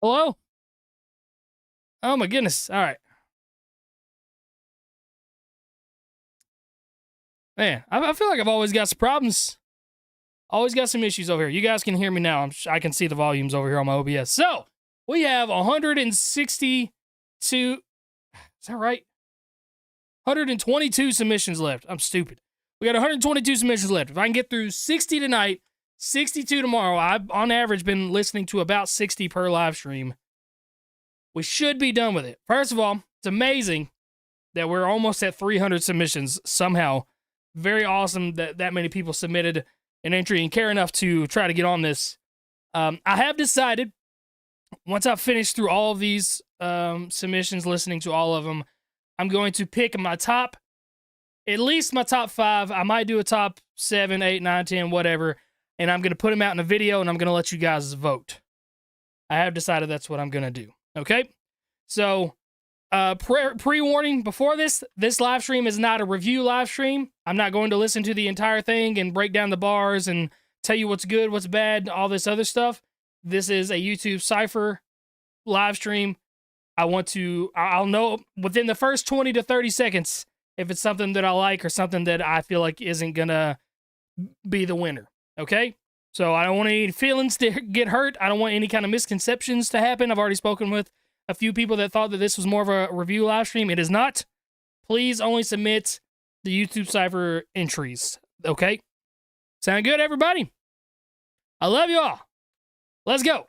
Hello? Oh my goodness. All right. Man, I feel like I've always got some problems. Always got some issues over here. You guys can hear me now. I can see the volumes over here on my OBS. So, we have 162. Is that right? 122 submissions left. I'm stupid. We got 122 submissions left. If I can get through 60 tonight, 62 tomorrow, I've on average been listening to about 60 per live stream. We should be done with it. First of all, it's amazing that we're almost at 300 submissions somehow. Very awesome that that many people submitted an entry and care enough to try to get on this. I have decided, once I've finished through all of these submissions, listening to all of them, I'm going to pick my top, at least my top 5. I might do a top 7, 8, 9, 10, whatever. And I'm going to put them out in a video and I'm going to let you guys vote. I have decided that's what I'm going to do. Okay? So, pre-warning before this live stream is not a review live stream. I'm not going to listen to the entire thing and break down the bars and tell you what's good, what's bad, all this other stuff. This is a YouTube Cypher live stream. I'll know within the first 20 to 30 seconds if it's something that I like or something that I feel like isn't gonna be the winner. Okay? So I don't want any feelings to get hurt. I don't want any kind of misconceptions to happen. I've already spoken with a few people that thought that this was more of a review live stream. It is not. Please only submit the YouTube Cypher entries. Okay? Sound good, everybody? I love you all. Let's go.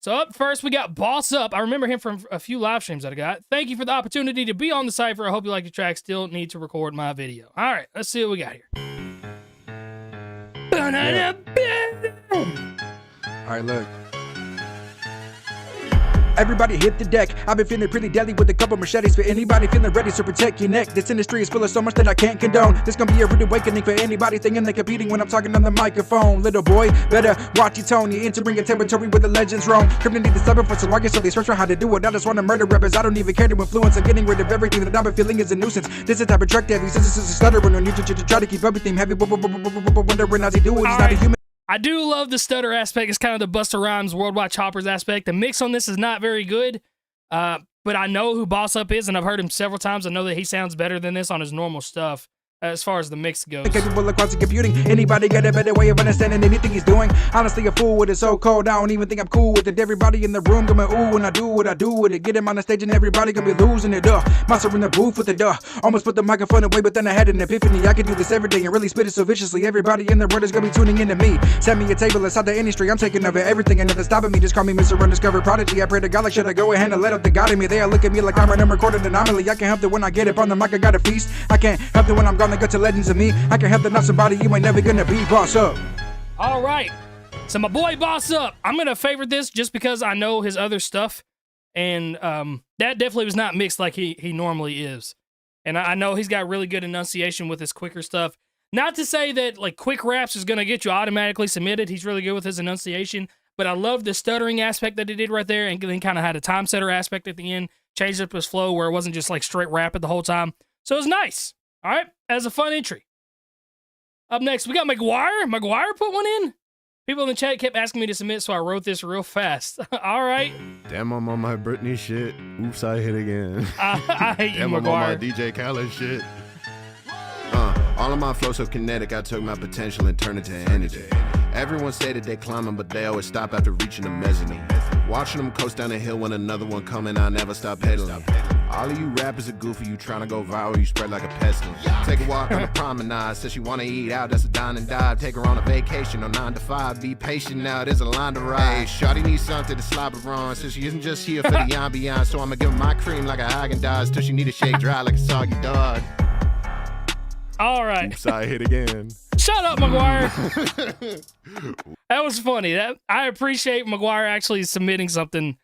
So up first, we got Boss Up. I remember him from a few live streams that I got. Thank you for the opportunity to be on the Cypher. I hope you like the track. Still need to record my video. All right, let's see what we got here. Yeah. All right, look. Everybody hit the deck. I've been feeling pretty deadly with a couple machetes for anybody feeling ready, so protect your neck. This industry is full of so much that I can't condone. This gonna be a rude awakening for anybody thinking they're competing when I'm talking on the microphone. Little boy, better watch your tone. You're entering a territory where the legends roam. Crypt need to stubborn for some market, so they search for how to do it. I just wanna murder rappers. I don't even care to influence. I'm getting rid of everything that I've been feeling is a nuisance. This is type of track that he says this is a stuttering on YouTube to try to keep everything heavy. Wondering how he do it. He's not a human. I do love the stutter aspect. It's kind of the Busta Rhymes Worldwide Choppers aspect. The mix on this is not very good, but I know who Boss Up is, and I've heard him several times. I know that he sounds better than this on his normal stuff. As far as the mix goes. Capable of quantum computing. Anybody got a better way of understanding anything he's doing? Honestly, a fool with it so cold. I don't even think I'm cool with it. Everybody in the room going ooh when I do what I do with it. Get him on the stage and everybody gonna be losing it. Monster in the booth with it. Almost put the microphone away, but then I had an epiphany. I could do this every day and really spit it so viciously. Everybody in the world is gonna be tuning into me. Set me a table inside the industry. I'm taking over everything and nothing stopping me. Just call me Mr. Undiscovered Prodigy. I pray to God, like, should I go ahead and let up the God in me? They all look at me like I'm an unrecorded anomaly. I can't help it when I get up on the mic. I got a feast. I can't help it when I'm gonna go to legends of me. I can help to not somebody you ain't never gonna be. Boss Up. All right. So my boy Boss Up. I'm gonna favorite this just because I know his other stuff, and that definitely was not mixed like he normally is. And I know he's got really good enunciation with his quicker stuff. Not to say that like quick raps is gonna get you automatically submitted. He's really good with his enunciation, but I love the stuttering aspect that he did right there, and then kind of had a time setter aspect at the end. Changed up his flow where it wasn't just like straight rapping the whole time. So it was nice. All right, as a fun entry. Up next, we got Magguire. Magguire put one in. People in the chat kept asking me to submit, so I wrote this real fast. All right. Damn, I'm on my Britney shit. Oops, I hit again. I hate you, Damn, I'm Magguire. on my DJ Khaled shit. All of my flows so kinetic, I took my potential and turned it to energy. Everyone say that they climbing, but they always stop after reaching the mezzanine. Watching them coast down the hill when another one coming, I never stop pedaling. All of you rappers are goofy, you trying to go viral, you spread like a pestilence. Take a walk on the promenade, says she wanna eat out, that's a dine and dive. Take her on a vacation on 9 to 5, be patient now, there's a line to ride. Hey, shawty needs something to slap her on, says she isn't just here for the ambiance. So I'ma give her my cream like a Haagen-Dazs till she need a shake dry like a soggy dog. All right. Oops, I hit again. Shut up, Magguire. That was funny. I appreciate Magguire actually submitting something.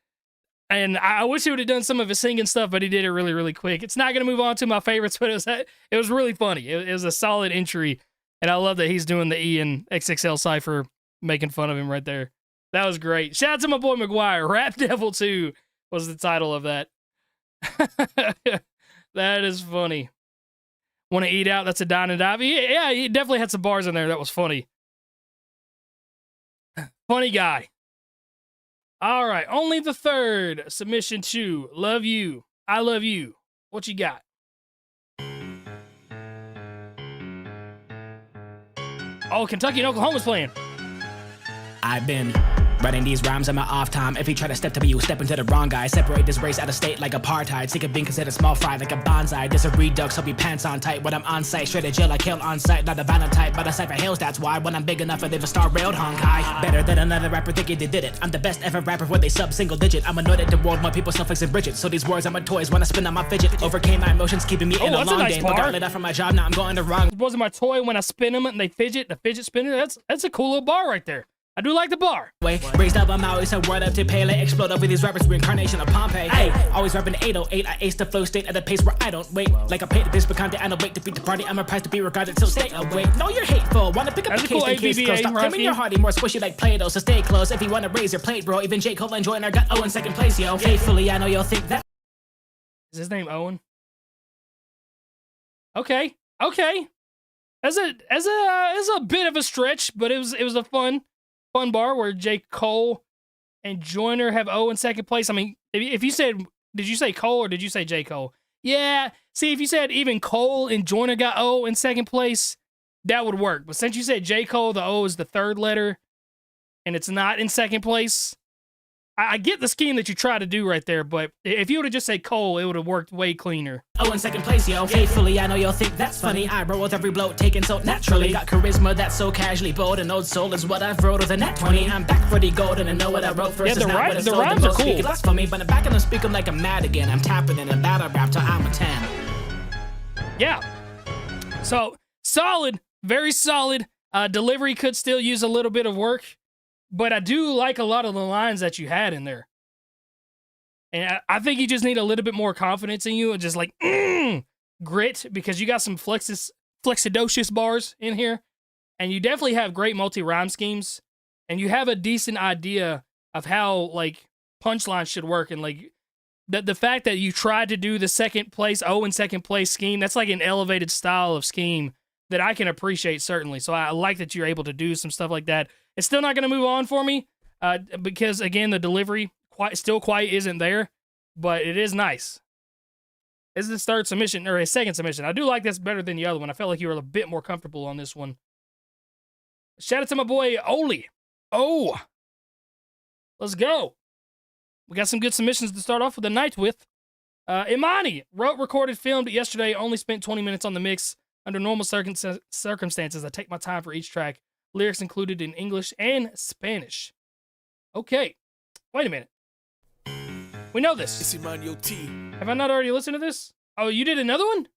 And I wish he would have done some of his singing stuff, but he did it really, really quick. It's not going to move on to my favorites, but it was really funny. It was a solid entry. And I love that he's doing the E and XXL Cypher, making fun of him right there. That was great. Shout out to my boy Magguire. Rap Devil 2 was the title of that. That is funny. Want to eat out? That's a dine and dive. Yeah, he definitely had some bars in there. That was funny. Funny guy. All right, only the third submission to Love You. I Love You. What you got? Oh, Kentucky and Oklahoma's playing. I've been writing these rhymes on my off time. If you try to step to me, you step into the wrong guy. Separate this race out of state like apartheid. Sick of being considered small fry like a bonsai. There's a redux, hope your pants on tight. When I'm on site, straight to jail like hell on site. Not a violent type, but a Cypher hails, that's why. When I'm big enough, I live a star railed Honkai. Better than another rapper thinking they did it. I'm the best ever rapper when they sub single digit. I'm annoyed at the world when people suffix and Bridget. So these words are my toys when I spin on my fidget. Overcame my emotions, keeping me in a long game. Got lit up from my job, now I'm going the wrong. It wasn't my toy when I spin them and they fidget. The fidget spinner, that's a cool little bar right there. I do like the bar. Raised up, I'm always a word up to Pele. Explode over these rappers, reincarnation of Pompeii. Hey, always rapping 808. I ace the flow state at a pace where I don't wait. Like I paid this for content, I don't wait to beat the party. I'm a prize to be regarded, so stay away. No, you're hateful. Wanna pick up the case in case close. Stop claiming your hearty, more squishy like Play-Doh, so stay close. If you wanna raise your plate, bro. Even J. Cole and Joyner got Owen second place, yo. Faithfully, I know you'll think that. Is his name Owen? Okay. As a bit of a stretch, but it was a fun bar where J. Cole and Joyner have O in second place. I mean, if you said, did you say Cole or did you say J. Cole? Yeah. See, if you said even Cole and Joyner got O in second place, that would work. But since you said J. Cole, the O is the third letter, and it's not in second place, I get the scheme that you try to do right there, but if you would have just said Cole, it would have worked way cleaner. Oh, in second place, yo. Faithfully, I know you'll think that's funny. I roll with every blow taken so naturally. Got charisma that's so casually bold. An old soul is what I've wrote with a net 20. I'm back for the gold and I know what I wrote first. Yeah, the rhymes are cool. That's for me, but I'm back and I'm speaking like I'm mad again. I'm tapping in a battle rap till I'm a 10. Yeah. So, solid. Very solid. Delivery could still use a little bit of work. But I do like a lot of the lines that you had in there. And I think you just need a little bit more confidence in you and just like, grit, because you got some flexidocious bars in here. And you definitely have great multi-rhyme schemes. And you have a decent idea of how, like, punchlines should work. And, like, the fact that you tried to do the second place, in second place scheme, that's like an elevated style of scheme that I can appreciate, certainly. So I like that you're able to do some stuff like that. It's still not going to move on for me because, again, the delivery still quite isn't there, but it is nice. This is his third submission, or his second submission. I do like this better than the other one. I felt like you were a bit more comfortable on this one. Shout out to my boy, Ollie. Oh, let's go. We got some good submissions to start off with the night with. Imani wrote, recorded, filmed yesterday, only spent 20 minutes on the mix. Under normal circumstances, I take my time for each track. Lyrics included in English and Spanish. Okay. Wait a minute. We know this. It's Imani OT. Have I not already listened to this? Oh, you did another one?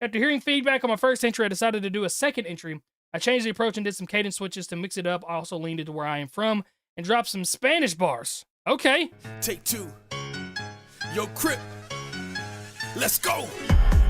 After hearing feedback on my first entry, I decided to do a second entry. I changed the approach and did some cadence switches to mix it up. I also leaned into where I am from and dropped some Spanish bars. Okay. Take two. Yo, Crypt. Let's go.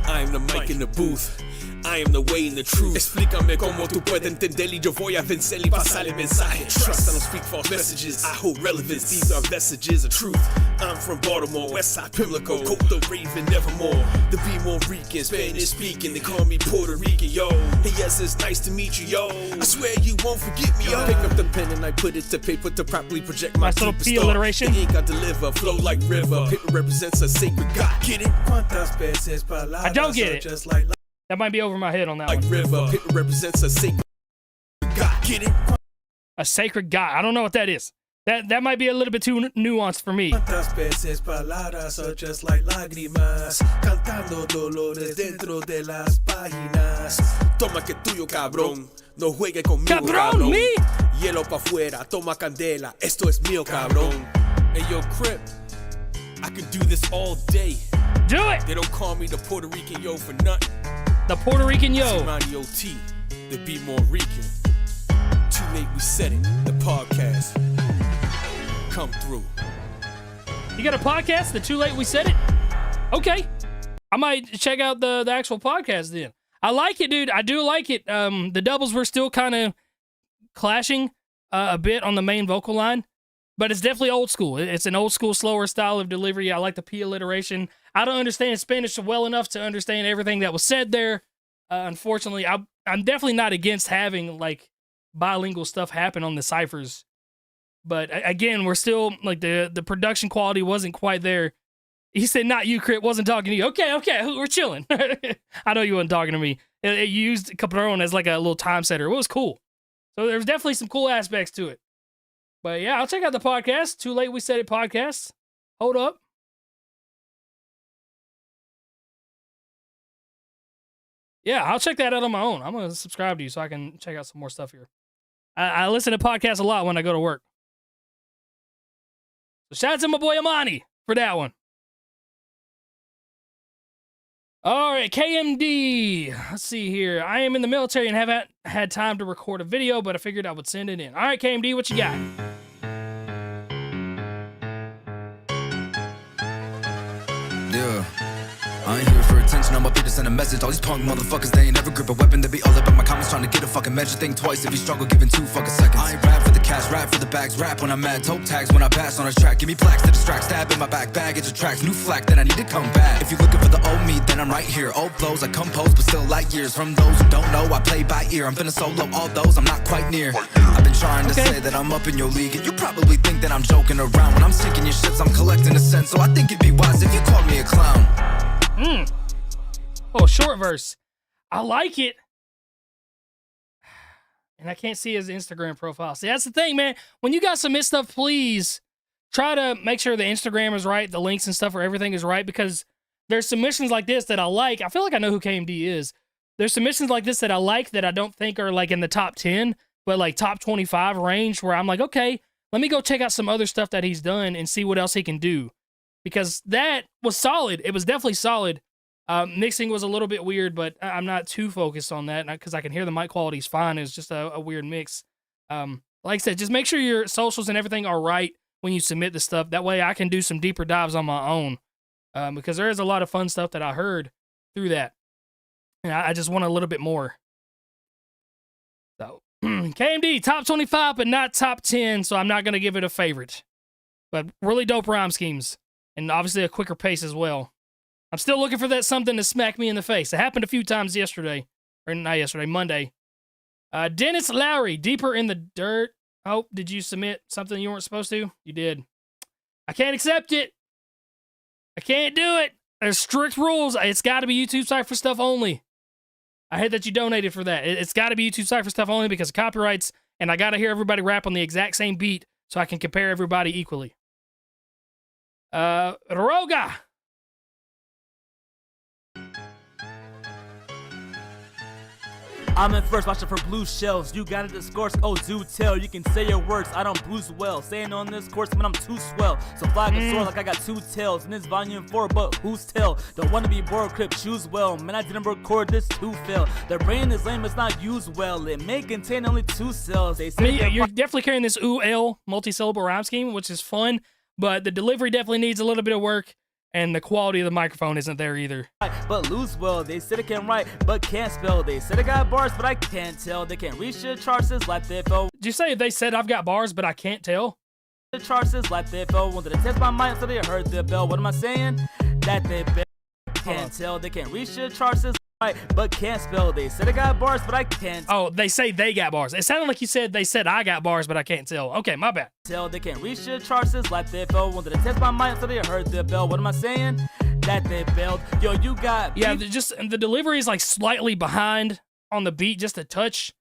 I am the mic in the booth. I am the way and the truth. Explícame cómo tú puedes entender y yo voy a vencer y pasar el mensaje. Trust, I don't speak false messages. I hold relevance. These are messages of truth. I'm from Baltimore, Westside, Pimlico, Cote Raven, Nevermore. The B-More Rican, Spanish speaking. They call me Puerto Rican, yo. Hey, yes, it's nice to meet you, yo. I swear you won't forget me, yo. Pick up the pen and I put it to paper to properly project my nice little P alliteration. The ink I deliver, flow like river. Paper represents a sacred God. Get it? I don't get it. Just like that might be over my head on that like one. River, paper represents a sacred God. Get it? A sacred God. I don't know what that is. That might be a little bit too nuanced for me. Cuántas veces palabras are just like lágrimas, cantando dolores dentro de las páginas. Toma que tuyo, cabrón. No juegue conmigo, cabrón. Me? Hielo pa' fuera, toma candela. Esto es mío, cabrón. Hey, yo, Crypt. I could do this all day. Do it. They don't call me the Puerto Rican yo for nothing. The Puerto Rican yo. It's Imani OT, the B-More Rican. Too late we said it, the podcast. Come through. You got a podcast? The Too Late We Said It? Okay. I might check out the actual podcast then. I like it, dude. I do like it. The doubles were still kind of clashing a bit on the main vocal line, but it's definitely old school. It's an old school, slower style of delivery. I like the P alliteration. I don't understand Spanish well enough to understand everything that was said there. Unfortunately, I'm definitely not against having like bilingual stuff happen on the ciphers. But again, we're still like the production quality wasn't quite there. He said, "Not you, Crypt. Wasn't talking to you." Okay, we're chilling. I know you wasn't talking to me. It used Capron as like a little time setter. It was cool. So there's definitely some cool aspects to it. But yeah, I'll check out the podcast. Too Late We Said It podcast. Hold up. Yeah, I'll check that out on my own. I'm going to subscribe to you so I can check out some more stuff here. I listen to podcasts a lot when I go to work. So shout out to my boy Imani for that one. All right, KMD. Let's see here. I am in the military and haven't had time to record a video, but I figured I would send it in. All right, KMD, what you got? Yeah. I ain't here for attention, I'm up here to send a message. All these punk motherfuckers, they ain't never grip a weapon. They be all up in my comments trying to get a fucking measure. Think twice if you struggle, giving 2 fucking seconds. I ain't rap for the cash, rap for the bags. Rap when I'm mad, toe tags when I pass on a track. Give me plaques to distract, stab in my back, baggage attracts new flack, then I need to come back. If you're looking for the old me, then I'm right here. Old blows, I compose, but still light years. From those who don't know, I play by ear. I'm finna solo all those, I'm not quite near. I've been trying to say that I'm up in your league, and you probably think that I'm joking around. When I'm sinking your ships, I'm collecting a cent, so I think it'd be wise if you called me a clown. Oh, short verse. I like it. And I can't see his Instagram profile. See, that's the thing, man. When you guys submit stuff, please try to make sure the Instagram is right, the links and stuff or everything is right, because there's submissions like this that I like. I feel like I know who KMD is. There's submissions like this that I like that I don't think are like in the top 10, but like top 25 range, where I'm like, okay, let me go check out some other stuff that he's done and see what else he can do. Because that was solid. It was definitely solid. Mixing was a little bit weird, but I'm not too focused on that because I can hear the mic quality is fine. It's just a weird mix. Like I said, just make sure your socials and everything are right when you submit the stuff. That way I can do some deeper dives on my own, because there is a lot of fun stuff that I heard through that. And I just want a little bit more. So, KMD, top 25, but not top 10, so I'm not going to give it a favorite. But really dope rhyme schemes, and obviously a quicker pace as well. I'm still looking for that something to smack me in the face. It happened a few times yesterday. Or not yesterday, Monday. Dennis Lowry, Deeper in the Dirt. Oh, did you submit something you weren't supposed to? You did. I can't accept it. I can't do it. There's strict rules. It's got to be YouTube Cypher stuff only. I hate that you donated for that. It's got to be YouTube Cypher stuff only because of copyrights, and I got to hear everybody rap on the exact same beat so I can compare everybody equally. Roga. I'm in first, watching for blue shells. You got it, the scores, oh, do tell. You can say your words, I don't bruise well. Saying on this course, man, I'm too swell. So flag a sword like I got 2 tails. And this volume 4, but who's tell? Don't wanna be bored, Crypt, choose well. Man, I didn't record this to fail. Their brain is lame, it's not used well. It may contain only 2 cells. They say you're definitely carrying this ooh-l multi-syllable rhyme scheme, which is fun, but the delivery definitely needs a little bit of work. And the quality of the microphone isn't there either. But lose well, they said I can write, but can't spell. They said I got bars, but I can't tell. They can't reach the charts like they fell. Did you say they said I've got bars, but I can't tell? The charts like they fell. Wanted to test my mind, so they heard the bell. What am I saying? That they can't tell. They can't reach the charts right, but can't spell. They said I got bars, but I can't. Oh, they say they got bars. It sounded like you said they said I got bars, but I can't tell. Okay, my bad. Tell they can't reach the charts like they fell. Wanted to test my mind, so they heard the bell. What am I saying? That they bailed. Yo, you got. Yeah, just the delivery is like slightly behind on the beat, just a touch.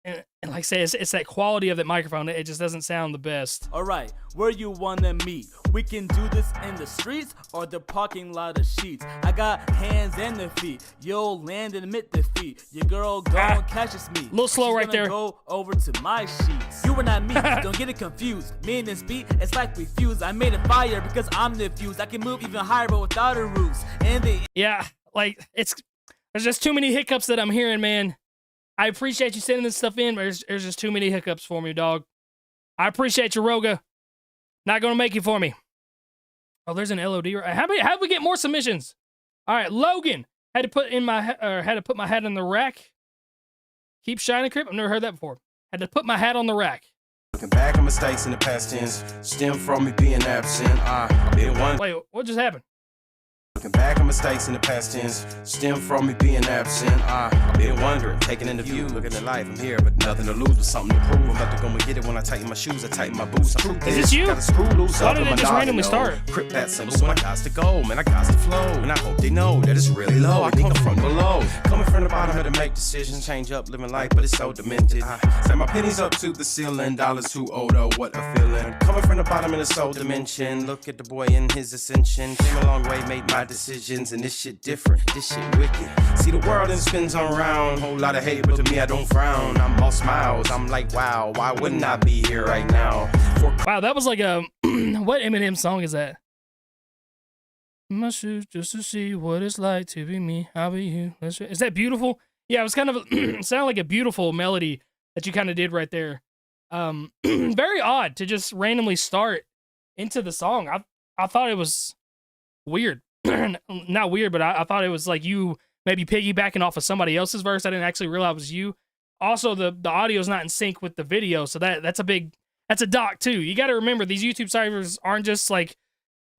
And like I say, it's that quality of that microphone. It just doesn't sound the best. All right, where you wanna meet? We can do this in the streets or the parking lot of sheets. I got hands and the feet. You'll land and admit defeat. Your girl gon' catches me. A little slow right there. Go over to my sheets. You and not me. Don't get it confused. Me and this beat, it's like we fuse. I made it fire because I'm the fuse. I can move even higher, but without a ruse. And yeah, like there's just too many hiccups that I'm hearing, man. I appreciate you sending this stuff in, but there's just too many hiccups for me, dog. I appreciate you, Roga. Not gonna make it for me. Oh, there's an LOD. How did we get more submissions? All right, Logan had to put my hat on the rack. Keep shining, Crypt. I've never heard that before. Had to put my hat on the rack. Looking back at mistakes in the past tense, stem from me being absent. I did one. Wait, what just happened? looking back at mistakes in the past tense stem from me being absent. I've been wondering, taking in the view, looking at life. I'm here, but nothing to lose, but something to prove. I'm about to go and get it when I tighten my shoes, I tighten my boots. Is this you? Got a screw loose. Why did it just randomly start? Crypt that simple, so I got to go, man. I got to flow, and I hope they know that it's really low. I come from below, coming from the bottom, had to make decisions, change up, living life, but it's so demented. Set my pennies up to the ceiling, dollars too old, oh, what a feeling. Coming from the bottom in the soul dimension, look at the boy in his ascension. Came a long way, made my decisions, and this shit different, this shit wicked. See the world and spins around, whole lot of hate, but to me I don't frown. I'm all smiles, I'm like, wow, why wouldn't I be here right now? Wow, that was like a what Eminem song is that? My shoes just to see what it's like to be me. I'll be you. Is that beautiful? Yeah, it was kind of sounded like a beautiful melody that you kind of did right there. Very odd to just randomly start into the song. I thought it was weird. Not weird, but I thought it was like you maybe piggybacking off of somebody else's verse. I didn't actually realize it was you. Also, the audio's not in sync with the video, so that's a doc too. You got to remember these YouTube ciphers aren't just like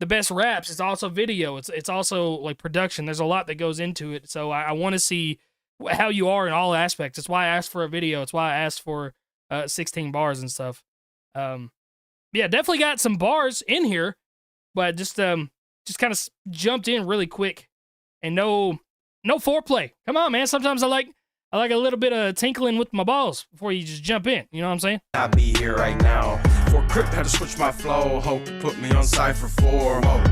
the best raps. It's also video. It's also like production. There's a lot that goes into it. So I want to see how you are in all aspects. That's why I asked for a video. It's why I asked for 16 bars and stuff. Yeah, definitely got some bars in here, but just kind of jumped in really quick and no foreplay. Come on, man. Sometimes I like a little bit of tinkling with my balls before you just jump in. You know what I'm saying? I'll be here right now. For Crypt, had to switch my flow. Hope to put me on Cypher 4. Whoa.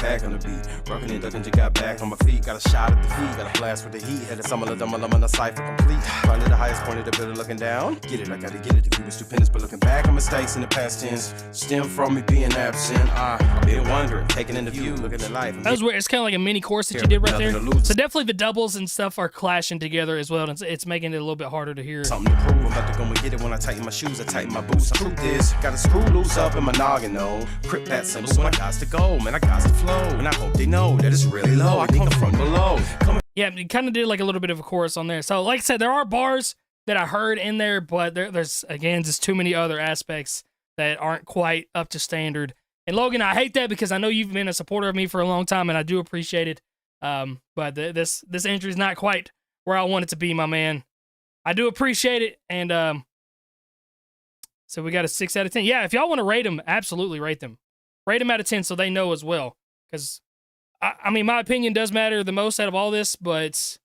Back on the beat, rockin' and duckin', just got back on my feet. Got a shot at the feet, got a blast with the heat. Had a summer, the Cypher complete. Finally the highest point of the building, looking down. Get it, I gotta get it. The view was stupendous, but looking back at mistakes in the past tense stem from me being absent. I've been wondering, taking in the view, looking at life. That was weird. It's kind of like a mini course that you did right there. So definitely the doubles and stuff are clashing together as well, and it's making it a little bit harder to hear. Something to prove. I'm about to go and get it when I tighten my shoes, I tighten my boots. Truth is, got a screw loose up in my noggin, no. Crypt that simple, so I got to go, man. I got to flow, and I hope they know that it's really low. I come from below. Yeah, you kind of did like a little bit of a chorus on there. So like I said, there are bars that I heard in there, but there's again just too many other aspects that aren't quite up to standard. And Logan, I hate that because I know you've been a supporter of me for a long time, and I do appreciate it. But this entry is not quite where I want it to be, my man. I do appreciate it, and so we got a 6 out of 10. Yeah, if y'all want to rate them, absolutely rate them. Rate them out of 10 so they know as well, because I mean, my opinion does matter the most out of all this, but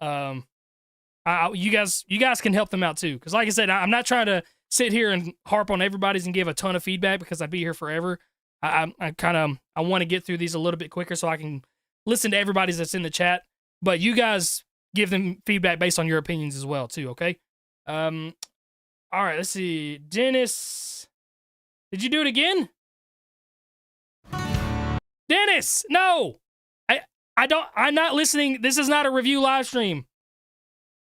you guys can help them out too. Because like I said, I'm not trying to sit here and harp on everybody's and give a ton of feedback because I'd be here forever. I want to get through these a little bit quicker so I can listen to everybody's that's in the chat. But you guys give them feedback based on your opinions as well too, okay? All right, let's see. Dennis, did you do it again? Dennis, no, I'm not listening. This is not a review live stream.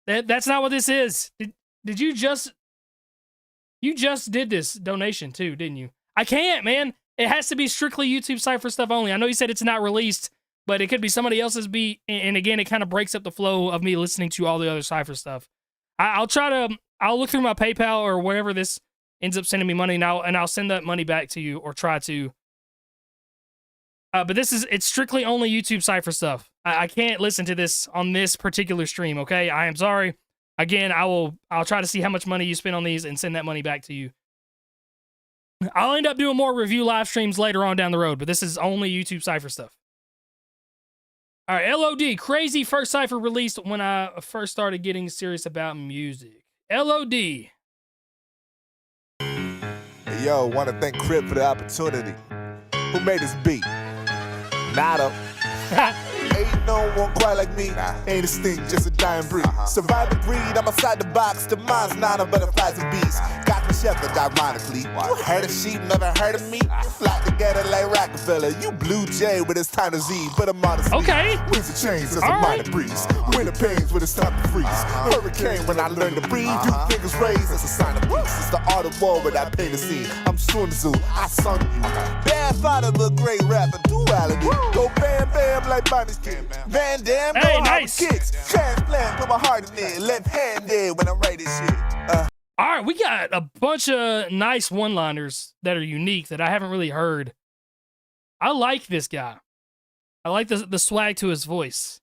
That's not what this is. Did you just did this donation too, didn't you? I can't, man. It has to be strictly YouTube Cypher stuff only. I know you said it's not released, but it could be somebody else's beat. And again, it kind of breaks up the flow of me listening to all the other Cypher stuff. I'll look through my PayPal or wherever this ends up sending me money now, and I'll send that money back to you or try to. But it's strictly only YouTube Cypher stuff. I can't listen to this on this particular stream, okay? I am sorry. Again, I'll try to see how much money you spend on these and send that money back to you. I'll end up doing more review live streams later on down the road, but this is only YouTube Cypher stuff. All right, LOD, crazy first Cypher released when I first started getting serious about music. LOD. Hey, yo, want to thank Crypt for the opportunity. Who made this beat? Nada. Ain't no one quite like me. Ain't a stink, just a dying breed. Survive the breed, I'm outside the box. The mind's not of butterflies and bees. Got me shepherd, ironically. You heard of sheep, never heard of me? Flock together like Rockefeller. You blue jay with it's time to Z, but I'm honest. Okay. Winds of change, that's a minor breeze. Winter pains when it's time to freeze. Hurricane when I learn to breathe. You fingers raised, that's a sign of peace. It's the art of war without pain to see. I'm Sun Tzu, I sung you. Bad father, but great rapper, duality. Go bam bam like Bonnie's kid. Van Damme, hey, go nice. Kicks. Transplant, put my heart in it. Left hand there when I write this shit. All right, we got a bunch of nice one-liners that are unique that I haven't really heard. I like this guy. I like the swag to his voice.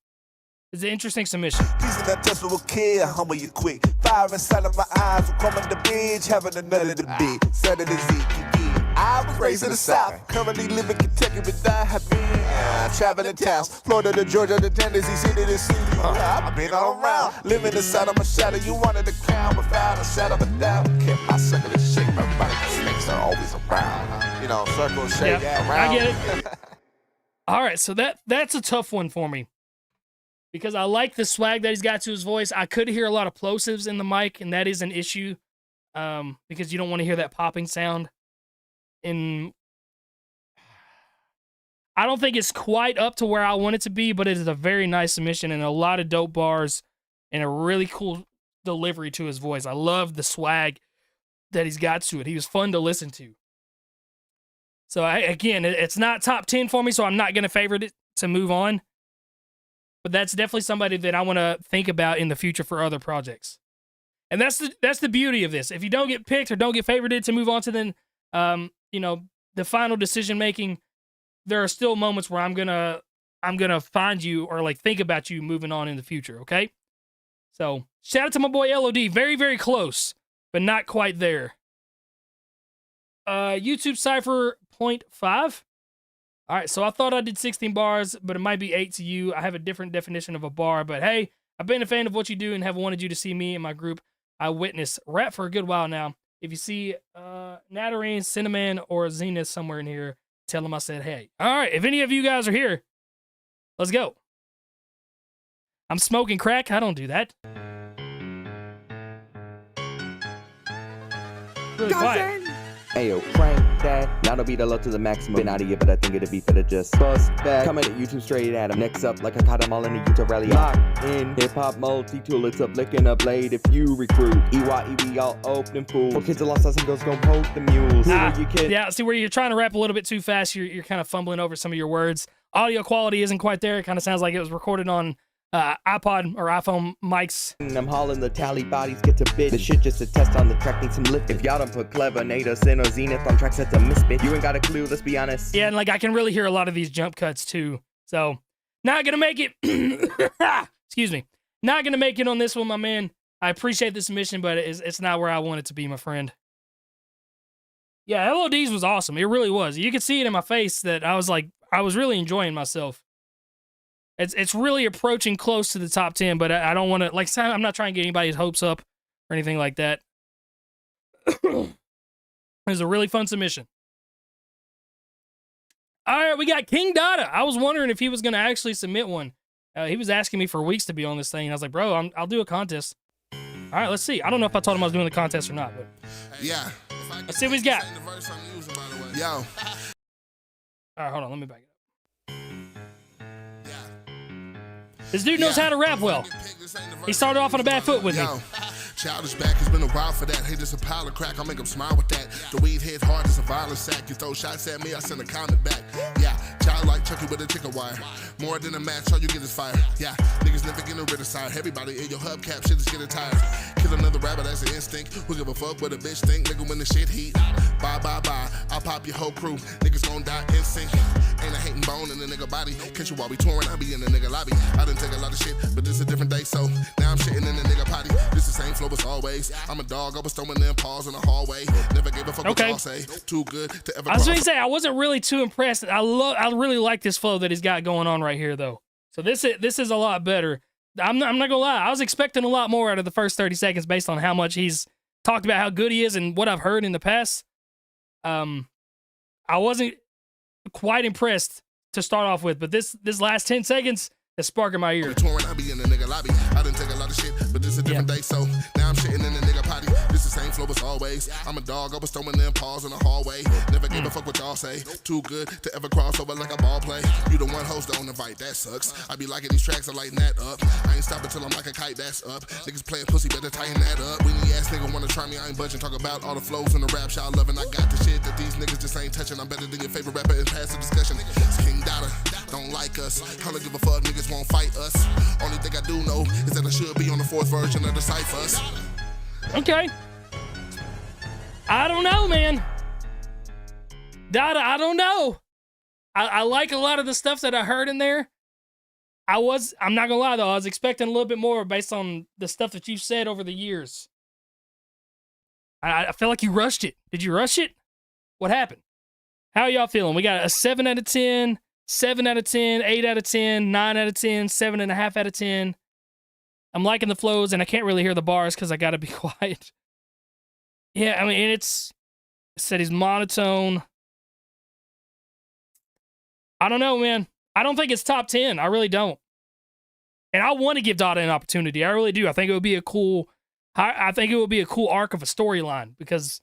It's an interesting submission. He's an untouchable kid, humble you quick. Fire inside of my eyes, will come in the bench, having another to big. Son of the ZQD. I was raised in the South, currently live in Kentucky, but I have been traveling towns. Florida to Georgia to Tennessee, city to city. I've been all around, living inside of my shadow. You wanted to crown without a shadow of a doubt. Kept my circle in shape, my body snakes are always around. You know, circle shape, around. I get it. All right, so that's a tough one for me. Because I like the swag that he's got to his voice. I could hear a lot of plosives in the mic, and that is an issue. Because you don't want to hear that popping sound. And I don't think it's quite up to where I want it to be, but it is a very nice submission and a lot of dope bars and a really cool delivery to his voice. I love the swag that he's got to it. He was fun to listen to. So, again, it's not top 10 for me, so I'm not going to favorite it to move on. But that's definitely somebody that I want to think about in the future for other projects. And that's the beauty of this. If you don't get picked or don't get favorited to move on to then, the final decision making, there are still moments where I'm gonna find you or like think about you moving on in the future. Okay. So shout out to my boy LOD. Very, very close, but not quite there. YouTube Cypher 0.5. All right, so I thought I did 16 bars, but it might be 8 to you. I have a different definition of a bar, but hey, I've been a fan of what you do and have wanted you to see me and my group I witness rap for a good while now. If you see Natarine, Cinnamon, or Zenith somewhere in here, tell them I said hey. All right, if any of you guys are here, let's go. I'm smoking crack. I don't do that. Really quiet. Ayo, crank that. Now it'll be the low to the maximum. Been out of here, but I think it'd be for the just bust back. Coming at YouTube straight at him. Next up, like I caught them all in the YouTube rally. Lock in hip hop multi-tool. It's a licking a blade if you recruit. EYEB all open and full. For kids that lost us and girls gon' hold the mules. Yeah, see where you're trying to rap a little bit too fast. You're kind of fumbling over some of your words. Audio quality isn't quite there. It kind of sounds like it was recorded on iPod or iPhone mics. I'm hauling the tally bodies, get to bit. The shit just a test on the track, need some lift. If y'all don't put Clever, Nada, Sin, or Zenith on tracks, that's a misfit. You ain't got a clue, let's be honest. Yeah, and like I can really hear a lot of these jump cuts too. So, not gonna make it. Excuse me. Not gonna make it on this one, my man. I appreciate the submission, but it's not where I want it to be, my friend. Yeah, LOD's was awesome. It really was. You could see it in my face that I was really enjoying myself. It's really approaching close to the top 10, but I don't want to, like, I'm not trying to get anybody's hopes up or anything like that. It was a really fun submission. All right, we got King Dada. I was wondering if he was going to actually submit one. He was asking me for weeks to be on this thing, and I was like, bro, I'll do a contest. All right, let's see. I don't know if I told him I was doing the contest or not, but yeah. Let's see what he's got. Yo. All right, hold on. Let me back it up. This dude knows how to rap well. He started off on a bad foot with me. Childish back has been a while for that. Hey, this a pile of crack. I'll make him smile with that. The weed hit hard as a violent sack. You throw shots at me, I send a comment back. Yeah, child like Chucky with a chicken wire. More than a match, all you get is fire. Yeah, niggas never getting rid of side. Everybody in your hubcap, shit is getting tired. Kill another rabbit, that's an instinct. Who give a fuck what a bitch think? Nigga, when the shit heat. Bye, bye, bye. I'll pop your whole crew. Niggas gon' die in sync. Ain't a hating bone in the nigga body. Catch you while we touring, I be in the nigga lobby. I done take a lot of shit, but this a different day, so now I'm shitting in the nigga potty. This the same flow as always. I'm a dog, I was throwing them paws in the hallway. Never gave a fuck what y'all say. Too good to ever. I was going to say, I wasn't really too impressed. I really like this flow that he's got going on right here, though. So this is a lot better. I'm not going to lie. I was expecting a lot more out of the first 30 seconds based on how much he's talked about how good he is and what I've heard in the past. I wasn't quite impressed to start off with, but this last 10 seconds is sparking my ear. I be in the nigga lobby. I done take a lot of shit, but this a different day, so now I'm shitting in the nigga potty. This the same flow as always. I'm a dog, I was throwing them paws in the hallway. Never gave a fuck what y'all say. Too good to ever cross over like a ball play. You the one host, don't invite, that sucks. I be liking these tracks, I lighten that up. I ain't stopping till I'm like a kite, that's up. Niggas playing pussy, better tighten that up. When you ass nigga wanna try me, I ain't budging. Talk about all the flows in the rap, y'all loving. I got the shit that these niggas just ain't touching. I'm better than your favorite rapper in passive discussion. It's King Dada, don't like us. I don't give a fuck, niggas won't fight us. Only thing I do know is that I should be on the 4th version of the Cyphers. Okay. I don't know, man. Dada, I don't know. I like a lot of the stuff that I heard in there. I'm not gonna lie though, I was expecting a little bit more based on the stuff that you've said over the years. I feel like you rushed it. Did you rush it? What happened? How are y'all feeling? We got a 7 out of 10, 7 out of 10, 8 out of 10, 9 out of 10, 7.5 out of 10. I'm liking the flows, and I can't really hear the bars because I gotta be quiet. Yeah, I mean, it said he's monotone. I don't know, man. I don't think it's top 10. I really don't. And I want to give Dada an opportunity. I really do. I think it would be a cool arc of a storyline because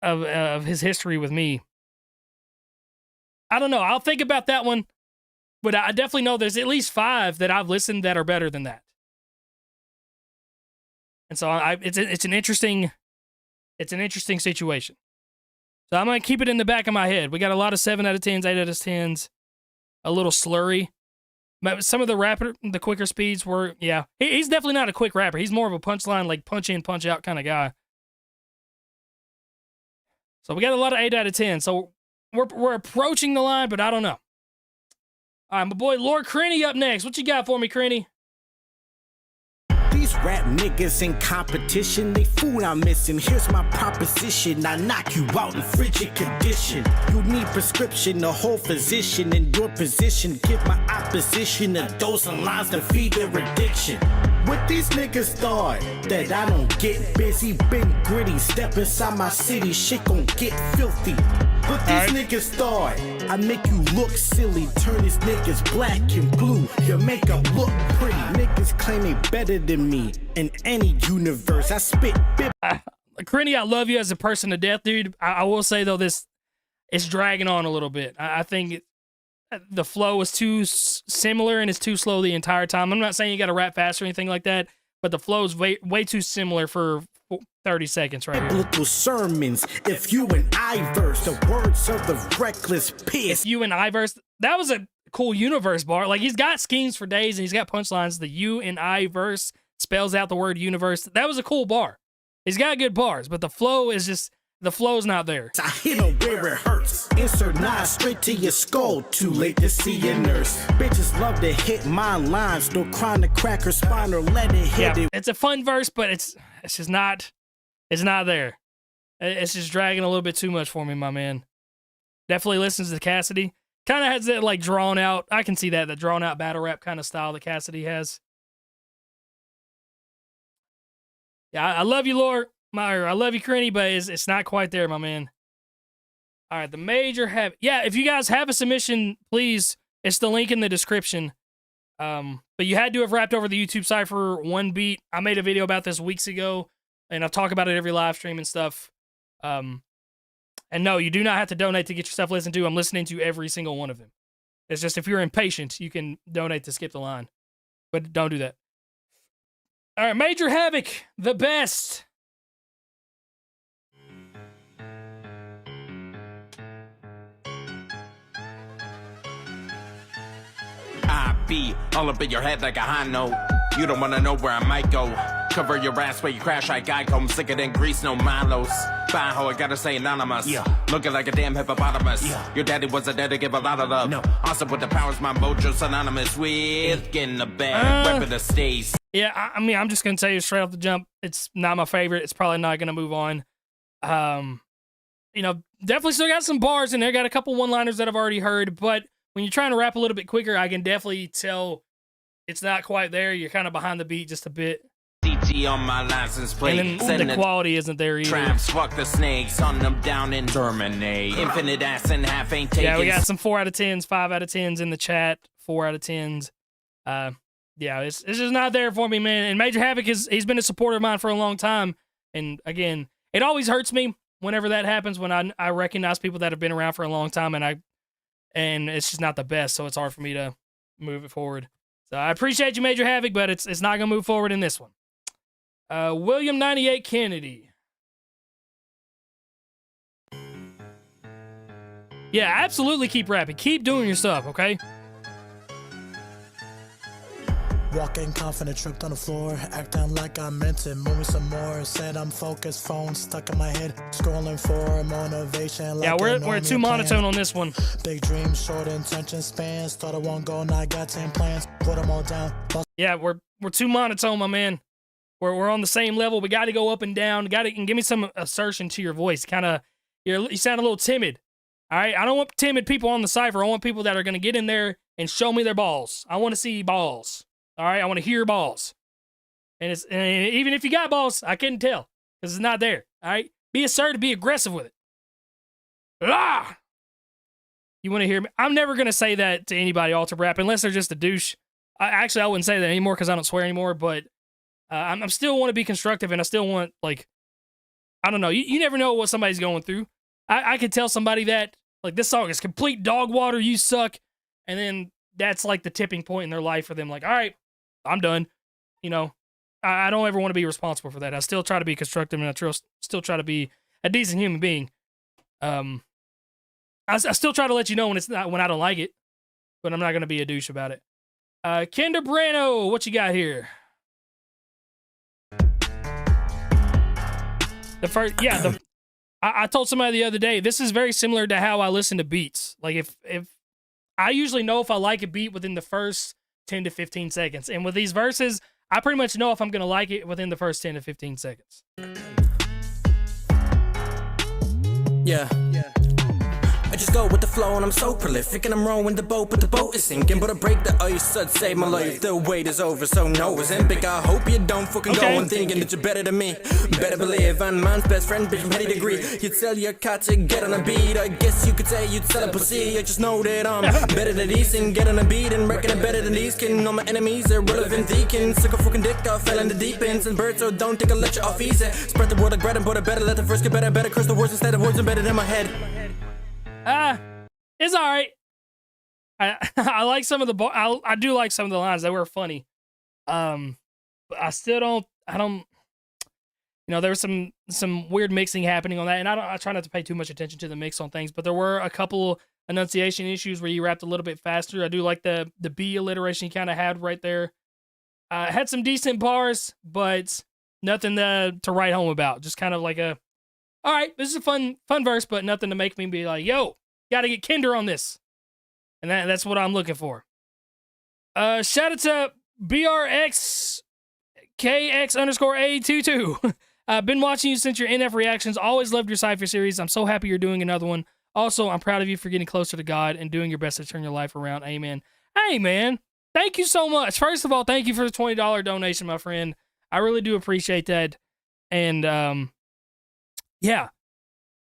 of his history with me. I don't know. I'll think about that one. But I definitely know there's at least 5 that I've listened that are better than that. And so it's an interesting situation. So I'm going to keep it in the back of my head. We got a lot of 7 out of 10s, 8 out of 10s, a little slurry. But some of the quicker speeds were, yeah. He's definitely not a quick rapper. He's more of a punchline, like punch in, punch out kind of guy. So we got a lot of 8 out of 10. So we're approaching the line, but I don't know. All right, my boy Lord Cranny up next. What you got for me, Cranny? These rap niggas in competition, they food I'm missing. Here's my proposition, I knock you out in frigid condition. You need prescription, a whole physician in your position. Give my opposition a dose of lines to feed their addiction. What these niggas thought, that I don't get busy, been gritty, step inside my city, shit gon' get filthy. What these niggas thought, I make you look silly, turn these niggas black and blue, your makeup look pretty. Niggas claim they better than me in any universe. I spit Cranny, I love you as a person to death, dude. I will say though, it's dragging on a little bit. I think the flow was too similar and it's too slow the entire time. I'm not saying you got to rap fast or anything like that, but the flow is way too similar for 30 seconds right here. Biblical sermons. If you and I verse the words of the reckless piss. If you and I verse, that was a cool universe bar. Like he's got schemes for days and he's got punchlines. The you and I verse spells out the word universe. That was a cool bar. He's got good bars, but the flow is just. The flow's not there. I hit him where it hurts. Insert knife straight to your skull. Too late to see your nurse. Bitches love to hit my lines. No crying to crack her spine or let it hit it. It's a fun verse, but it's just not. It's not there. It's just dragging a little bit too much for me, my man. Definitely listens to Cassidy. Kind of has that like drawn out. I can see that the drawn out battle rap kind of style that Cassidy has. Yeah, I love you, Lord. I love you, Cranny, but it's not quite there, my man. All right, the major have. Yeah, if you guys have a submission, please, it's the link in the description. But you had to have rapped over the YouTube Cypher one beat. I made a video about this weeks ago, and I'll talk about it every live stream and stuff. And no, you do not have to donate to get your stuff listened to. I'm listening to every single one of them. It's just if you're impatient, you can donate to skip the line. But don't do that. All right, Major Havoc, the best. I be all up in your head like a high note. You don't wanna know where I might go. Cover your ass where you crash like Geico. I'm sicker than grease, no Milos. Fine hoe, I gotta say anonymous. Yeah. Looking like a damn hippopotamus. Yeah. Your daddy was a dad to give a lot of love. No. Awesome with the powers, my mojo synonymous with getting the bad weapon of stays. Yeah, I mean, I'm just gonna tell you straight off the jump, it's not my favorite. It's probably not gonna move on. You know, definitely still got some bars in there. Got a couple one-liners that I've already heard, but when you're trying to rap a little bit quicker, I can definitely tell it's not quite there. You're kind of behind the beat just a bit. DG on my license plate. And then the quality isn't there either. Traps, fuck the snakes, on them down and terminate. Infinite ass and half ain't taken. Yeah, we got some 4 out of 10s, 5 out of 10s in the chat. 4 out of 10s. Yeah, it's just not there for me, man. And Major Havoc he's been a supporter of mine for a long time. And again, it always hurts me whenever that happens, when I recognize people that have been around for a long time and it's just not the best, so it's hard for me to move it forward. So I appreciate you, Major Havoc, but it's not gonna move forward in this one. William 98 Kennedy. Yeah, absolutely keep rapping. Keep doing your stuff, okay? Walking confident, tripped on the floor, acting like I meant it. Moving some more, said I'm focused, phone stuck in my head, scrolling for motivation. Yeah, we're too monotone on this one. Big dreams, short attention spans. Thought I won't go, now I got 10 plans. Put them all down. Yeah, we're too monotone, my man. We're on the same level. We got to go up and down. And give me some assertion to your voice. Kind of, you sound a little timid. All right, I don't want timid people on the Cypher. I want people that are going to get in there and show me their balls. I want to see balls. All right, I want to hear balls. And even if you got balls, I couldn't tell because it's not there. All right, be assertive, be aggressive with it. Ah! You want to hear me? I'm never going to say that to anybody alter rap unless they're just a douche. I wouldn't say that anymore because I don't swear anymore, but I'm still want to be constructive and I still want, like, I don't know. You never know what somebody's going through. I could tell somebody that, like, this song is complete dog water, you suck. And then that's like the tipping point in their life for them. Like, all right, I'm done. You know, I don't ever want to be responsible for that. I still try to be constructive and I still try to be a decent human being. I still try to let you know when I don't like it, but I'm not going to be a douche about it. Kendra Brano, what you got here? I told somebody the other day, this is very similar to how I listen to beats. Like if I usually know if I like a beat within the first 10 to 15 seconds. And with these verses, I pretty much know if I'm going to like it within the first 10 to 15 seconds. Yeah. I just go with the flow and I'm so prolific and I'm rowing the boat, but the boat is sinking. But I break the ice, I'd save my life. The wait is over, so no, it's big. I hope you don't fucking go on thinking that you're better than me. Better believe I'm man's best friend, bitch, I'm petty degree. You'd sell your cat to get on a beat. I guess you could say you'd sell a pussy. I just know that I'm better than these and get on a beat and reckon I'm better than these. Can all my enemies are relevant deacon. Suck a fucking dick, I fell in the deep ends and birds, so don't take a lecture off easy. Spread the word like bread and butter better. Let the first get better. Curse the words instead of words embedded in my head. It's all right. I like some of the I do like some of the lines that were funny. But I still don't. You know, there was some weird mixing happening on that, and I try not to pay too much attention to the mix on things. But there were a couple enunciation issues where you rapped a little bit faster. I do like the B alliteration you kind of had right there. Had some decent bars, but nothing to write home about. Just kind of like all right, this is a fun verse, but nothing to make me be like, yo, gotta get Kendra on this. And that's what I'm looking for. Shout out to BRXKX_A22. I've been watching you since your NF reactions. Always loved your Cypher series. I'm so happy you're doing another one. Also, I'm proud of you for getting closer to God and doing your best to turn your life around. Amen. Hey, man. Thank you so much. First of all, thank you for the $20 donation, my friend. I really do appreciate that. And, yeah,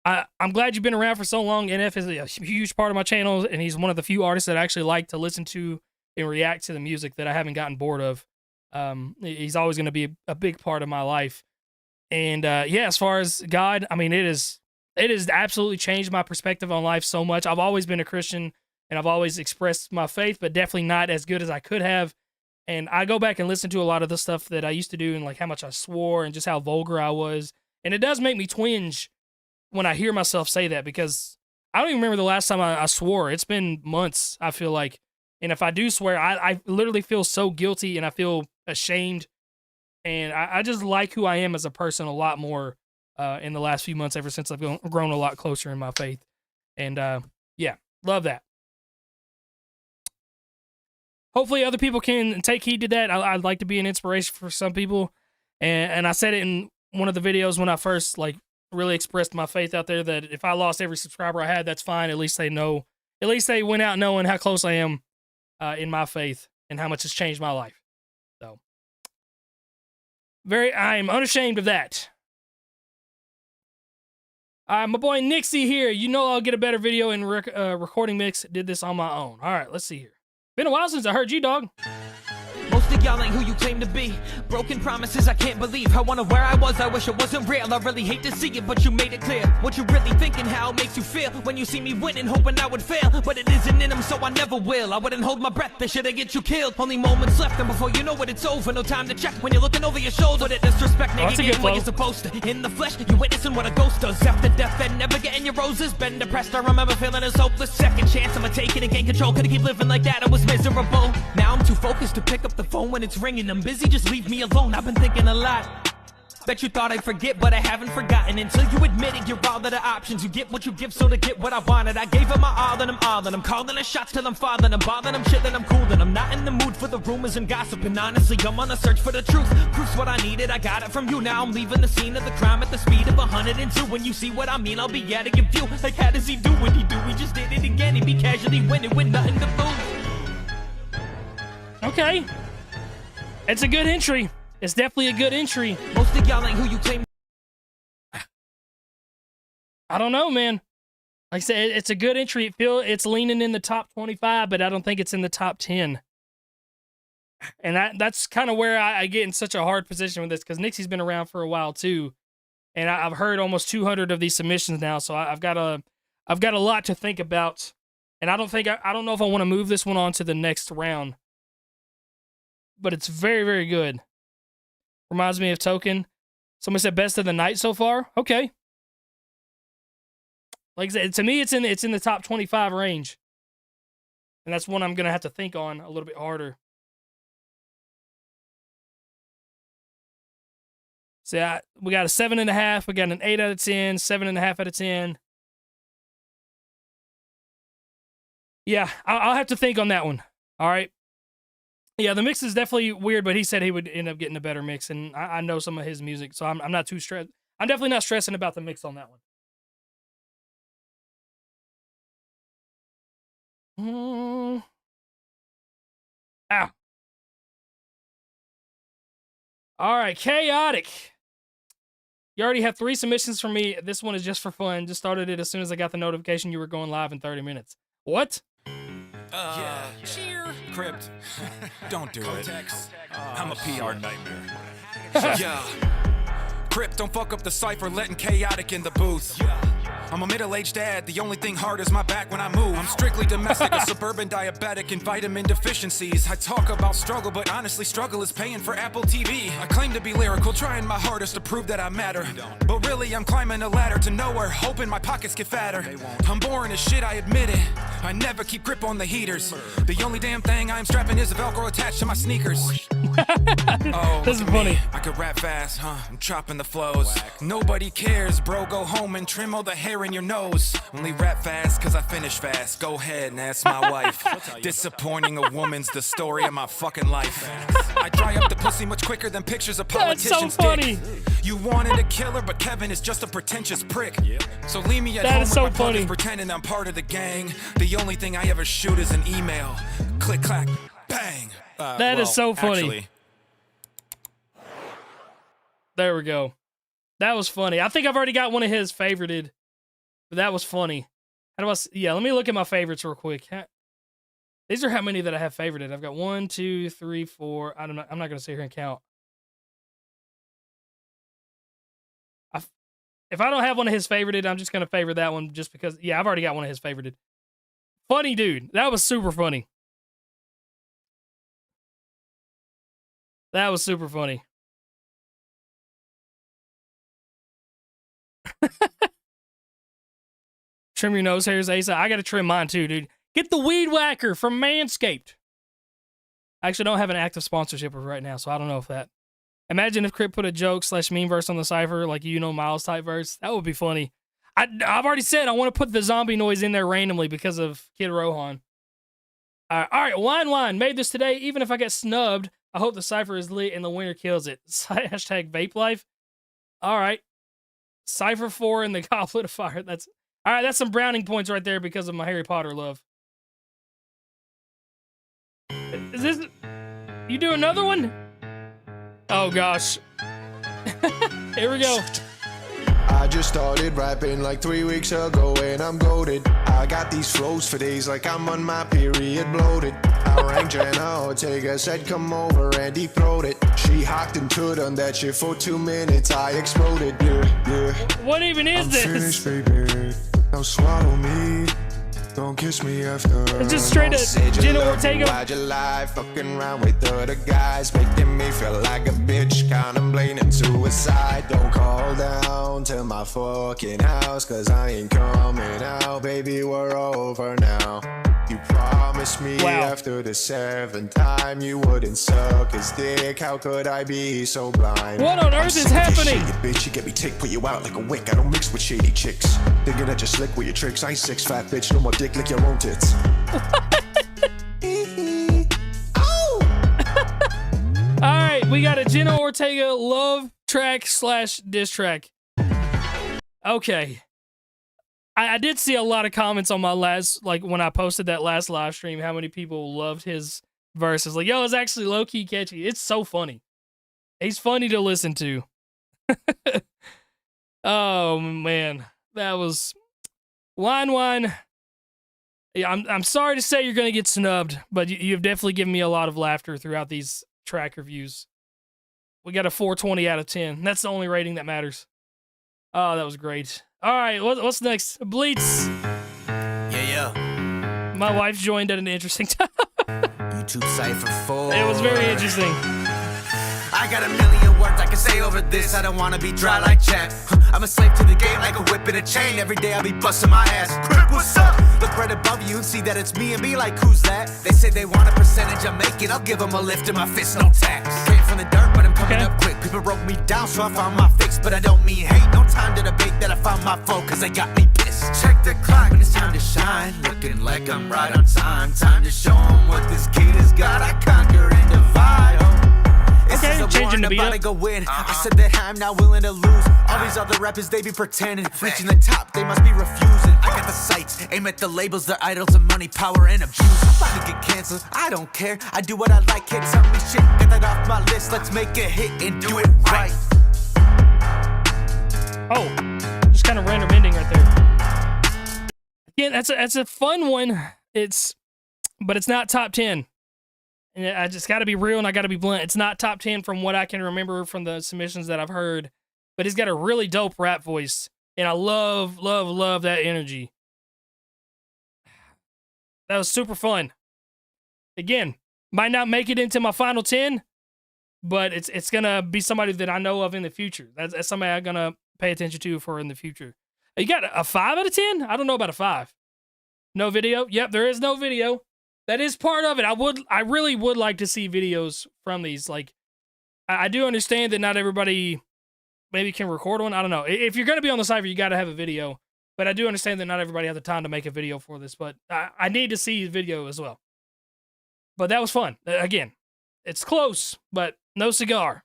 I'm glad you've been around for so long. NF is a huge part of my channel, and he's one of the few artists that I actually like to listen to and react to the music that I haven't gotten bored of. He's always going to be a big part of my life. And yeah, as far as God, I mean, it has absolutely changed my perspective on life so much. I've always been a Christian, and I've always expressed my faith, but definitely not as good as I could have. And I go back and listen to a lot of the stuff that I used to do, and like how much I swore and just how vulgar I was. And it does make me twinge when I hear myself say that, because I don't even remember the last time I swore. It's been months, I feel like. And if I do swear, I literally feel so guilty and I feel ashamed. And I just like who I am as a person a lot more in the last few months, ever since I've grown a lot closer in my faith. And yeah, love that. Hopefully other people can take heed to that. I'd like to be an inspiration for some people. And I said it in one of the videos when I first really expressed my faith out there, that if I lost every subscriber I had, that's fine. At least they know. At least they went out knowing how close I am in my faith and how much it's changed my life. So I'm unashamed of that. My boy Nixie here. You know I'll get a better video and recording mix. Did this on my own. All right, let's see here. Been a while since I heard you, dog. Most of y'all ain't who you claim to be. Broken promises, I can't believe. I wonder where I was, I wish it wasn't real. I really hate to see it, but you made it clear what you really thinking, how it makes you feel when you see me winning, hoping I would fail. But it isn't in them, so I never will. I wouldn't hold my breath, they should get you killed. Only moments left, and before you know it, it's over. No time to check when you're looking over your shoulder. But it disrespect, nigga, getting what you're supposed to. In the flesh, you witnessing what a ghost does. After death, and never getting your roses. Been depressed, I remember feeling as hopeless. Second chance, I'ma take it and gain control. Couldn't keep living like that, I was miserable. Now I'm too focused to pick up the phone phone when it's ringing. I'm busy, just leave me alone. I've been thinking a lot. Bet you thought I'd forget, but I haven't forgotten. Until you admit it, you're all of the options. You get what you give, so to get what I wanted, I gave it my all, and I'm all in. I'm calling the shots till I'm falling. I'm balling, I'm shit, I'm cooling. I'm not in the mood for the rumors and gossip. And honestly, I'm on a search for the truth. Proof's what I needed, I got it from you. Now I'm leaving the scene of the crime at the speed of 102. When you see what I mean, I'll be adding a few. Like, how does he do what he do? He just did it again. He be casually winning with nothing to lose. Okay. It's a good entry. It's definitely a good entry. Most of y'all ain't who you claim. I don't know, man. Like I said, it's a good entry. It's leaning in the top 25, but I don't think it's in the top 10. And that's kind of where I get in such a hard position with this, because Nixie's been around for a while too, and I've heard almost 200 of these submissions now, so I've got a lot to think about, and I don't know if I want to move this one on to the next round. But it's very, very good. Reminds me of Token. Somebody said best of the night so far. Okay. Like I said, to me, it's in the top 25 range. And that's one I'm going to have to think on a little bit harder. So we got a 7.5. We got an 8 out of 10, 7.5 out of 10. Yeah, I'll have to think on that one. All right. Yeah, the mix is definitely weird, but he said he would end up getting a better mix, and I know some of his music, so I'm not too stressed. I'm definitely not stressing about the mix on that one. Ow. All right, Chaotic. You already have 3 submissions from me. This one is just for fun. Just started it as soon as I got the notification you were going live in 30 minutes. What? Yeah. Cheer. Crypt. Don't do it. I'm a PR nightmare. Yeah. Crypt, don't fuck up the Cypher, letting Chaotic in the booth. I'm a middle-aged dad, the only thing hard is my back when I move. I'm strictly domestic, a suburban diabetic and vitamin deficiencies. I talk about struggle, but honestly struggle is paying for Apple TV. I claim to be lyrical, trying my hardest to prove that I matter. But really I'm climbing a ladder to nowhere, hoping my pockets get fatter. I'm boring as shit, I admit it. I never keep grip on the heaters. The only damn thing I'm strapping is a Velcro attached to my sneakers. Oh, this is funny. I could rap fast, huh? I'm chopping the flows. Nobody cares, bro, go home and trim all the hair in your nose. Only rap fast cause I finish fast. Go ahead and ask my wife. Disappointing a woman's the story of my fucking life. I dry up the pussy much quicker than pictures of politicians. That's so funny. Dick. You wanted a killer, but Kevin is just a pretentious prick. So leave me at home is with so my funny. brothers pretending I'm part of the gang. The only thing I ever shoot is an email. Click, clack, bang. That is so funny. Actually, There we go. That was funny. I think I've already got one of his favorited, but that was funny. How do I? Yeah, let me look at my favorites real quick. These are how many that I have favorited. I've got 1, 2, 3, 4. I'm not going to sit here and count. If I don't have one of his favorited, I'm just going to favor that one just because. Yeah, I've already got one of his favorited. Funny dude. That was super funny. That was super funny. Trim your nose hairs, Asa. I gotta trim mine too, dude. Get the Weed Whacker from Manscaped. I actually don't have an active sponsorship right now, so I don't know if that. Imagine if Crypt put a joke / meme verse on the Cypher, like Miles type verse. That would be funny. I've already said I want to put the zombie noise in there randomly because of Kid Rohan. All right, Wine made this today. Even if I get snubbed, I hope the Cypher is lit and the winner kills it. Hashtag vape life. All right. Cypher 4 in the Goblet of Fire. That's all right. That's some browning points right there because of my Harry Potter love. Is this? You do another one? Oh gosh. Here we go. I just started rapping like 3 weeks ago and I'm goated. I got these flows for days like I'm on my period bloated. I rang Jenna Ortega, said come over and deep throat it. She hocked and toot on that shit for 2 minutes. I exploded, yeah. What even is this? Finished, baby. Now swallow me. Don't kiss me after. It's just straight up Jenna Ortega. Why'd you lie? Fucking around with other guys, making me feel like a bitch, contemplating suicide. Don't call down to my fucking house, cause I ain't coming out. Baby, we're over now. You promised promised me after the 7th time you wouldn't suck his dick. How could I be so blind? What on earth is happening? Shit, bitch, you get me tick, put you out like a wick. I don't mix with shady chicks. Thinking that you're slick with your tricks. I ain't 6 fat bitch, no more dick, lick your own tits. All right, we got a Jenna Ortega love track / diss track. Okay. I did see a lot of comments on my last, like when I posted that last live stream, how many people loved his verses. Like, yo, it's actually low-key catchy. It's so funny. He's funny to listen to. Oh, man. That was... Wine. Yeah, I'm sorry to say you're going to get snubbed, but you've definitely given me a lot of laughter throughout these track reviews. We got a 420 out of 10. That's the only rating that matters. Oh, that was great. All right, what's next? Bleats. Yeah. My wife joined at an interesting time. YouTube Cypher 4. It was very interesting. I got a million words I can say over this. I don't wanna be dry like chat. I'm a slave to the game like a whip in a chain. Every day I'll be busting my ass. Crypt, what's up? Look right above you and see that it's me and be like, who's that? They say they want a percentage, I'm making. I'll give them a lift in my fist, no tax. Came from the dirt, but I'm coming up quick. People broke me down, so I found my fix. But I don't mean hate. No time to debate that I found my foe, cause they got me pissed. Check the clock when it's time to shine. Looking like I'm right on time. Time to show them what this kid has got. I conquer and divide. Okay, changing the beat up. Go win. I said that I'm not willing to lose. All these other rappers, they be pretending. Reaching the top, they must be refusing. I got the sights, aim at the labels, their idols of money, power, and abuse. I'm about to get canceled, I don't care. I do what I like, can't tell me shit. Get that off my list, let's make a hit and do it right. Oh, just kind of random ending right there. Again, that's a fun one. But it's not top 10. And I just got to be real and I got to be blunt. It's not top 10 from what I can remember from the submissions that I've heard. But he's got a really dope rap voice. And I love that energy. That was super fun. Again, might not make it into my final 10, but it's going to be somebody that I know of in the future. That's somebody I'm going to pay attention to for in the future. You got a 5 out of 10? I don't know about a 5. No video? Yep, there is no video. That is part of it. I really would like to see videos from these. Like, I do understand that not everybody maybe can record one. I don't know. If you're going to be on the Cypher, you got to have a video. But I do understand that not everybody has the time to make a video for this. But I need to see video as well. But that was fun. Again, it's close, but no cigar.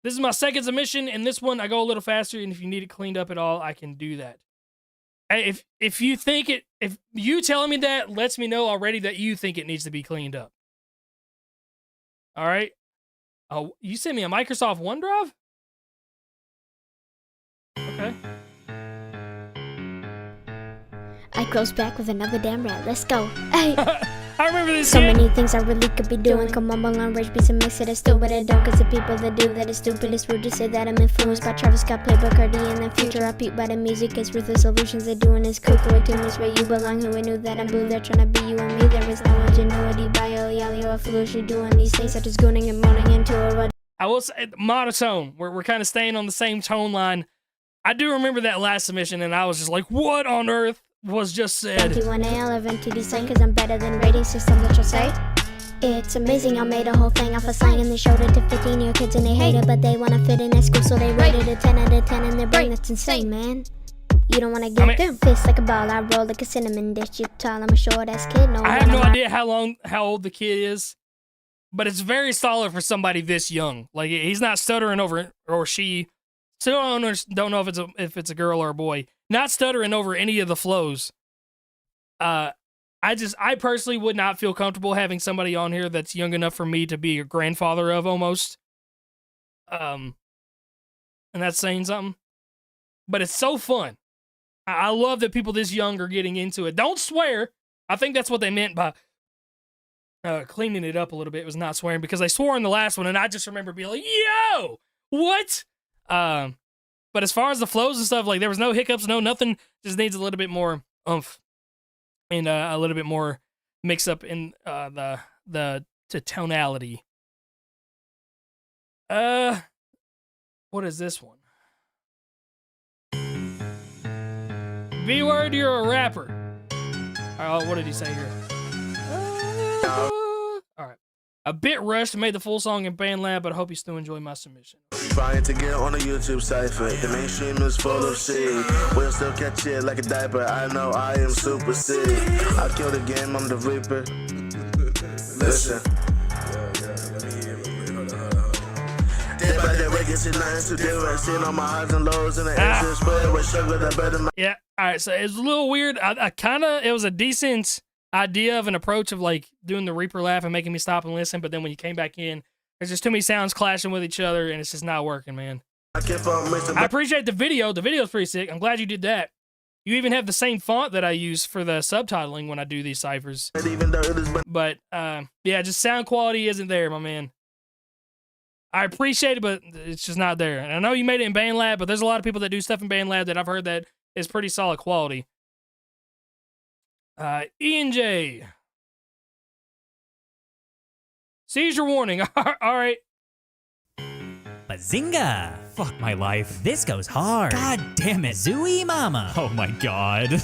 This is my second submission, and this one I go a little faster. And if you need it cleaned up at all, I can do that. If you think it, if you telling me that lets me know already that you think it needs to be cleaned up. All right. Oh, you sent me a Microsoft OneDrive? Okay. I close back with another damn rat. Let's go. Hey. I remember this. So many things I really could be doing. Come on, belong, rage, beats, and mix it. I still, but I don't. Cause the people that do that is stupid. It's rude to say that I'm influenced by Travis Scott, Playboy, Cardi, and the future. I peep by the music. It's ruthless solutions they're doing. Is cool. Way too much where you belong. Who I knew that I'm blue. They're trying to be you and me. There is no ingenuity. Bio, yally, or foolish. You're doing these things such as gooning and moaning into a rut. I will say monotone. We're kind of staying on the same tone line. I do remember that last submission, and I was just like, what on earth was just said? 21AL of MTD saying, cause I'm better than rating system that you'll say. It's amazing, I made a whole thing off of slang and they showed it to 15-year kids and they hate it, but they wanna fit in at school, so they rated a 10 out of 10 in their brain. That's insane, man. You don't wanna get them fists like a ball, I roll like a cinnamon dish. You tall, I'm a short ass kid. No, I have no idea how old the kid is, but it's very solid for somebody this young. Like, he's not stuttering over, or she. Still don't know if it's a girl or a boy. Not stuttering over any of the flows. I personally would not feel comfortable having somebody on here that's young enough for me to be a grandfather of almost. And that's saying something. But it's so fun. I love that people this young are getting into it. Don't swear. I think that's what they meant by cleaning it up a little bit. It was not swearing, because I swore in the last one and I just remember being like, yo, what? But as far as the flows and stuff, like, there was no hiccups, no nothing. Just needs a little bit more oomph and a little bit more mix up in the tonality. What is this one? B-word, you're a rapper. What did he say here? All right. A bit rushed, made the full song in BandLab, but I hope you still enjoy my submission. Trying to get on a YouTube Cypher. The mainstream is full of shit. We'll still catch it like a diaper. I know I am super sick. I killed the game, I'm the Reaper. Listen. Day by day, waking to nothing to do. And seeing all my highs and lows in the air. Spread with sugar that better. Yeah. All right. So it's a little weird. I kind of, it was a decent idea of an approach of like doing the Reaper laugh and making me stop and listen, but then when you came back in, there's just too many sounds clashing with each other and it's just not working, man. I appreciate the video. The video's pretty sick. I'm glad you did that. You even have the same font that I use for the subtitling when I do these ciphers. But yeah, just sound quality isn't there, my man. I appreciate it, but it's just not there. And I know you made it in BandLab, but there's a lot of people that do stuff in BandLab that I've heard that is pretty solid quality. ENJ. Seizure warning. All right. Bazinga! Fuck my life. This goes hard. God damn it. Zooey mama. Oh my god.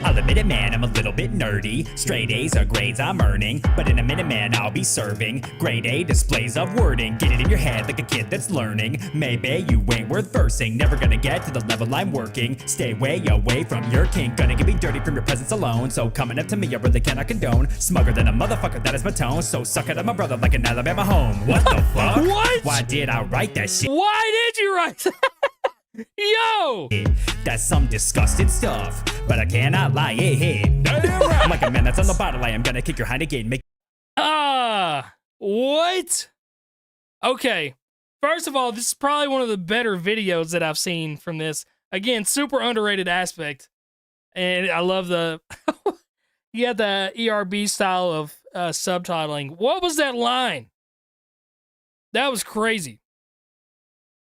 I'll admit it, man, I'm a little bit nerdy. Straight A's are grades I'm earning, but in a minute, man, I'll be serving grade A displays of wording. Get it in your head like a kid that's learning. Maybe you ain't worth versing. Never gonna get to the level I'm working. Stay way away from your king. Gonna get me dirty from your presence alone. So coming up to me, I really cannot condone. Smugger than a motherfucker, that is my tone. So suck it at my brother like an Alabama home. What the fuck? What? Why did I write that shit? Why did you write that? Yo! That's some disgusting stuff, but I cannot lie, I'm like a man that's on the bottle, I am gonna kick your hind again. What? Okay. First of all, this is probably one of the better videos that I've seen from this. Again, super underrated aspect. And I love the, you had the ERB style of subtitling. What was that line? That was crazy.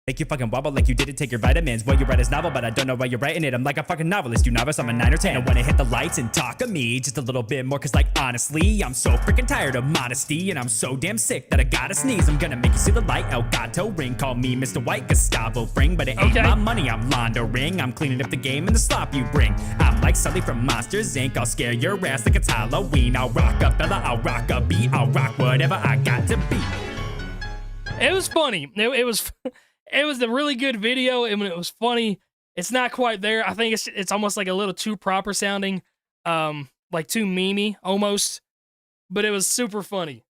Make you fucking wobble like you didn't take your vitamins. Well, you write this novel, but I don't know why you're writing it. I'm like a fucking novelist, you novice, I'm a 9 or 10. I wanna hit the lights and talk to me just a little bit more, cause like honestly, I'm so freaking tired of modesty, and I'm so damn sick that I gotta sneeze. I'm gonna make you see the light, El Gato ring. Call me Mr. White Gustavo Fring, but it ain't my money I'm laundering. I'm cleaning up the game and the slop you bring. I'm like Sully from Monsters Inc. I'll scare your ass like it's Halloween. I'll rock a fella, I'll rock a beat, I'll rock whatever I got to be. It was funny. It was a really good video, and it was funny. It's not quite there. I think it's almost like a little too proper sounding, like too memey almost. But it was super funny,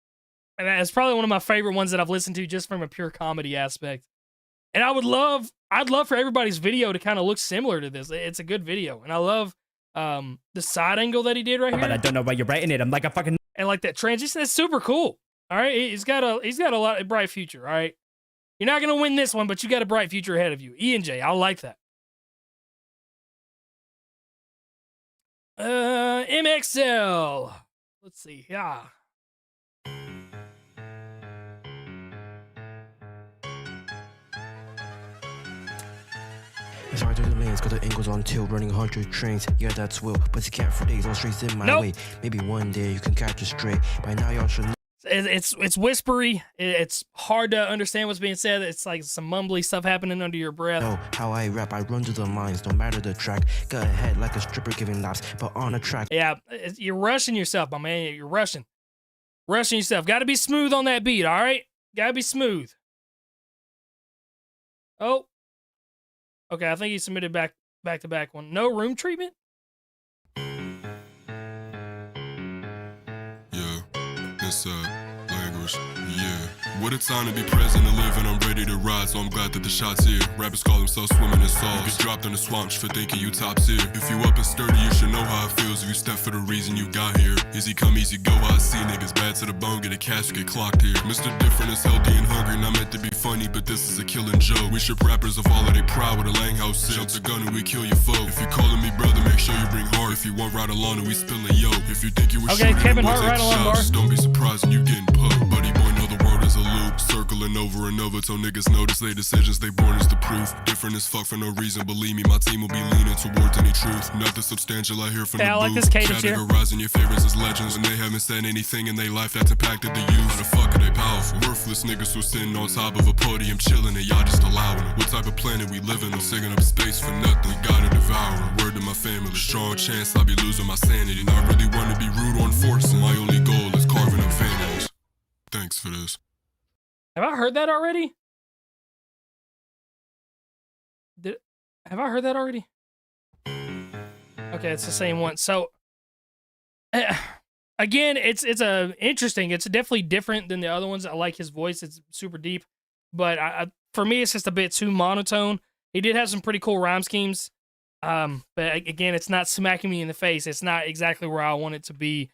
and it's probably one of my favorite ones that I've listened to just from a pure comedy aspect. And I'd love for everybody's video to kind of look similar to this. It's a good video, and I love the side angle that he did right here. But I don't know why you're writing it. I'm like a fucking and like that transition. That's super cool. All right, he's got a lot of bright future. All right. You're not going to win this one, but you got a bright future ahead of you. ENJ, I like that. MXL. Let's see. Yeah. It's hard to the lanes, got the angles on tilt, running 100 trains. Yeah, that's will, but you can't for days, all straights in my way. Maybe one day you can catch a stray. By now y'all should know. It's whispery. It's hard to understand what's being said. It's like some mumbly stuff happening under your breath. Oh, how I rap, I run to the lines, no matter the track. Go ahead like a stripper giving laps, but on a track. Yeah, you're rushing yourself, my man. You're rushing yourself. Got to be smooth on that beat, all right? Got to be smooth. Oh, okay. I think he submitted back to back one. No room treatment. Language, yeah. What a time to be present and live, and I'm ready to ride, so I'm glad that the shot's here. Rappers call themselves swimming in sauce. Get dropped in the swamps for thinking you top tier. If you up and sturdy, you should know how it feels if you step for the reason you got here. Easy come, easy go, I see niggas bad to the bone, get a cash, get clocked here. Mr. Different is healthy and hungry, not meant to be funny, but this is a killing joke. We strip rappers of all of they pride with a Langhouse sit. Shout the gun and we kill your foe. If you calling me brother, make sure you bring heart. If you want ride along and we spilling yo. If you think you were okay, Kevin Hart, right along bar. Don't be surprised when you getting poked. Buddy boy, know the word is a loop. Circling over and over till niggas notice they decisions, they born is the proof. Different as fuck for no reason, believe me, my team will be leaning towards any truth. Nothing substantial I hear from the booth. Like this cadence here. Categorizing your favorites as legends when they haven't said anything in their life that's impacted the youth. How the fuck are they powerful? Worthless niggas who sitting on top of a podium chilling and y'all just allowing it. What type of planet we living on? Singing up space for nothing, gotta devour it. Word to my family, strong chance I'll be losing my sanity. Not really want to be rude or enforcing. My only goal is carving up fannies. Thanks for this. Have I heard that already? Have I heard that already? Okay, it's the same one. So, again, it's interesting. It's definitely different than the other ones. I like his voice. It's super deep. But for me, it's just a bit too monotone. He did have some pretty cool rhyme schemes. But again, it's not smacking me in the face. It's not exactly where I want it to be.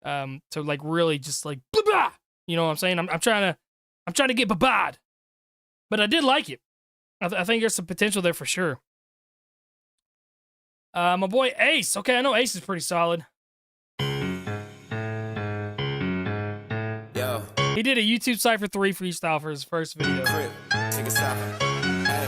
To like really just like blah blah. You know what I'm saying? I'm trying to get babad. But I did like it. I think there's some potential there for sure. My boy Ace. Okay, I know Ace is pretty solid. Yo. He did a YouTube Cypher 3 freestyle for his first video. Crypt, take a Cypher. Hey.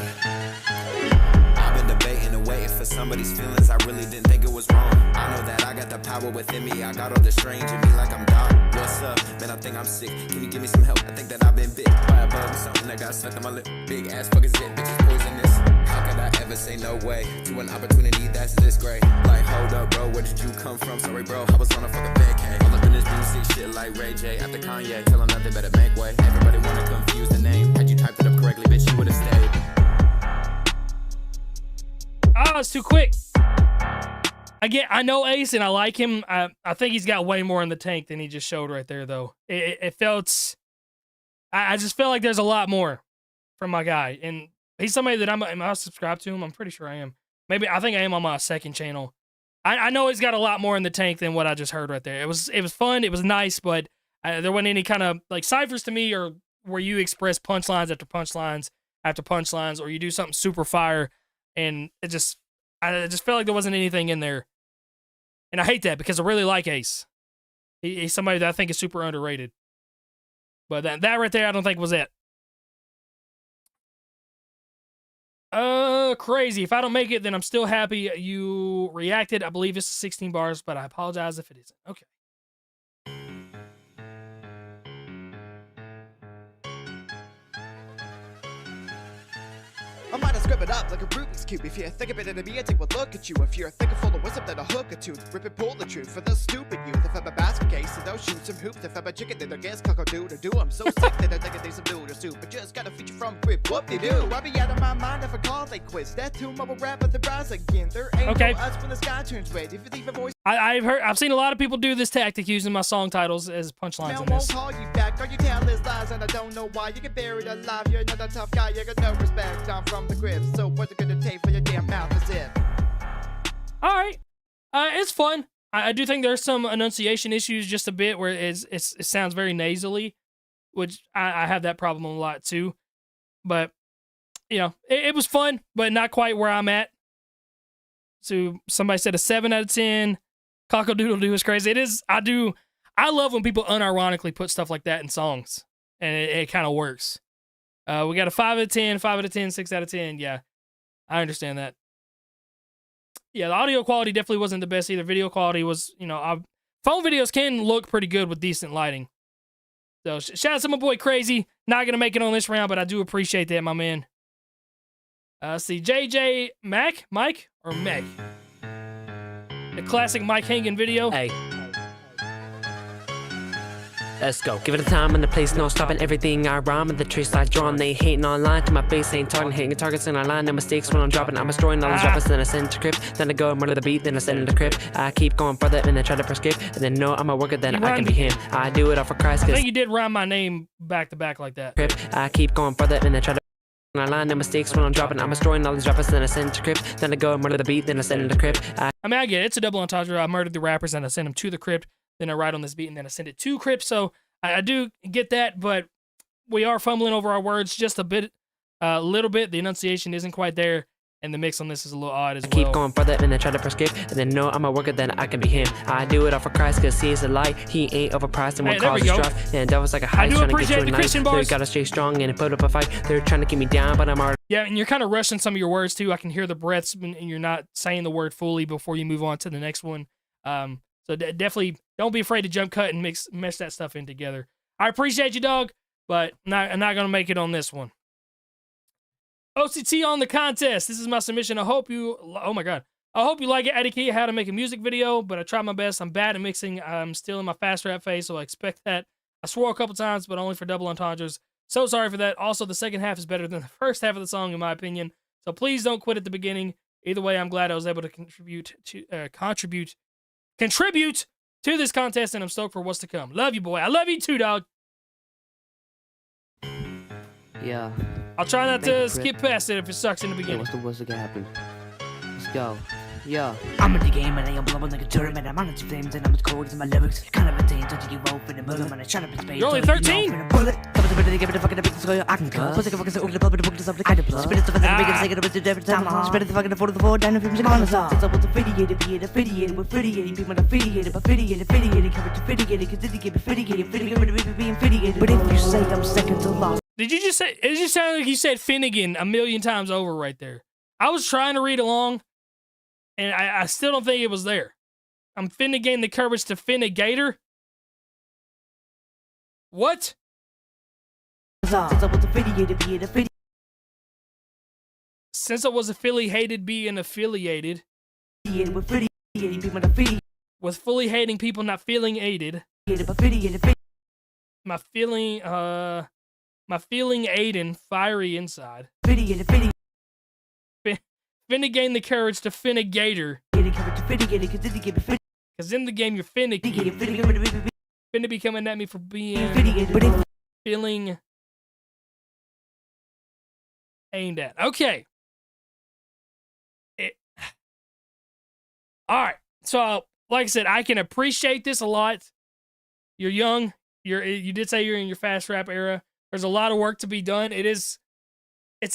I've been debating and waiting for somebody's feelings. I really didn't think it was wrong. I know that I got the power within me. I got all the strange in me like I'm Doc. What's up? Man, I think I'm sick. Can you give me some help? I think that I've been bit by a bug. Something that got stuck in my lip. Big ass fuck is it? Bitches poisonous. How could I ever say no way to an opportunity that's this great? Like, hold up, bro, where did you come from? Sorry, bro, I was on a fucking vacay. All up in this music shit like Ray J. After Kanye, tell him nothing better make way. Everybody wanna confuse the name. Had you typed it up correctly, bitch, you would've stayed. Oh, it's too quick. Again, I know Ace and I like him. I think he's got way more in the tank than he just showed right there, though. It felt... I just felt like there's a lot more from my guy. And he's somebody that am I subscribed to him? I'm pretty sure I am. Maybe I think I am on my second channel. I know he's got a lot more in the tank than what I just heard right there. It was fun. It was nice, but there wasn't any kind of like ciphers to me or where you express punchlines after punchlines after punchlines, or you do something super fire, and I just felt like there wasn't anything in there. And I hate that because I really like Ace. He's somebody that I think is super underrated. But that right there, I don't think was it. Crazy. If I don't make it, then I'm still happy you reacted. I believe it's 16 bars, but I apologize if it isn't. Okay. I might have scribbled up like a Rubik's Cube. If you think of it in a me, I take one look at you. If you're thinking full of wisdom, then I'll hook a tooth. Rip and pull the truth for the stupid youth. If I'm a basket case, then I'll shoot some hoops. If I'm a chicken, then I guess cock-a-doodle-doo. I'm so sick that I think I need some noodle soup. I just got a feature from Crypt. Whoop-de-doo. I'll be out of my mind if I call they quiz. That tune, I will rap at the rise again. There ain't no us when the sky turns red. If you leave a voice... I've seen a lot of people do this tactic using my song titles as punchlines in this. Won't call you back, or you tell his lies, and I don't know why. You get buried alive, you're not a tough guy, you got no respect. I'm from the Crypt, so what's it gonna take for your damn mouth? Is it? Alright. It's fun. I do think there's some enunciation issues just a bit where it sounds very nasally, which I have that problem a lot too. But, you know, it was fun, but not quite where I'm at. So somebody said a 7 out of 10. Cock-a-doodle-doo is crazy. It is. I love when people unironically put stuff like that in songs, and it kind of works. We got a 5 out of 10, 5 out of 10, 6 out of 10. Yeah, I understand that. Yeah, the audio quality definitely wasn't the best either. Video quality was, you know, phone videos can look pretty good with decent lighting. So shout out to my boy Crazy. Not gonna make it on this round, but I do appreciate that, my man. See, JJ Mike or Meg? The classic Mike Hangen video. Hey. Let's go. Give it a time and the place, no stopping everything I rhyme and the trace I drawn. They hating online to my face, ain't talking, hitting targets in our line. No mistakes when I'm dropping. I'm destroying all these rappers, then I send to Crypt. Then I go murder the beat, then I send it to Crypt. I keep going further and then try to prescript. And then know I'm a worker, then I can be him. I do it all for Christ. I think you did rhyme my name back to back like that. Crypt. I keep going further and then try to. I line no mistakes when I'm dropping. I'm destroying all these rappers, then I send to Crypt. Then I go murder the beat, then I send it to Crypt. I mean, I get it. It's a double entendre. I murdered the rappers, and I send them to the Crypt. Then I write on this beat, and then I send it to Crypt. So I do get that, but we are fumbling over our words just a bit, little bit. The enunciation isn't quite there, and the mix on this is a little odd as well. Keep going further and then try to prescript, and then know I'm a worker, then I can be him. I do it all for Christ, cause he is a light. He ain't overpriced and won't cause a strife. And that was like a high trying to get you a knife. They gotta stay strong and put up a fight. They're trying to keep me down, but I'm already. Yeah, and you're kind of rushing some of your words too. I can hear the breaths, and you're not saying the word fully before you move on to the next one. So definitely don't be afraid to jump cut and mesh that stuff in together. I appreciate you, dog, but I'm not gonna make it on this one. OCT on the contest. This is my submission. I hope you. Oh my god. I hope you like it. Eddie how to make a music video, but I tried my best. I'm bad at mixing. I'm still in my fast rap phase, so I expect that. I swore a couple times, but only for double entendres. So sorry for that. Also, the second half is better than the first half of the song, in my opinion. So please don't quit at the beginning. Either way, I'm glad I was able to contribute to this contest, and I'm stoked for what's to come. Love you, boy. I love you too, dog. Yeah. I'll try not to skip past it if it sucks in the beginning. What's the worst that can happen? Let's go. Yeah. I'm in the game and I am blowing like a tournament. I'm on its flames and I'm as cold as my lyrics. Kind of a thing until you roll for the middle. Man, I try to be space. You're only 13? I can cut. Pussy fucking over the public, the book is up the kind of blood. Spit it to the biggest second of it every time. Spit it the fucking 44 down the films and on the side. Since I was affiliated, being affiliated with affiliated people, affiliated, but affiliated, coverage affiliated, because did get affiliated, being affiliated. But if you say I'm second to last. Did you just say, it just sounded like you said Finnegan a million times over right there. I was trying to read along, and I still don't think it was there. I'm finna gain the courage to Finnegator. What? Since I was affiliated, being affiliated. Since I was affiliated, being affiliated. With affiliated people, affiliated. With fully hating people, not feeling aided. My feeling Aiden, fiery inside. Finna gain the courage to Finnegator. Cause in the game you're finicky. Finna be coming at me for being feeling aimed at. Okay. Alright. So like I said, I can appreciate this a lot. You're young. You did say you're in your fast rap era. There's a lot of work to be done. It's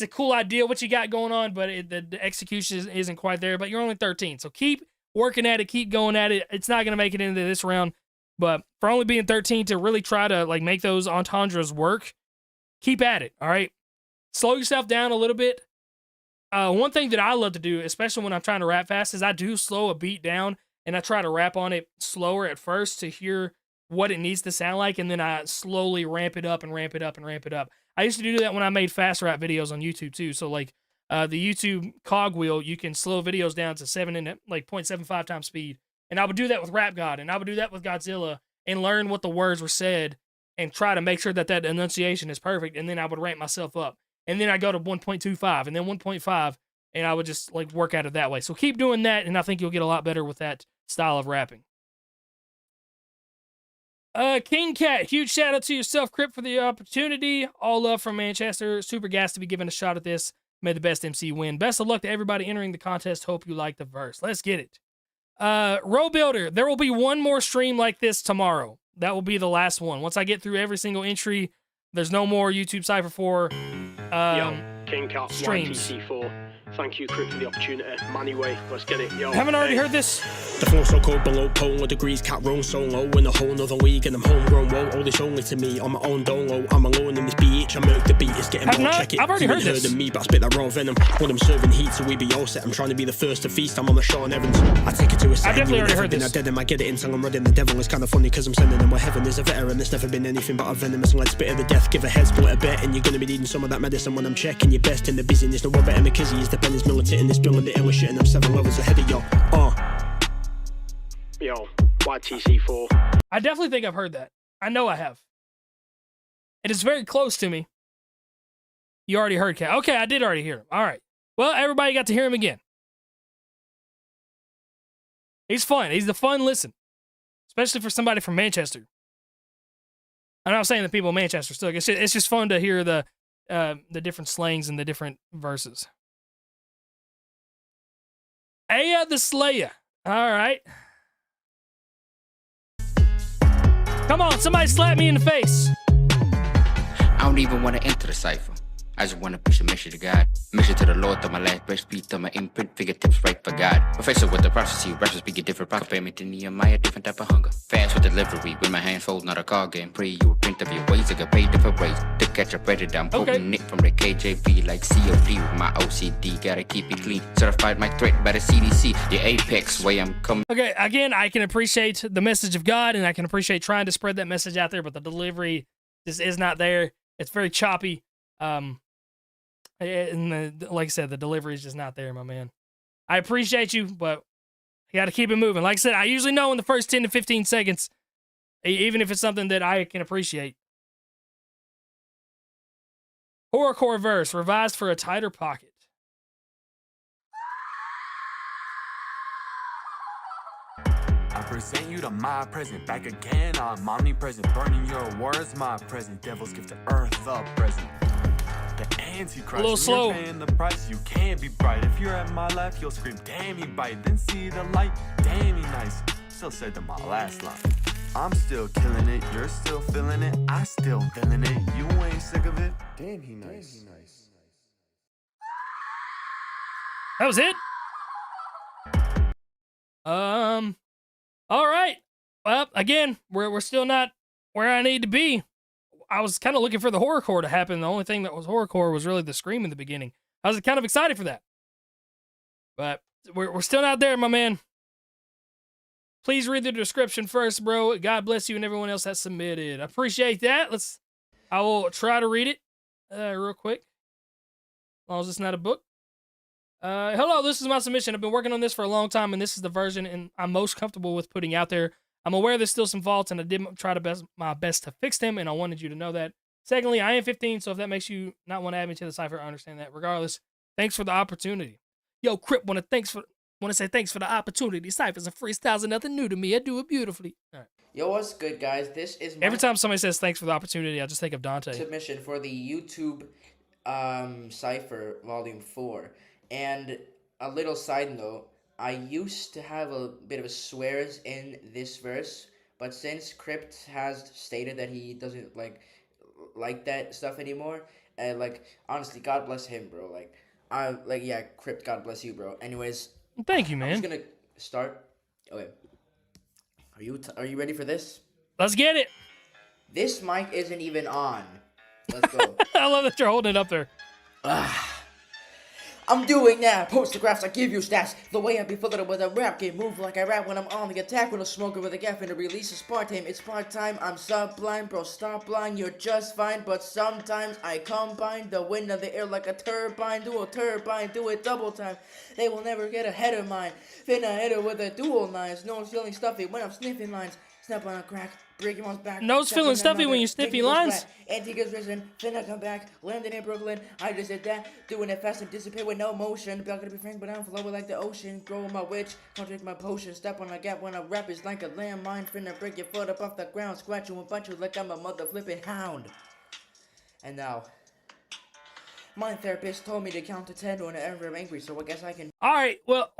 a cool idea what you got going on, but the execution isn't quite there. But you're only 13, so keep working at it, keep going at it. It's not gonna make it into this round, but for only being 13 to really try to like make those entendres work, keep at it. All right, slow yourself down a little bit. One thing that I love to do, especially when I'm trying to rap fast, is I do slow a beat down and I try to rap on it slower at first to hear what it needs to sound like, and then I slowly ramp it up and ramp it up and ramp it up. I used to do that when I made fast rap videos on YouTube too. So like the YouTube cogwheel, you can slow videos down to 0.75 times speed. And I would do that with Rap God, and I would do that with Godzilla, and learn what the words were said and try to make sure that enunciation is perfect. And then I would ramp myself up. And then I go to 1.25 and then 1.5, and I would just like work at it that way. So keep doing that, and I think you'll get a lot better with that style of rapping. King Cat, huge shout out to yourself, Crypt, for the opportunity. All love from Manchester. Super gas to be given a shot at this. May the best MC win. Best of luck to everybody entering the contest. Hope you like the verse. Let's get it. Row Builder, there will be one more stream like this tomorrow. That will be the last one. Once I get through every single entry, there's no more YouTube Cypher 4 King Cat, streams. YTC4. Thank you, Crypt, for the opportunity. Manny, let's get it. Yo, haven't already heard this? The flow so cold below polar degrees, cat roll so low in a whole nother league, and I'm homegrown. Whoa, all this only to me on my own dolo. I'm alone in this beach. I murk the beat, it's getting more. Check it. I've already heard this. Of me, but I spit that raw venom when I'm serving heat, so we be all set. I'm trying to be the first to feast. I'm on the Sean Evans. I take it to a set. I've definitely already heard this. I dead him, I get it until I'm ready. The devil is kind of funny because I'm sending them where heaven is a veteran. There's never been anything but a venomous lead spit of the death. Give a head split a bet, and you're gonna be needing some of that medicine when I'm checking your best in the business. No Robert and McKinsey is the pen is militant in this building the illest shit, and I'm 7 levels ahead of y'all. Yo, YTC4. I definitely think I've heard that. I know I have. It is very close to me. You already heard Cat. Okay, I did already hear him. All right. Well, everybody got to hear him again. He's fun. He's the fun listen. Especially for somebody from Manchester. I'm not saying the people in Manchester suck. It's just fun to hear the different slangs and the different verses. Aya the Slayer. All right. Come on, somebody slap me in the face. I don't even want to enter the cipher. I just want to push a mission to God. Mission to the Lord, through my last breath, speed through my imprint, figure tips right for God. Professor with the prophecy, rappers speak a different rock. Compare me to Nehemiah, different type of hunger. Fast with delivery, with my hands fold, not a card game. Pray you repent of your ways, I get paid different ways. To catch a predator, I'm quoting Nick from the KJV like COD with my OCD. Gotta keep it clean. Certified my threat by the CDC. The apex way I'm coming. Okay, again, I can appreciate the message of God, and I can appreciate trying to spread that message out there, but the delivery just is not there. It's very choppy. And like I said, the delivery is just not there, my man. I appreciate you, but you got to keep it moving. Like I said, I usually know in the first 10 to 15 seconds, even if it's something that I can appreciate. Horrorcore verse, revised for a tighter pocket. I present you to my present, back again, I'm omnipresent, burning your words, my present, devil's gift to earth, the present. The Antichrist, a little slow. You're paying the price, you can't be bright. If you're at my left, you'll scream, damn, he bite. Then see the light, damn, he nice. Still said to my last line. I'm still killing it, you're still feeling it, I still feeling it, you ain't sick of it. Damn, he nice. That was it? All right. Well, again, we're still not where I need to be. I was kind of looking for the horrorcore to happen. The only thing that was horrorcore was really the scream in the beginning. I was kind of excited for that. But we're still not there, my man. Please read the description first, bro. God bless you and everyone else that submitted. I appreciate that. I will try to read it real quick. As long as it's not a book. Hello, this is my submission. I've been working on this for a long time, and this is the version and I'm most comfortable with putting out there. I'm aware there's still some faults, and I did try my best to fix them, and I wanted you to know that. Secondly, I am 15, so if that makes you not want to add me to the Cypher, I understand that. Regardless, thanks for the opportunity. Yo, Crypt, want to say thanks for the opportunity. Cyphers and freestyles are nothing new to me. I do it beautifully. All right. Yo, what's good, guys? This is my every time somebody says thanks for the opportunity, I just think of Dante. Submission for the YouTube Cypher Volume 4. And a little side note, I used to have a bit of a swears in this verse, but since Crypt has stated that he doesn't like that stuff anymore, honestly, God bless him, bro. Yeah, Crypt, God bless you, bro. Anyways, thank you, man. I'm just gonna start. Okay, are you ready for this? Let's get it. This mic isn't even on. Let's go. I love that you're holding it up there. I'm doing that. Postographs, I give you stats. The way I be full of it with a rap game. Move like I rap when I'm on the attack. When I'm smoking with a gap and a release of Spartame. It's part-time, I'm sublime. Bro, stop lying, you're just fine. But sometimes I combine the wind of the air like a turbine. Do a turbine, do it double time. They will never get ahead of mine. Finna hit it with a dual nines. No one's feeling stuffy when I'm sniffing lines. Snap on a crack, breaking one's back. Nose feeling stuffy when you sniffy lines. Antiga's risen, finna come back, landing in Brooklyn. I just did that, doing it fast and dissipate with no motion. Not gonna be frank, but I'm flowing like the ocean. Growing my witch, contradict my potion. Step on a gap when I rap is like a landmine. Finna break your foot up off the ground, scratch you and punch you like I'm a mother flipping hound. And now, my therapist told me to count to 10 whenever I'm angry, so I guess I can. All right, well,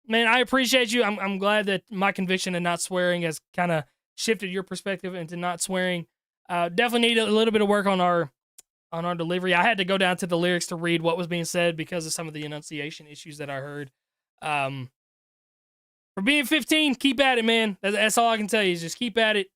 man, I appreciate you. I'm glad that my conviction in not swearing has kind of shifted your perspective into not swearing. Definitely need a little bit of work on our delivery. I had to go down to the lyrics to read what was being said because of some of the enunciation issues that I heard. For being 15, keep at it, man. That's all I can tell you is just keep at it.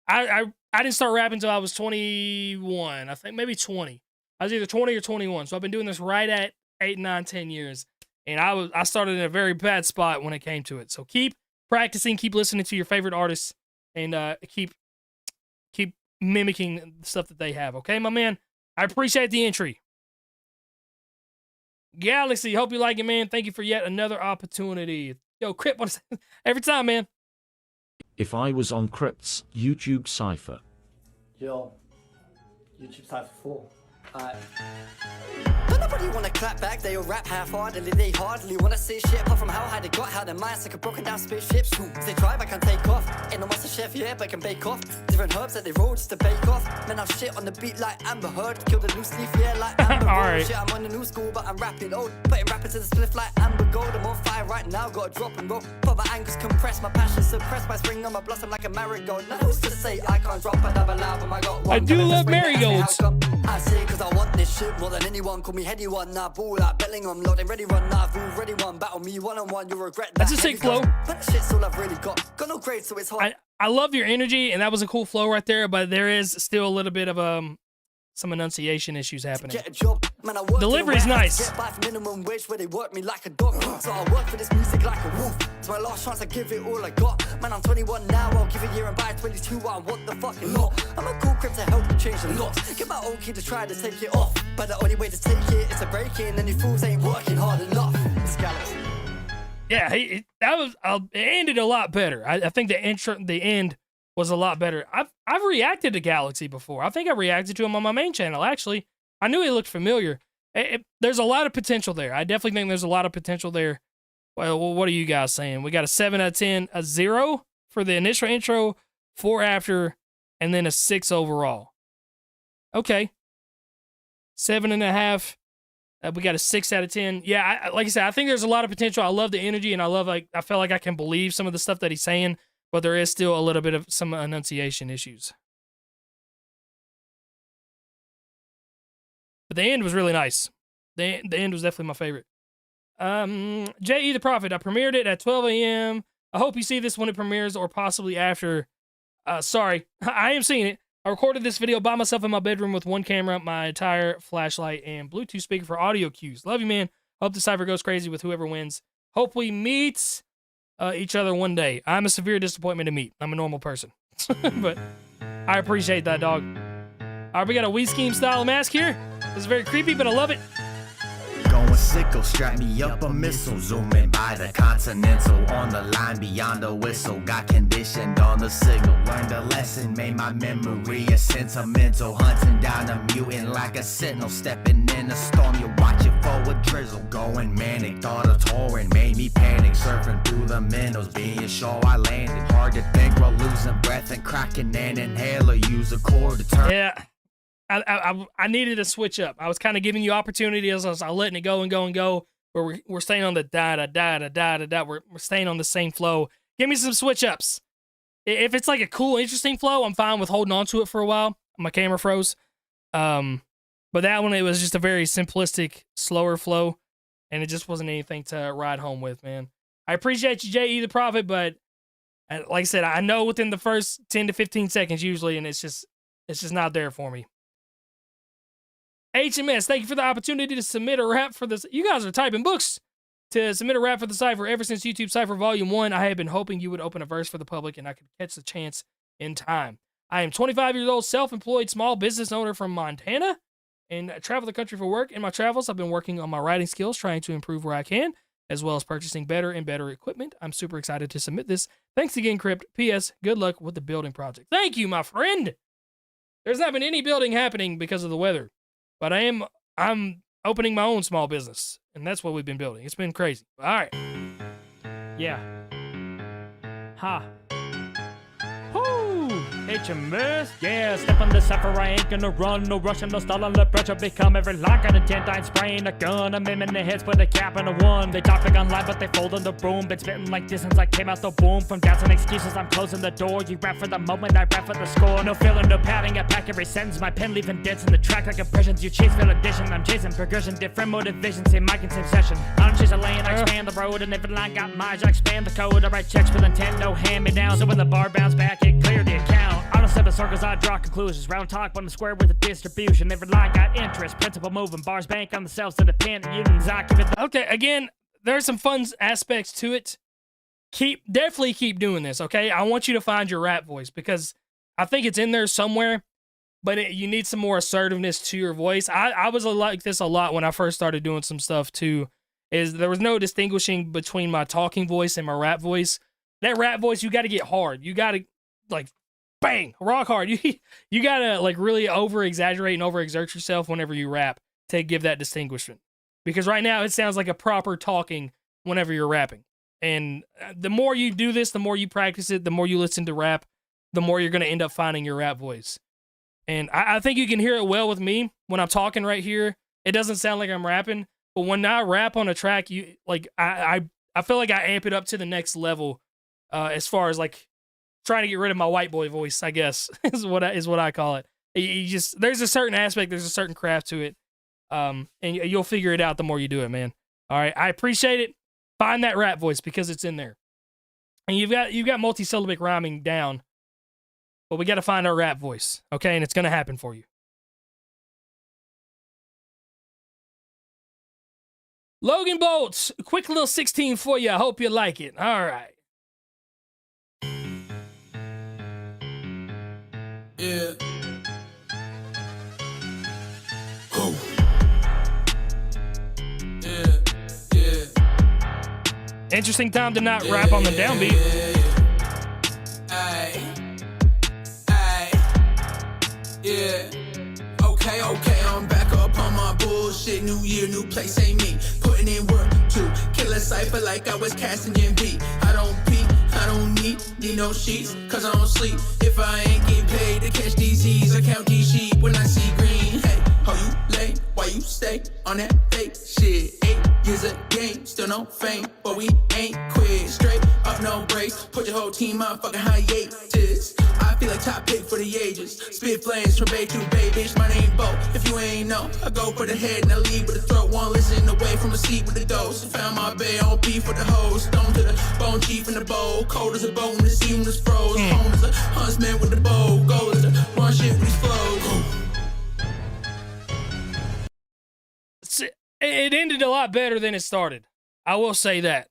I didn't start rapping until I was 21. I think maybe 20. I was either 20 or 21. So I've been doing this right at 8, 9, 10 years. And I started in a very bad spot when it came to it. So keep practicing, keep listening to your favorite artists, and keep mimicking the stuff that they have. Okay, my man? I appreciate the entry. Galaxy, hope you like it, man. Thank you for yet another opportunity. Yo, Crypt, every time, man. If I was on Crypt's YouTube Cypher. Yo, YouTube Cypher 4. Don't nobody wanna clap back, they all rap half-heartedly. They hardly wanna say shit apart from how high they got, how their minds like a broken down spaceships. If they drive, I can take off. Ain't no master chef, yeah, but I can bake off. Different herbs that they roll just to bake off. Man, I'll shit on the beat like Amber Heard. Kill the loose leaf, yeah, like Amber Road. Shit, I'm on the new school, but I'm rapping old. Putting rappers to the spliff like Amber Gold. I'm on fire right now, gotta drop and roll. But my anger's compressed, my passion suppressed. My spring on my blossom like a marigold. Now who's to say I can't drop another album? I got one. I do love marigolds. I say cause I want this shit more than anyone. Call me heady one, nah, ball like Bellingham. Loading ready run, nah, I've already won. Battle me one-on-one, you'll regret that. That's a sick flow. But the shit's all I've really got no grade, so it's hard. I love your energy, and that was a cool flow right there, but there is still a little bit of some enunciation issues happening. Get a job. Man, I work delivery's nice. Get by for minimum wage where they work me like a dog. So I work for this music like a wolf. It's my last chance, I give it all I got. Man, I'm 21 now, I'll give a year and by 22 I want the fucking lot. I'm a cool Crypt to help you change the locks. Get my old kid to try to take it off, but the only way to take it is to break it, and you fools ain't working hard enough. It's Galaxy. Yeah, it ended a lot better. I think the end was a lot better. I've reacted to Galaxy before. I think I reacted to him on my main channel, actually. I knew he looked familiar. There's a lot of potential there. I definitely think there's a lot of potential there. Well, what are you guys saying? We got a 7 out of 10, a 0 for the initial intro, 4 after, and then a 6 overall. Okay. 7.5. We got a 6 out of 10. Yeah, like I said, I think there's a lot of potential. I love the energy, and I feel like I can believe some of the stuff that he's saying, but there is still a little bit of some enunciation issues. But the end was really nice. The end was definitely my favorite. J.E. the Prophet, I premiered it at 12 a.m. I hope you see this when it premieres or possibly after. Sorry, I am seeing it. I recorded this video by myself in my bedroom with one camera, my entire flashlight, and Bluetooth speaker for audio cues. Love you, man. Hope the Cypher goes crazy with whoever wins. Hope we meet each other one day. I'm a severe disappointment to meet. I'm a normal person. But I appreciate that, dog. All right, we got a Wii Scheme style mask here. This is very creepy, but I love it. Going sicko, strap me up a missile, zooming by the Continental, on the line beyond the whistle, got conditioned on the signal, learned a lesson, made my memory a sentimental, hunting down a mutant like a sentinel, stepping in a storm, you're watching for a drizzle, going manic, thought a torrent, made me panic, surfing through the minnows, being sure I landed, hard to think while losing breath and cracking an inhaler, use a cord to turn. Yeah. I needed to switch up. I was kind of giving you opportunity as I was letting it go and go and go. Where we're staying on the da. We're staying on the same flow. Give me some switch ups. If it's like a cool, interesting flow, I'm fine with holding on to it for a while. My camera froze. But that one, it was just a very simplistic, slower flow, and it just wasn't anything to ride home with, man. I appreciate you, J.E. the Prophet, but like I said, I know within the first 10 to 15 seconds usually, and it's just not there for me. HMS, thank you for the opportunity to submit a rap for this. You guys are typing books to submit a rap for the Cypher. Ever since YouTube Cypher Volume 1, I have been hoping you would open a verse for the public and I could catch the chance in time. I am 25 years old, self-employed small business owner from Montana and travel the country for work. In my travels, I've been working on my writing skills, trying to improve where I can, as well as purchasing better and better equipment. I'm super excited to submit this. Thanks again, Crypt. P.S. Good luck with the building project. Thank you, my friend. There's not been any building happening because of the weather. But I'm opening my own small business, and that's what we've been building. It's been crazy. All right. Yeah. Ha. Woo! HMS, yeah, step on the Cypher, I ain't gonna run, no rushing, no stalling, let pressure become every lock on intent, I ain't spraying a gun, I'm in the heads, put a cap in a 1, they talk like online, but they fold in the room, been spitting like distance, I came out the womb, from doubts and excuses, I'm closing the door, you rap for the moment, I rap for the score, no feeling, no padding, I pack every sentence, my pen leaving dents in the track like impressions, you chase validation, I'm chasing progression, different motivations, same mic and same session, I don't chase a lane, I expand the road, and every line got mine, I expand the code, I write checks with intent, no hand-me-down, so when the bar bounce back, it cleared the account, I don't step in circles, I draw conclusions. Round talk, but I'm square with the distribution. Every line got interest, principle moving. Bars bank on themselves to the pen. Unions occupant. Okay, again, there's some fun aspects to it. Definitely keep doing this, okay? I want you to find your rap voice because I think it's in there somewhere, but you need some more assertiveness to your voice. I was like this a lot when I first started doing some stuff too. There was no distinguishing between my talking voice and my rap voice. That rap voice, you got to get hard. You got to like bang, rock hard. You gotta like really over exaggerate and over exert yourself whenever you rap to give that distinguishment. Because right now it sounds like a proper talking whenever you're rapping. And the more you do this, the more you practice it, the more you listen to rap, the more you're gonna end up finding your rap voice. And I think you can hear it well with me when I'm talking right here. It doesn't sound like I'm rapping, but when I rap on a track, I feel like I amp it up to the next level as far as like trying to get rid of my white boy voice, I guess, is what I call it. There's a certain aspect, there's a certain craft to it, and you'll figure it out the more you do it, man. All right, I appreciate it. Find that rap voice because it's in there, and you've got multi-syllabic rhyming down, but we got to find our rap voice, okay? And it's gonna happen for you. Logan Bolts, quick little 16 for you. I hope you like it. All right. Yeah. Interesting time to not rap on the downbeat. Yeah. Okay, I'm back up on my bullshit. New year, new place, ain't me. Putting in work to kill a cipher like I was casting MV. I don't peek, I don't need no sheets, cause I don't sleep. If I ain't getting paid to catch these Z's, I count these sheep when I see green. Hey, how you lay? Why you stay on that fake shit? 8 years a game, still no fame, but we ain't quit. Straight up, no breaks. Put your whole team on fucking hiatus. I feel like top pick for the ages. Spit flames from bay to bay, bitch. My name Bo. If you ain't know, I go for the head and I lead with the throat. One listen away from a seat with the dose. Found my bay on beef with the hose. Stone to the bone, chief in the bowl. Cold as a bone, the sea when it's froze. Home as a huntsman with the bow. Goal is to run shit with these flows. It ended a lot better than it started. I will say that.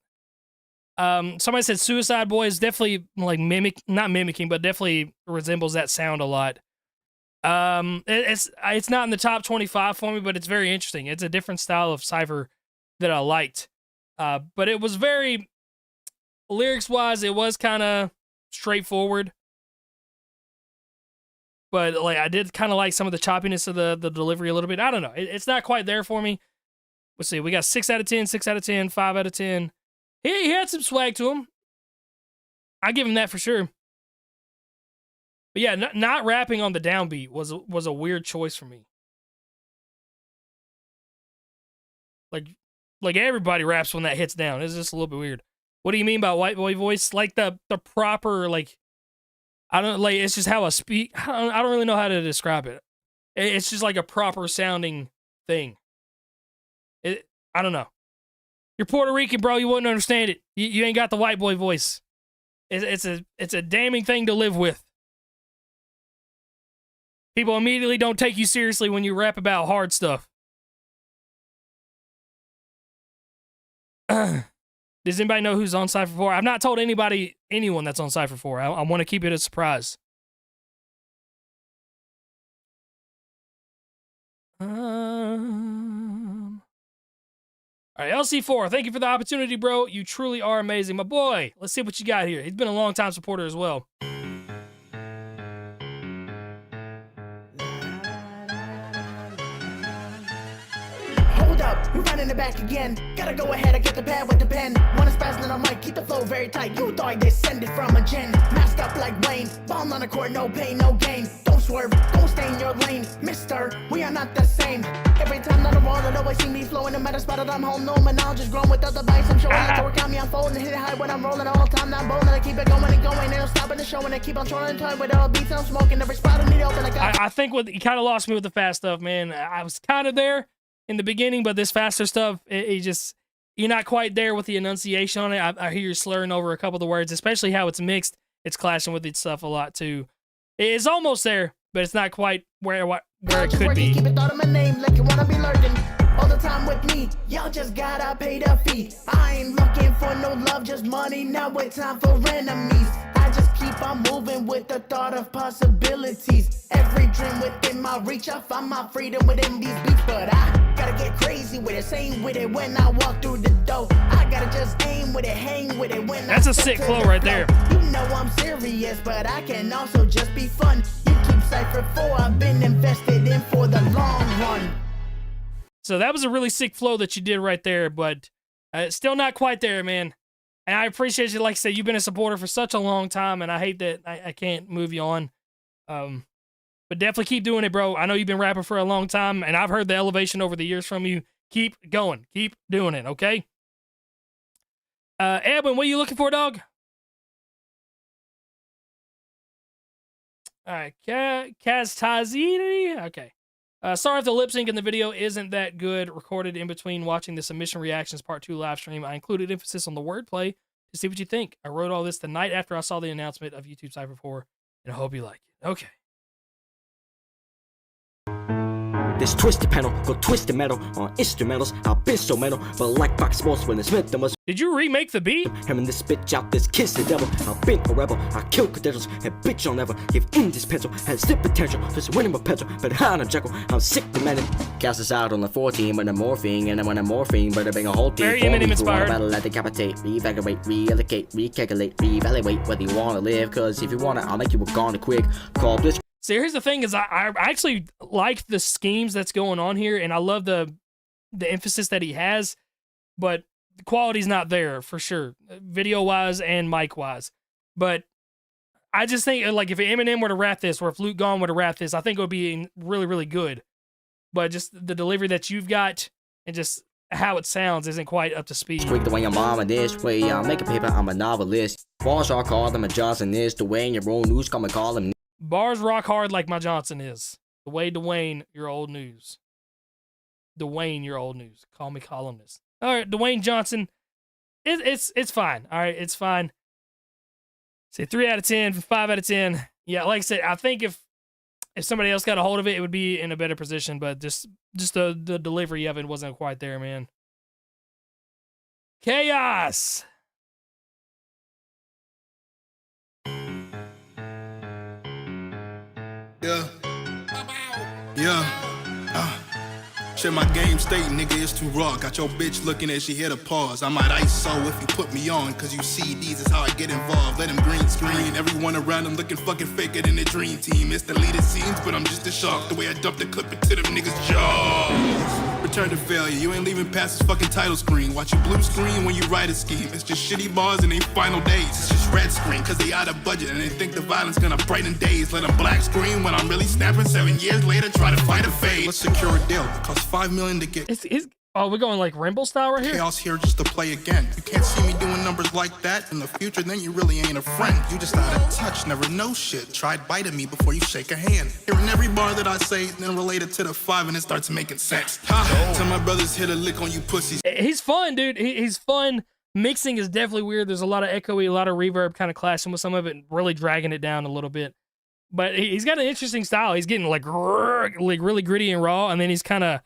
Somebody said Suicide Boy is definitely like not mimicking, but definitely resembles that sound a lot. It's not in the top 25 for me, but it's very interesting. It's a different style of Cypher that I liked. But it was very, lyrics-wise, it was kind of straightforward. But like I did kind of like some of the choppiness of the delivery a little bit. I don't know. It's not quite there for me. Let's see. We got 6 out of 10, 6 out of 10, 5 out of 10. He had some swag to him. I give him that for sure. But yeah, not rapping on the downbeat was a weird choice for me. Like everybody raps when that hits down. It's just a little bit weird. What do you mean by white boy voice? Like the proper, like, I don't, like, it's just how I speak. I don't really know how to describe it. It's just like a proper sounding thing. I don't know. You're Puerto Rican, bro. You wouldn't understand it. You ain't got the white boy voice. It's a damning thing to live with. People immediately don't take you seriously when you rap about hard stuff. Does anybody know who's on Cypher 4? I've not told anyone that's on Cypher 4. I want to keep it a surprise. All right, LC4, thank you for the opportunity, bro. You truly are amazing. My boy, let's see what you got here. He's been a long-time supporter as well. Hold up, you ran in the back again. Gotta go ahead and get the pad with the pen. Wanna spaz on the mic, keep the flow very tight. You thought I descended from a gen. Masked up like Wayne. Ball on the court, no pain, no gain. Don't swerve, don't stay in your lane. Mister, we are not the same. Every time that I'm rolling, always see me flowing. No matter spot that I'm home, no man, I'll just growing without the bites. I'm showing like work out me, I'm folding, hit it high when I'm rolling all the time. Now I'm bowling, I keep it going and going. And I'm stopping the show and I keep on trolling and toying with all beats. I'm smoking every spot I need open. I think you kind of lost me with the fast stuff, man. I was kind of there in the beginning, but this faster stuff, you're not quite there with the enunciation on it. I hear you slurring over a couple of the words, especially how it's mixed. It's clashing with its stuff a lot too. It's almost there, but it's not quite where it could be. Keep it thought of my name like you wanna be lurking all the time with me. Y'all just gotta pay the fee. I ain't looking for no love, just money. Now it's time for enemies. I just keep on moving with the thought of possibilities. Every dream within my reach, I find my freedom within these beats. But I gotta get crazy with it, same with it when I walk through the door. I gotta just aim with it, hang with it when That's a sick flow right there. You know I'm serious, but I can also just be fun. You keep Cypher 4, I've been invested in for the long run. So that was a really sick flow that you did right there, but still not quite there, man. And I appreciate you. Like I said, you've been a supporter for such a long time, and I hate that I can't move you on. But definitely keep doing it, bro. I know you've been rapping for a long time, and I've heard the elevation over the years from you. Keep going. Keep doing it, okay? Edwin, what are you looking for, dog? All right, Kaztaziri. Okay. Sorry if the lip sync in the video isn't that good. Recorded in between watching the submission reactions part 2 live stream. I included emphasis on the wordplay to see what you think. I wrote all this the night after I saw the announcement of YouTube Cypher 4, and I hope you like it. Okay. This twisted panel, go twisted metal on instrumentals. I've been so metal, but like Fox Sports when it's meant the most. Did you remake the beat? Hemming this bitch out, this kiss the devil. I've been a rebel, I kill credentials, and bitch I'll never give in this pencil. Has zip potential, just winning with petrol, but I'm a jekyll. I'm sick to man. Cast us out on the 14 when I'm morphine, and when I'm morphine, but I bring a whole team. Very Eminem inspired. Battle, let decapitate, reevaluate, reallocate, recalculate, reevaluate whether you wanna live. Cause if you wanna, I'll make you a gone quick. Call this. So here's the thing: is I actually like the schemes that's going on here, and I love the emphasis that he has, but the quality's not there for sure, video wise and mic wise. But I just think like if Eminem were to rap this, or if Luke Gone were to rap this, I think it would be really, really good. But just the delivery that you've got and just how it sounds isn't quite up to speed. Quick the way I'm on this way, I'm making paper, I'm a novelist. Bars are called, I'm a Johnson is. Dwayne, your old news, come and call him. Bars rock hard like my Johnson is. The way Dwayne, your old news. Dwayne, your old news. Call me columnist. All right, Dwayne Johnson. It's fine. All right, it's fine. Say 3 out of 10, 5 out of 10. Yeah, like I said, I think if somebody else got a hold of it, it would be in a better position. But just the delivery of it wasn't quite there, man. Chaos. Shit, my game state, nigga, it's too raw. Got your bitch looking as she hit a pause. I might ice so if you put me on, cause you see these is how I get involved. Let them green screen, everyone around them looking fucking faker than the dream team. It's deleted scenes, but I'm just a shock. The way I dumped the clip into them niggas' jaws. Return to failure, you ain't leaving past this fucking title screen. Watch your blue screen when you write a scheme. It's just shitty bars and they final days. It's just red screen, cause they out of budget and they think the violence gonna brighten days. Let them black screen when I'm really snapping 7 years later, try to fight a fade. Let's secure a deal, cost $5 million to get. Oh, we're going like Rimble style right here? Chaos here just to play again. You can't see me doing numbers like that in the future, then you really ain't a friend. You just out of touch, never know shit. Tried biting me before you shake a hand. Hearing every bar that I say, then relate it to the 5 and it starts making sense. Ha! Tell my brothers hit a lick on you pussies. He's fun, dude. He's fun. Mixing is definitely weird. There's a lot of echoey, a lot of reverb kind of clashing with some of it, really dragging it down a little bit. But he's got an interesting style. He's getting like really gritty and raw, and then he's kind of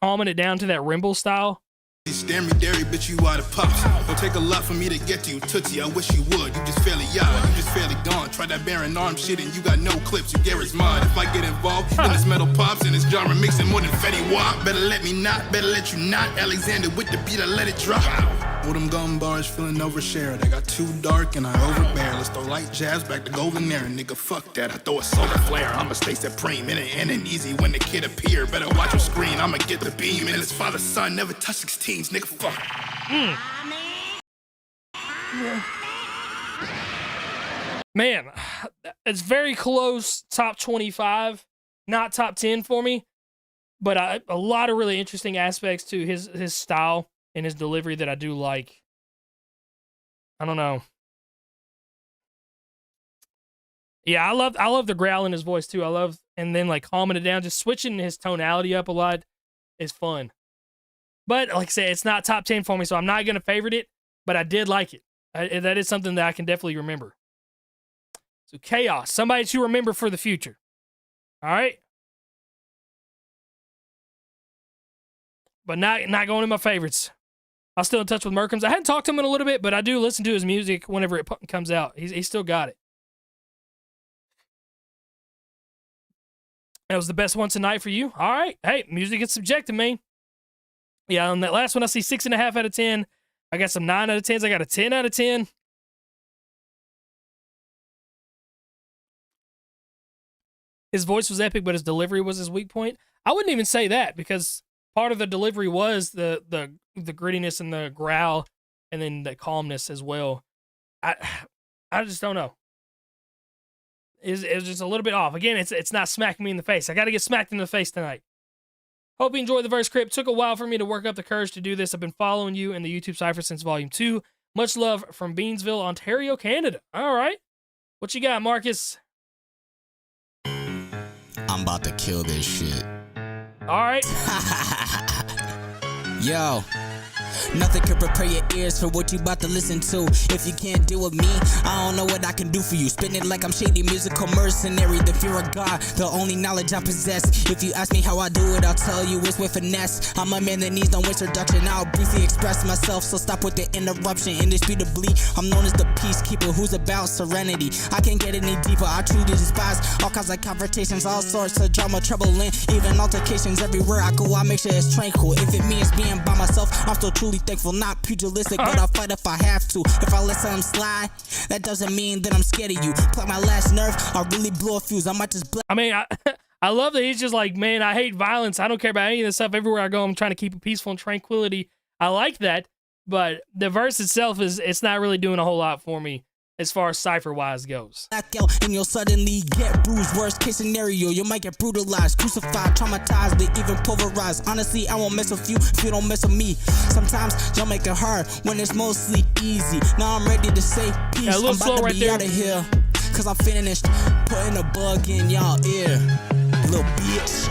calming it down to that Rimble style. Stare me dairy, bitch, you out of pops. Don't take a lot for me to get to you, Tootsie. I wish you would. You just fairly out, you just fairly gone. Try that barren arm shit and you got no clips. You Garrett's mod. If I get involved, then this metal pops and this genre mixing more than Fetty Wap. Better let me not, better let you not. Alexander with the beat, I let it drop. All them gun bars feeling overshared. I got too dark and I overbear. Let's throw light jabs back to golden air. Nigga, fuck that. I throw a solar flare. I'ma stay supreme. It ain't easy when the kid appear. Better watch your screen. I'ma get the beam. And his father, son, never touch 16s. Nigga, fuck. Man, it's very close. Top 25, not top 10 for me. But a lot of really interesting aspects to his style and his delivery that I do like. I don't know. Yeah, I love the growl in his voice too. And then like calming it down, just switching his tonality up a lot is fun. But like I said, it's not top 10 for me, so I'm not gonna favorite it. But I did like it. That is something that I can definitely remember. So Chaos, somebody to remember for the future. All right. But not going to my favorites. I'm still in touch with Merkins. I hadn't talked to him in a little bit, but I do listen to his music whenever it comes out. He's still got it. That was the best one tonight for you. All right. Hey, music is subjective, man. Yeah, on that last one, I see 6.5 out of 10. I got some 9 out of 10s. I got a 10 out of 10. His voice was epic, but his delivery was his weak point. I wouldn't even say that because part of the delivery was the grittiness and the growl, and then the calmness as well. I just don't know. It's just a little bit off. Again, it's not smacking me in the face. I got to get smacked in the face tonight. Hope you enjoyed the verse, Crypt. Took a while for me to work up the courage to do this. I've been following you in the YouTube Cypher since Volume 2. Much love from Beansville, Ontario, Canada. All right. What you got, Marcus? I'm about to kill this shit. All right. Yo. Nothing could prepare your ears for what you about to listen to. If you can't deal with me, I don't know what I can do for you. Spitting it like I'm shady musical mercenary. The fear of God, the only knowledge I possess. If you ask me how I do it, I'll tell you it's with finesse. I'm a man that needs no introduction. I'll briefly express myself, so stop with the interruption. Indisputably, I'm known as the peacekeeper who's about serenity. I can't get any deeper, I truly despise all kinds of confrontations, all sorts of drama, trouble, and even altercations. Everywhere I go, I make sure it's tranquil. If it means being by myself, I'm still truly thankful. Not pugilistic, but I'll fight if I have to. If I let something slide, that doesn't mean that I'm scared of you. Pluck my last nerve, I'll really blow a fuse. I might just I mean, I love that he's just like, man, I hate violence. I don't care about any of this stuff. Everywhere I go, I'm trying to keep it peaceful and tranquility. I like that, but the verse itself it's not really doing a whole lot for me as far as Cypher wise goes. And you'll suddenly get bruised. Worst case scenario, you might get brutalized, crucified, traumatized, or even pulverized. Honestly, I won't mess with you if you don't mess with me. Sometimes y'all make it hard when it's mostly easy. Now I'm ready to say peace. Yeah, a little I'm slow about to right be there. out of here, cause I'm finished putting a bug in y'all ear, little bitch.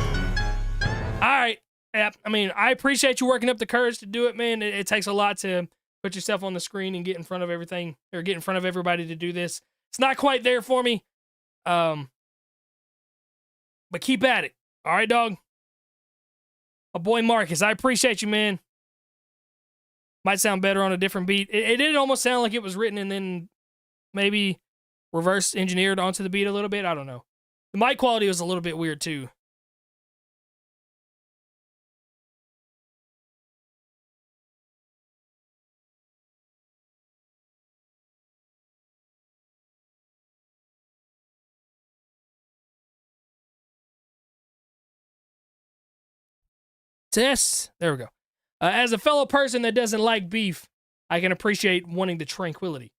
All right. Yeah, I mean, I appreciate you working up the courage to do it, man. It takes a lot to put yourself on the screen and get in front of everything, or get in front of everybody to do this. It's not quite there for me. But keep at it. All right, dog? My boy Marcus, I appreciate you, man. Might sound better on a different beat. It did almost sound like it was written and then maybe reverse engineered onto the beat a little bit. I don't know. The mic quality was a little bit weird, too. Tess. There we go. As a fellow person that doesn't like beef, I can appreciate wanting the tranquility.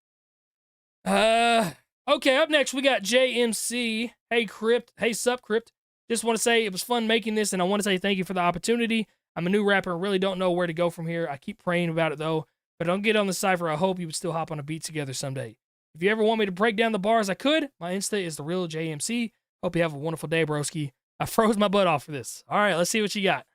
Okay, up next we got JMC. Hey, Crypt. Hey, sup, Crypt. Just want to say it was fun making this, and I want to say thank you for the opportunity. I'm a new rapper and really don't know where to go from here. I keep praying about it, though. But don't get on the Cypher. I hope you would still hop on a beat together someday. If you ever want me to break down the bars, I could. My Insta is the real JMC. Hope you have a wonderful day, broski. I froze my butt off for this. All right, let's see what you got.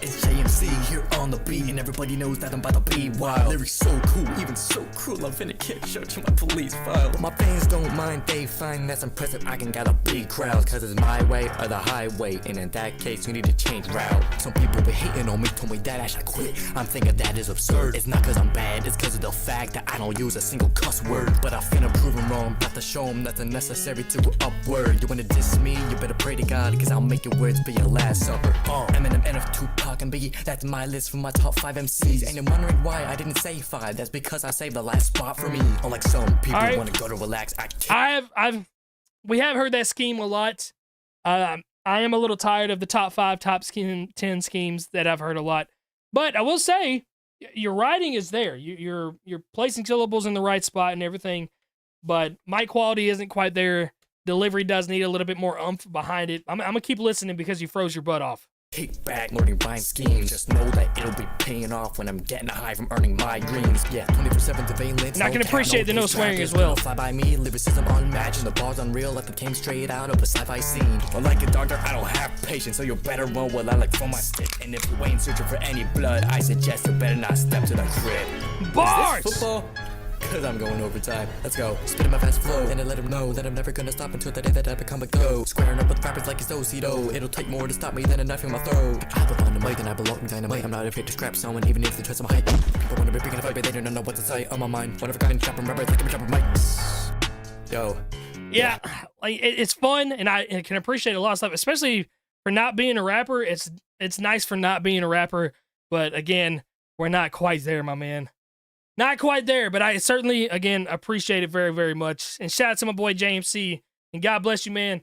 It's JMC here on the beat, and everybody knows that I'm about to be wild. Lyrics so cool, even so cruel, I'm finna get shot to my police file. My fans don't mind, they find that's impressive. I can got a big crowd, cause it's my way or the highway, and in that case, you need to change route. Some people be hating on me, told me that I should quit. I'm thinking that is absurd. It's not cause I'm bad, it's cause of the fact that I don't use a single cuss word. But I finna prove them wrong, got to show them that's unnecessary to go upward. You wanna diss me, you better pray to God, cause I'll make your words be your last supper. Eminem, NF, Tupac, and Biggie, that's my list from my top 5 MCs. And you're wondering why I didn't say 5, that's because I saved the last spot for me. Unlike some people right. wanna go to relax, We have heard that scheme a lot. I am a little tired of the top 5, top 10 schemes that I've heard a lot. But I will say, your writing is there. You're placing syllables in the right spot and everything. But mic quality isn't quite there. Delivery does need a little bit more oomph behind it. I'm gonna keep listening because you froze your butt off. Kick back, learning rhyme schemes. Just know that it'll be paying off when I'm getting high from earning my dreams. Yeah, 24/7 surveillance. And I can appreciate the no swearing as well. Fly by me, lyricism unmatched, and the bars unreal like they came straight out of a sci-fi scene. Or like a doctor, I don't have patience, so you better run while I like for my stick. And if you ain't searching for any blood, I suggest you better not step to the crib. Bars! Is this football? Cause I'm going overtime. Let's go. Spitting my fast flow. And I let them know that I'm never gonna stop until the day that I become a go. Squaring up with rappers like it's Ocido. It'll take more to stop me than a knife in my throat. I belong to Mike and I belong to Dynamite. I'm not afraid to scrap someone even if they try some height. People wanna be big in a fight but they don't know what to say. On my mind. One of a kind chopping rappers like I'm chopping mics. Yo. Yeah, like it's fun and I can appreciate a lot of stuff, especially for not being a rapper. It's nice for not being a rapper, but again, we're not quite there, my man. Not quite there, but I certainly, again, appreciate it very, very much. And shout out to my boy JMC. And God bless you, man.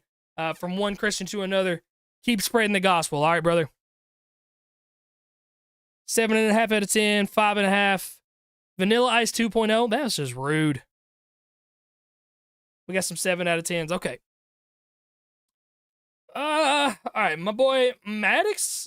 From one Christian to another. Keep spreading the gospel. All right, brother. 7.5 out of 10. 5.5. Vanilla Ice 2.0. That's just rude. We got some 7 out of 10s. Okay. All right, my boy Maddox.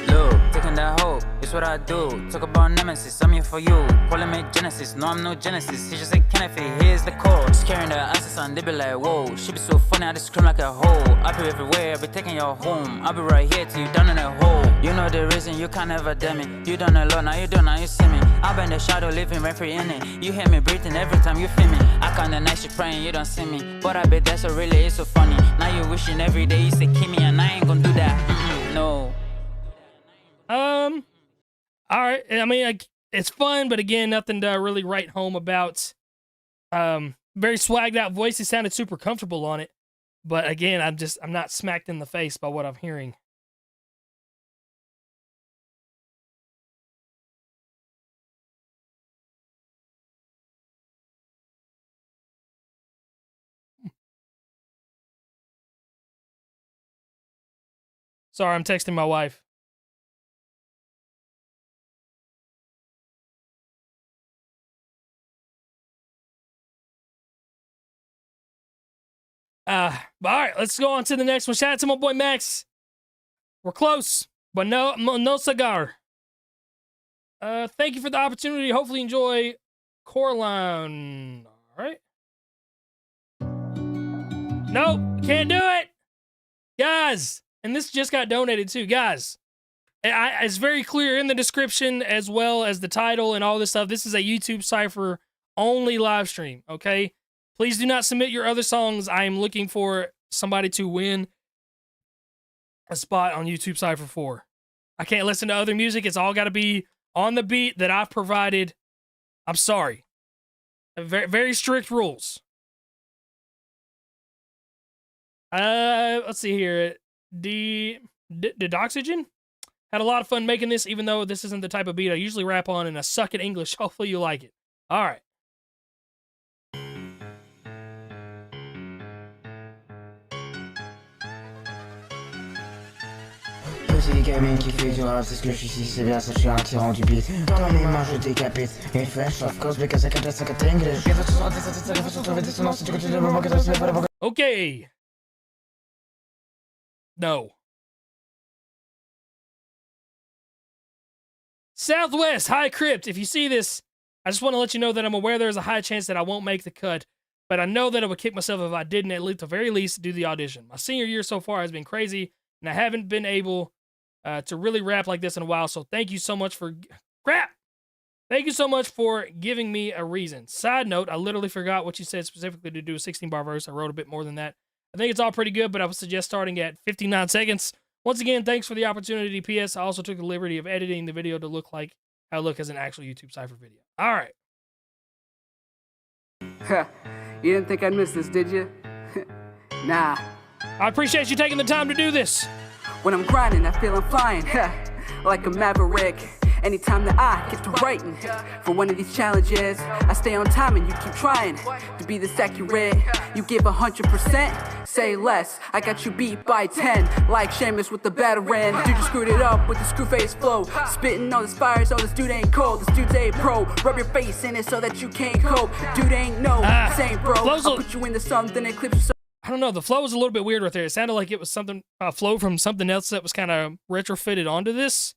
Look, taking that hope, it's that's what I do. Talk about nemesis, I'm here for you. Calling me Genesis, no I'm no Genesis. He just say Kenneth, here's the code. Just carrying the answers on, they be like, whoa. She be so funny, I just scream like a hoe. I be everywhere, I be taking your home. I be right here till you down in a hole. You know the reason you can't ever damn me. You done a lot, now you done, now you see me. I've been the shadow, living rent free in it. You hear me breathing every time you feel me. I kinda nice, you praying, you don't see me. But I bet that's what really is so funny. Now you wishing every day you say Kimmy, and I ain't gonna do that. No. All right. I mean, like, it's fun, but again, nothing to really write home about. Very swagged out voice. He sounded super comfortable on it, but again, I'm not smacked in the face by what I'm hearing. Sorry, I'm texting my wife. All right, let's go on to the next one. Shout out to my boy Max. We're close, but no cigar. Thank you for the opportunity. Hopefully you enjoy Coraline. All right. Nope, can't do it. Guys, and this just got donated too. Guys, it's very clear in the description as well as the title and all this stuff. This is a YouTube Cypher only live stream, okay? Please do not submit your other songs. I am looking for somebody to win a spot on YouTube Cypher 4. I can't listen to other music. It's all got to be on the beat that I've provided. I'm sorry. Very, very strict rules. Let's see here. Doxygen had a lot of fun making this, even though this isn't the type of beat I usually rap on, and I suck at English. Hopefully you like it. All right. C'est les gamines qui fait du rap, c'est ce que je suis ici, c'est bien ça, je suis un tyran du beat. Dans mes mains, je décapite. Une flèche, of course, because I can just like a English. Okay. No. Southwest, hi Crypt. If you see this, I just want to let you know that I'm aware there's a high chance that I won't make the cut, but I know that I would kick myself if I didn't, at the very least, do the audition. My senior year so far has been crazy, and I haven't been able to really rap like this in a while, so thank you so much for... Crap! Thank you so much for giving me a reason. Side note, I literally forgot what you said specifically to do a 16-bar verse. I wrote a bit more than that. I think it's all pretty good, but I would suggest starting at 59 seconds. Once again, thanks for the opportunity. P.S. I also took the liberty of editing the video to look like how I look as an actual YouTube Cypher video. All right. You didn't think I'd miss this, did you? Nah. I appreciate you taking the time to do this. When I'm grinding, I feel I'm flying, like a maverick. Anytime that I get to writing for one of these challenges, I stay on time and you keep trying to be this accurate. You give 100%, say less. I got you beat by 10, like Seamus with the batarang. Dude, you screwed it up with the screw face flow. Spitting all this fire, so this dude ain't cold. This dude's a pro. Rub your face in it so that you can't cope. Dude ain't this ain't bro. I'll put you into something and clip you so. I don't know. The flow was a little bit weird right there. It sounded like it was something, a flow from something else that was kind of retrofitted onto this.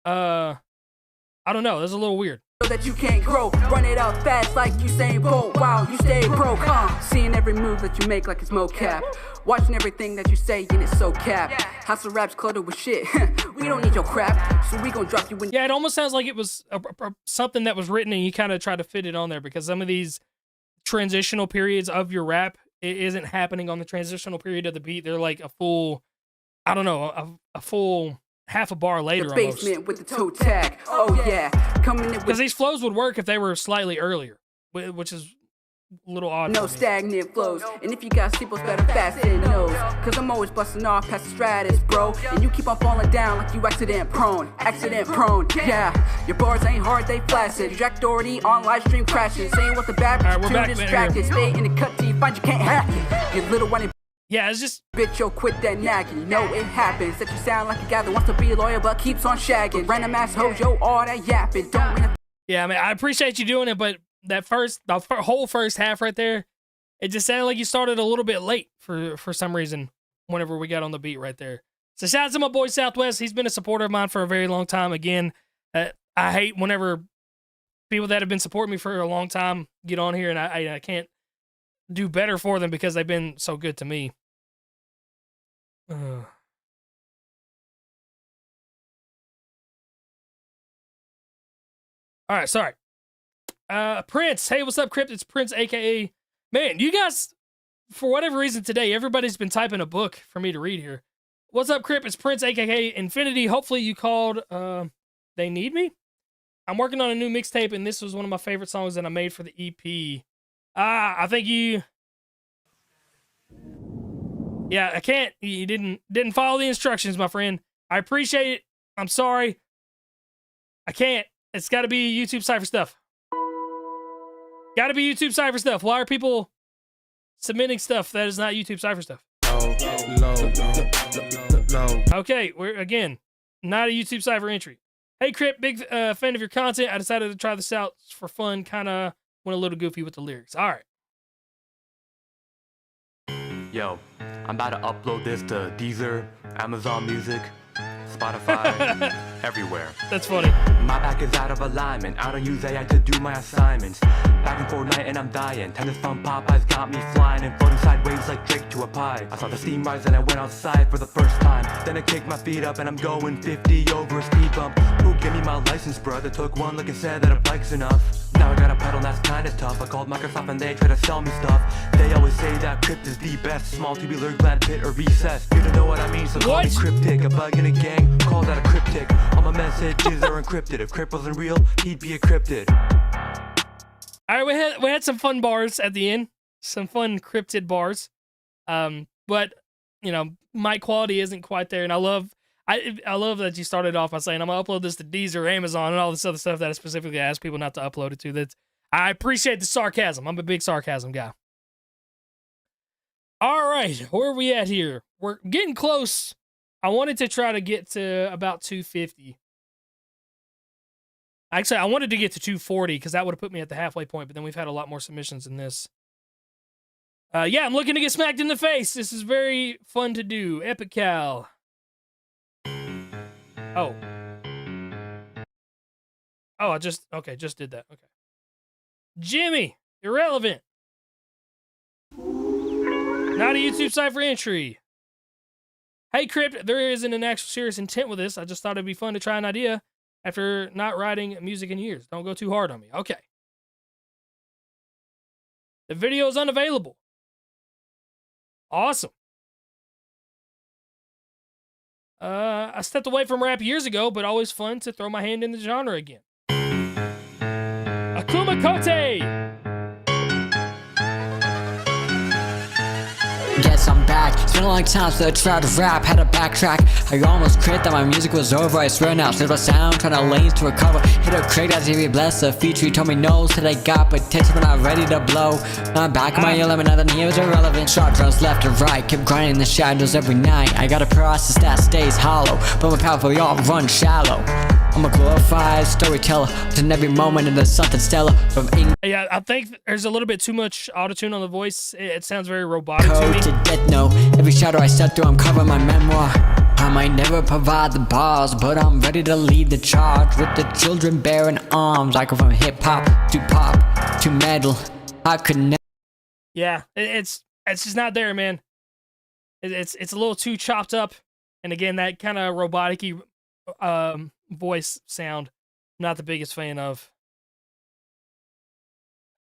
I don't know. That's a little weird. So that you can't grow. Run it out fast like Usain Bolt. Wow, you stay broke. Seeing every move that you make like it's mocap. Watching everything that you say and it's so cap. House of Rap's cluttered with shit. We don't need your crap, so we gon' drop you in. Yeah, it almost sounds like it was something that was written and you kind of try to fit it on there, because some of these transitional periods of your rap, it isn't happening on the transitional period of the beat. They're like a full, I don't know, a full half a bar later the basement almost. With the toe tag. Oh yeah, coming in with, because these flows would work if they were slightly earlier, which is a little odd. No stagnant flows, and if you got steeples, better fasten those. Cause I'm always busting off past the stratus, bro. And you keep on falling down like you accident prone. Yeah, your bars ain't hard, they flaccid. Jack Doherty on live stream crashing, saying what the bad too distracted. Stay in the cut till you find you can't hack it. Your little one. Yeah, it's just... Bitch, yo, quit that nagging. You know it happens. That you sound like a guy that wants to be a lawyer but keeps on shagging. Random ass hoes, yo, all that yapping. Don't win. Yeah, I mean, I appreciate you doing it, but that the whole first half right there, it just sounded like you started a little bit late for some reason whenever we got on the beat right there. So shout out to my boy Southwest. He's been a supporter of mine for a very long time. Again, I hate whenever people that have been supporting me for a long time get on here and I can't do better for them because they've been so good to me. All right, sorry. Prince. Hey, what's up, Crypt? It's Prince, aka... Man, you guys, for whatever reason today, everybody's been typing a book for me to read here. What's up, Crypt? It's Prince, aka Infinity. Hopefully you called They Need Me. I'm working on a new mixtape, and this was one of my favorite songs that I made for the EP. I think you... Yeah, I can't. You didn't follow the instructions, my friend. I appreciate it. I'm sorry. I can't. It's got to be YouTube Cypher stuff. Got to be YouTube Cypher stuff. Why are people submitting stuff that is not YouTube Cypher stuff? Okay, we're, again, not a YouTube Cypher entry. Hey, Crypt, big fan of your content. I decided to try this out for fun. Kind of went a little goofy with the lyrics. All right. Yo, I'm about to upload this to Deezer, Amazon Music, Spotify, everywhere. That's funny. My back is out of alignment. I don't use AI to do my assignments. Back in Fortnite and I'm dying. Tennis from Popeyes got me flying and floating sideways like Drake to a pie. I saw the steam rise and I went outside for the first time. Then I kicked my feet up and I'm going 50 over a speed bump. Who gave me my license, brother? Took one look and said that a bike's enough. Now I got a pedal that's kinda tough. I called Microsoft and they try to sell me stuff. They always say that Crypt is the best. Small tubular gland pit or recess. You don't know what I mean, so call me cryptic. A bug in a gang, call that a cryptic. All my messages are encrypted. If Crypt wasn't real, he'd be encrypted. All right, we had some fun bars at the end. Some fun cryptid bars. But, you know, mic quality isn't quite there. And I love that you started off by saying, I'm going to upload this to Deezer, Amazon, and all this other stuff that I specifically asked people not to upload it to. I appreciate the sarcasm. I'm a big sarcasm guy. All right, where are we at here? We're getting close. I wanted to try to get to about 250. Actually, I wanted to get to 240 because that would have put me at the halfway point, but then we've had a lot more submissions than this. Yeah, I'm looking to get smacked in the face. This is very fun to do. Epic Cal. Oh, I just did that. Okay. Jimmy, irrelevant. Not a YouTube Cypher entry. Hey, Crypt, there isn't an actual serious intent with this. I just thought it'd be fun to try an idea after not writing music in years. Don't go too hard on me. Okay. The video is unavailable. Awesome. I stepped away from rap years ago, but always fun to throw my hand in the genre again. Akuma Kote! Guess I'm back. It's been a long time since I tried to rap, had to backtrack. I almost quit, that my music was over, I swear now. Slipped my sound, trying to lanes to recover. Hit a crate, that TV bless. The feature, told me no, said I got potential, but not ready to blow. Now I'm back on my element, now the name is irrelevant. Shot drugs left and right, kept grinding in the shadows every night. I got a process that stays hollow, but my powerful y'all run shallow. I'm a glorified storyteller, in every moment and there's something stellar from England. Yeah, I think there's a little bit too much autotune on the voice. It sounds very robotic to me. To death, no. Every shadow I step through, I'm covering my memoir. I might never provide the bars, but I'm ready to lead the charge with the children bearing arms. I go from hip-hop to metal. I could never. Yeah, it's just not there, man. It's a little too chopped up. And again, that kind of robotic-y voice sound, not the biggest fan of.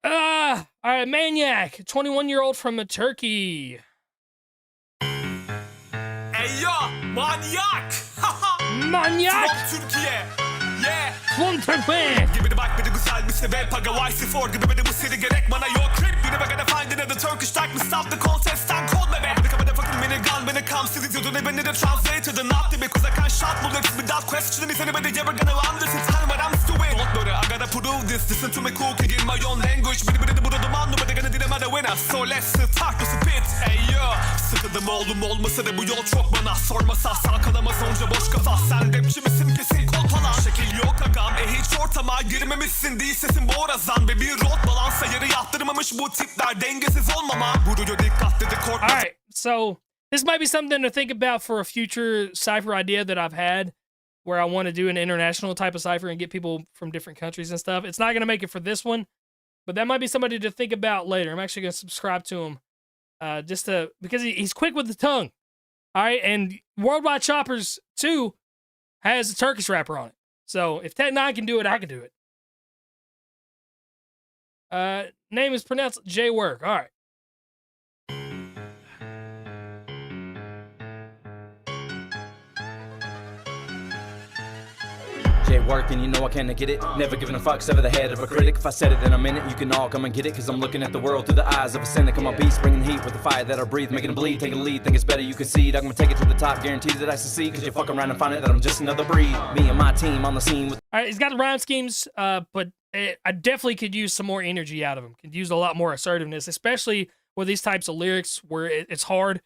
All right, Maniac, 21-year-old from Turkey. Hey yo, Maniac! Maniac! From Türkiye. Yeah. From Türkiye. Gibi de bak bir de güzel bir sebep. Paga Y4 gibi de bu seri gerek bana yok. Crypt bir de bagada find another Turkish type. Me stop the contest and call me back. Become a fucking minigun when it comes to the dude. They been in the translator the not the because I can't shot bullets without questioning if anybody ever gonna understand what I'm doing. Don't know I gotta prove this. Listen to me cool, in my own language. Biri de burada duman nobody gonna dinle the winner. So let's start to spit. Hey yo. Sıkıldım oğlum olmasa da bu yol çok bana. Sormasa sağ kalamaz onca boş kafa. Sen rapçi misin kesin kolpala. Şekil yok agam hiç ortama girmemişsin değil sesin borazan. Ve bir rot balansa yere yattırmamış bu tipler dengesiz olmama. Vuruyor dikkatli de korkma. Alright, so this might be something to think about for a future Cypher idea that I've had. where I want to do an international type of Cypher and get people from different countries and stuff. It's not going to make it for this one, but that might be somebody to think about later. I'm actually going to subscribe to him because he's quick with the tongue. All right, and Worldwide Choppers 2 has a Turkish rapper on it. So if Tech 9 can do it, I can do it. Name is pronounced J-Work. All right. Working, you know I can't get it. Never giving a fuck's ever the head of a critic. If I said it, then I'm in it. You can all come and get it. Cause I'm looking at the world through the eyes of a cynic. I'm a beast, bringing heat with the fire that I breathe, making it bleed, taking a lead. Think it's better, you concede. I'm gonna take it to the top, guarantee that I succeed. Cause you fuck around and find out that I'm just another breed. Me and my team on the scene with. All right, he's got the rhyme schemes, but I definitely could use some more energy out of him. Could use a lot more assertiveness, especially with these types of lyrics where it's hard.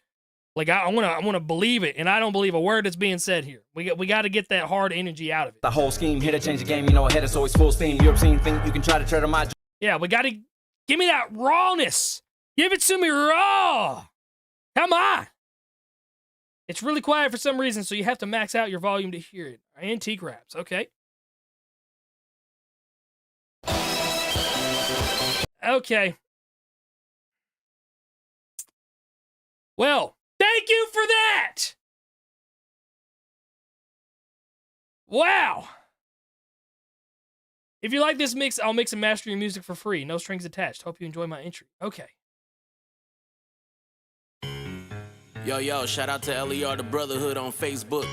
Like I want to believe it, and I don't believe a word that's being said here. We got to get that hard energy out of it. The whole scheme here to change the game. You know, ahead is always full steam. You've seen think you can try to tread on my. Yeah, we got to give me that rawness. Give it to me raw. Come on. It's really quiet for some reason, so you have to max out your volume to hear it. Antique raps, okay. Okay. Well. Thank you for that! Wow! If you like this mix, I'll mix and master your music for free. No strings attached. Hope you enjoy my entry. Okay. Yo, shout out to LER, the Brotherhood on Facebook.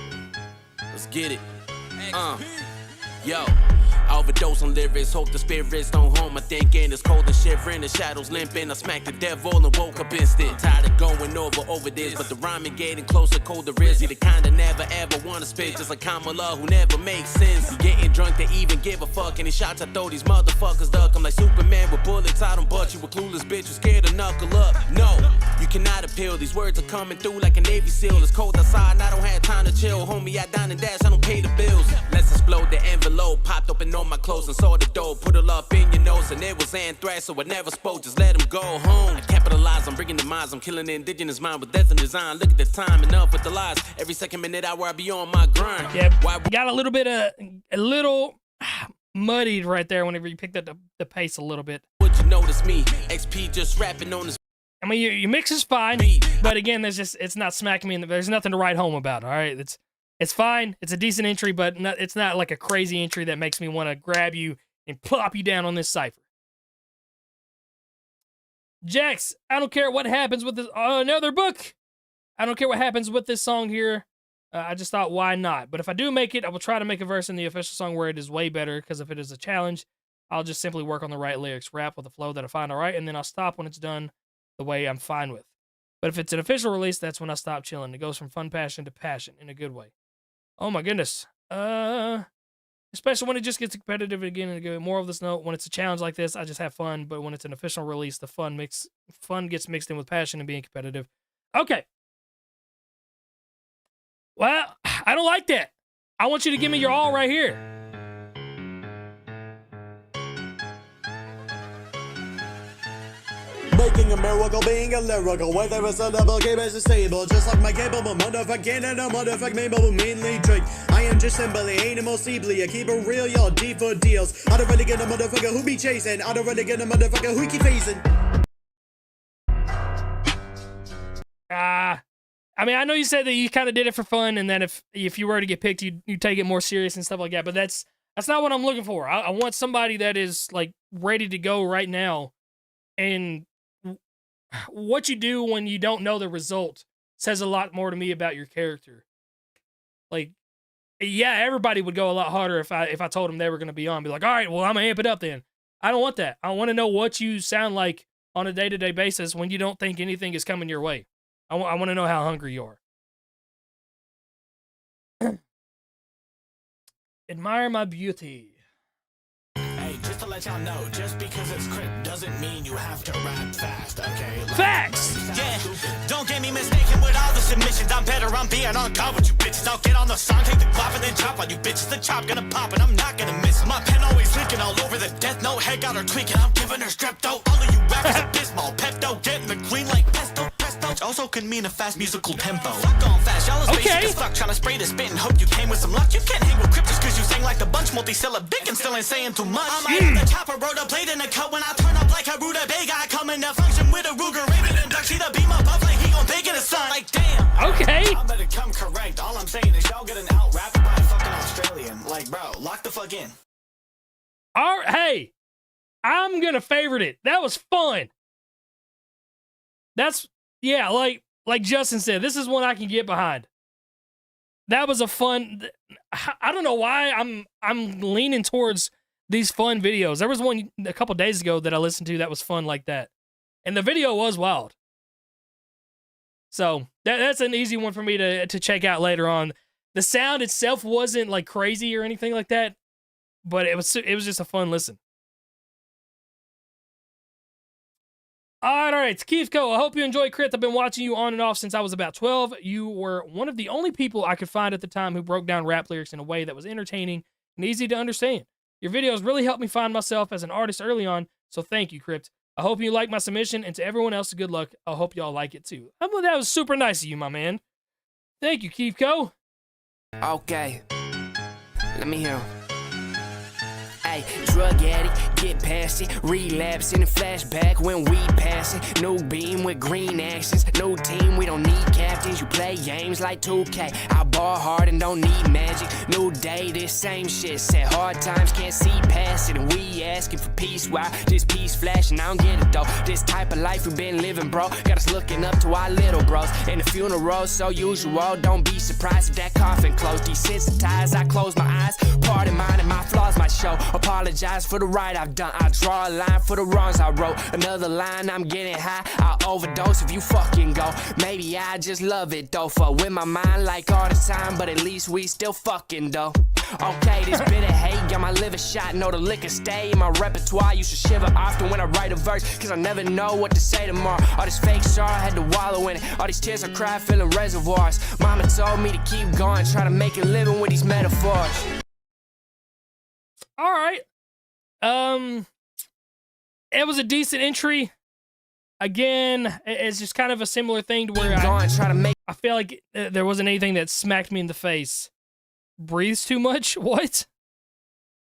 Let's get it. Yo. Overdose on lyrics, hope the spirits don't harm my thinking. It's cold and shivering, the shadows limping. I smacked the devil and woke up instant. Tired of going over this, but the rhyming getting closer, colder is. He the kind that never ever wanna spit, just like Kamala who never makes sense. He getting drunk to even give a fuck, and he shots I throw these motherfuckers duck. I'm like Superman with bullets, I don't butt you a clueless bitch who's scared to knuckle up. No, you cannot appeal, these words are coming through like a Navy SEAL. It's cold outside and I don't have time to chill. Homie, I dine and dash, I don't pay the bills. Let's explode the envelope, popped open all my clothes and saw the dough. Put it up in your nose and it was anthrax, so I never spoke, just let him go home. I capitalize, I'm bringing the minds, I'm killing the indigenous mind with death and design. Look at the time, enough with the lies. Every second, minute, hour, I be on my grind. Yeah, we got a little bit of, a little muddied right there whenever you picked up the pace a little bit. Would you notice me? XP just rapping on this. I mean, your mix is fine, but again, it's not smacking me in the, there's nothing to write home about, all right? It's fine. It's a decent entry, but it's not like a crazy entry that makes me want to grab you and plop you down on this Cypher. Jax, I don't care what happens with this. Another book. I don't care what happens with this song here. I just thought, why not? But if I do make it, I will try to make a verse in the official song where it is way better, because if it is a challenge, I'll just simply work on the right lyrics, rap with a flow that I find all right, and then I'll stop when it's done the way I'm fine with. But if it's an official release, that's when I stop chilling. It goes from fun passion to passion in a good way. Oh my goodness. Especially when it just gets competitive again and again. More of this note, when it's a challenge like this, I just have fun. But when it's an official release, the fun gets mixed in with passion and being competitive. Okay. Well, I don't like that. I want you to give me your all right here. Making a miracle, being a lyrical, whether it's a double game as a stable, just like my capable motherfucking and a motherfucking able mainly trick. I am just simply animal steeply, I keep it real, y'all D for deals. I don't really get a motherfucker who be chasing, I don't really get a motherfucker who keep facing. I mean, I know you said that you kind of did it for fun, and that if you were to get picked, you take it more serious and stuff like that. But that's not what I'm looking for. I want somebody that is like ready to go right now. And what you do when you don't know the result says a lot more to me about your character. Like, yeah, everybody would go a lot harder if I told them they were going to be on. Be like, all right, well, I'm gonna amp it up then. I don't want that. I want to know what you sound like on a day-to-day basis when you don't think anything is coming your way. I want to know how hungry you are. Admire my beauty. Hey, just to let y'all know, just because it's Crypt doesn't mean you have to rap fast, okay? Facts! Yeah, don't get me mistaken with all the submissions. I'm better, I'm being on guard with you bitches. I'll get on the song, take the guap and then chop on you bitches. The chop gonna pop and I'm not gonna miss. My pen always leaking all over the death note. Head got her tweaking, I'm giving her strepto. All of you rappers abysmal. Pepto, getting the green like pesto. Also could mean a fast musical tempo. Fuck on fast, y'all is basic as fuck. Tryna spray the spit and hope you came with some luck. You can't hang with Crypt just cause you sang like a bunch, multi-syllabic and still ain't saying too much. I might have the chopper, wrote a plate in a cut when I turn up like a rutabaga. I come in to function with a Ruger, Raven and Duck. See the beam above like he gon' bake in the sun. Like damn. Okay. I better come correct. All I'm saying is y'all getting out rapped by a fucking Australian. Like bro, lock the fuck in. All right, hey, I'm gonna favorite it. That was fun. That's yeah, like Justin said, this is one I can get behind. That was a fun. I don't know why I'm leaning towards these fun videos. There was one a couple days ago that I listened to that was fun like that, and the video was wild. So that's an easy one for me to check out later on. The sound itself wasn't like crazy or anything like that, but it was just a fun listen. All right, Keith Co. I hope you enjoy Crypt. I've been watching you on and off since I was about 12. You were one of the only people I could find at the time who broke down rap lyrics in a way that was entertaining and easy to understand. Your videos really helped me find myself as an artist early on, so thank you, Crypt. I hope you like my submission, and to everyone else, good luck. I hope y'all like it too. That was super nice of you, my man. Thank you, Keith Co. Okay, let me hear. Ay, drug addict, get past it, relapse in a flashback when we pass it. No beam with green actions, no team, we don't need captains. You play games like 2K, I ball hard and don't need magic. New day, this same shit, said hard times can't see past it. And we asking for peace, while this peace flashing, I don't get it though. This type of life we been living, bro, got us looking up to our little bros. And the funeral so usual, don't be surprised if that coffin closed. Desensitized, I close my eyes, pardon mine and my flaws might show. Apologize for the right I've done. I draw a line for the wrongs I wrote. Another line, I'm getting high. I'll overdose if you fucking go. Maybe I just love it though. Fuck with my mind like all the time, but at least we still fucking though. Okay, this bit of hate got my liver shot. Know the liquor stay in my repertoire. Used to shiver often when I write a verse, cause I never know what to say tomorrow. All this fake sorrow, I had to wallow in it. All these tears I cried filling reservoirs. Mama told me to keep going, try to make a living with these metaphors. All right. It was a decent entry. Again, it's just kind of a similar thing to where I feel like there wasn't anything that smacked me in the face. Breathes too much? What?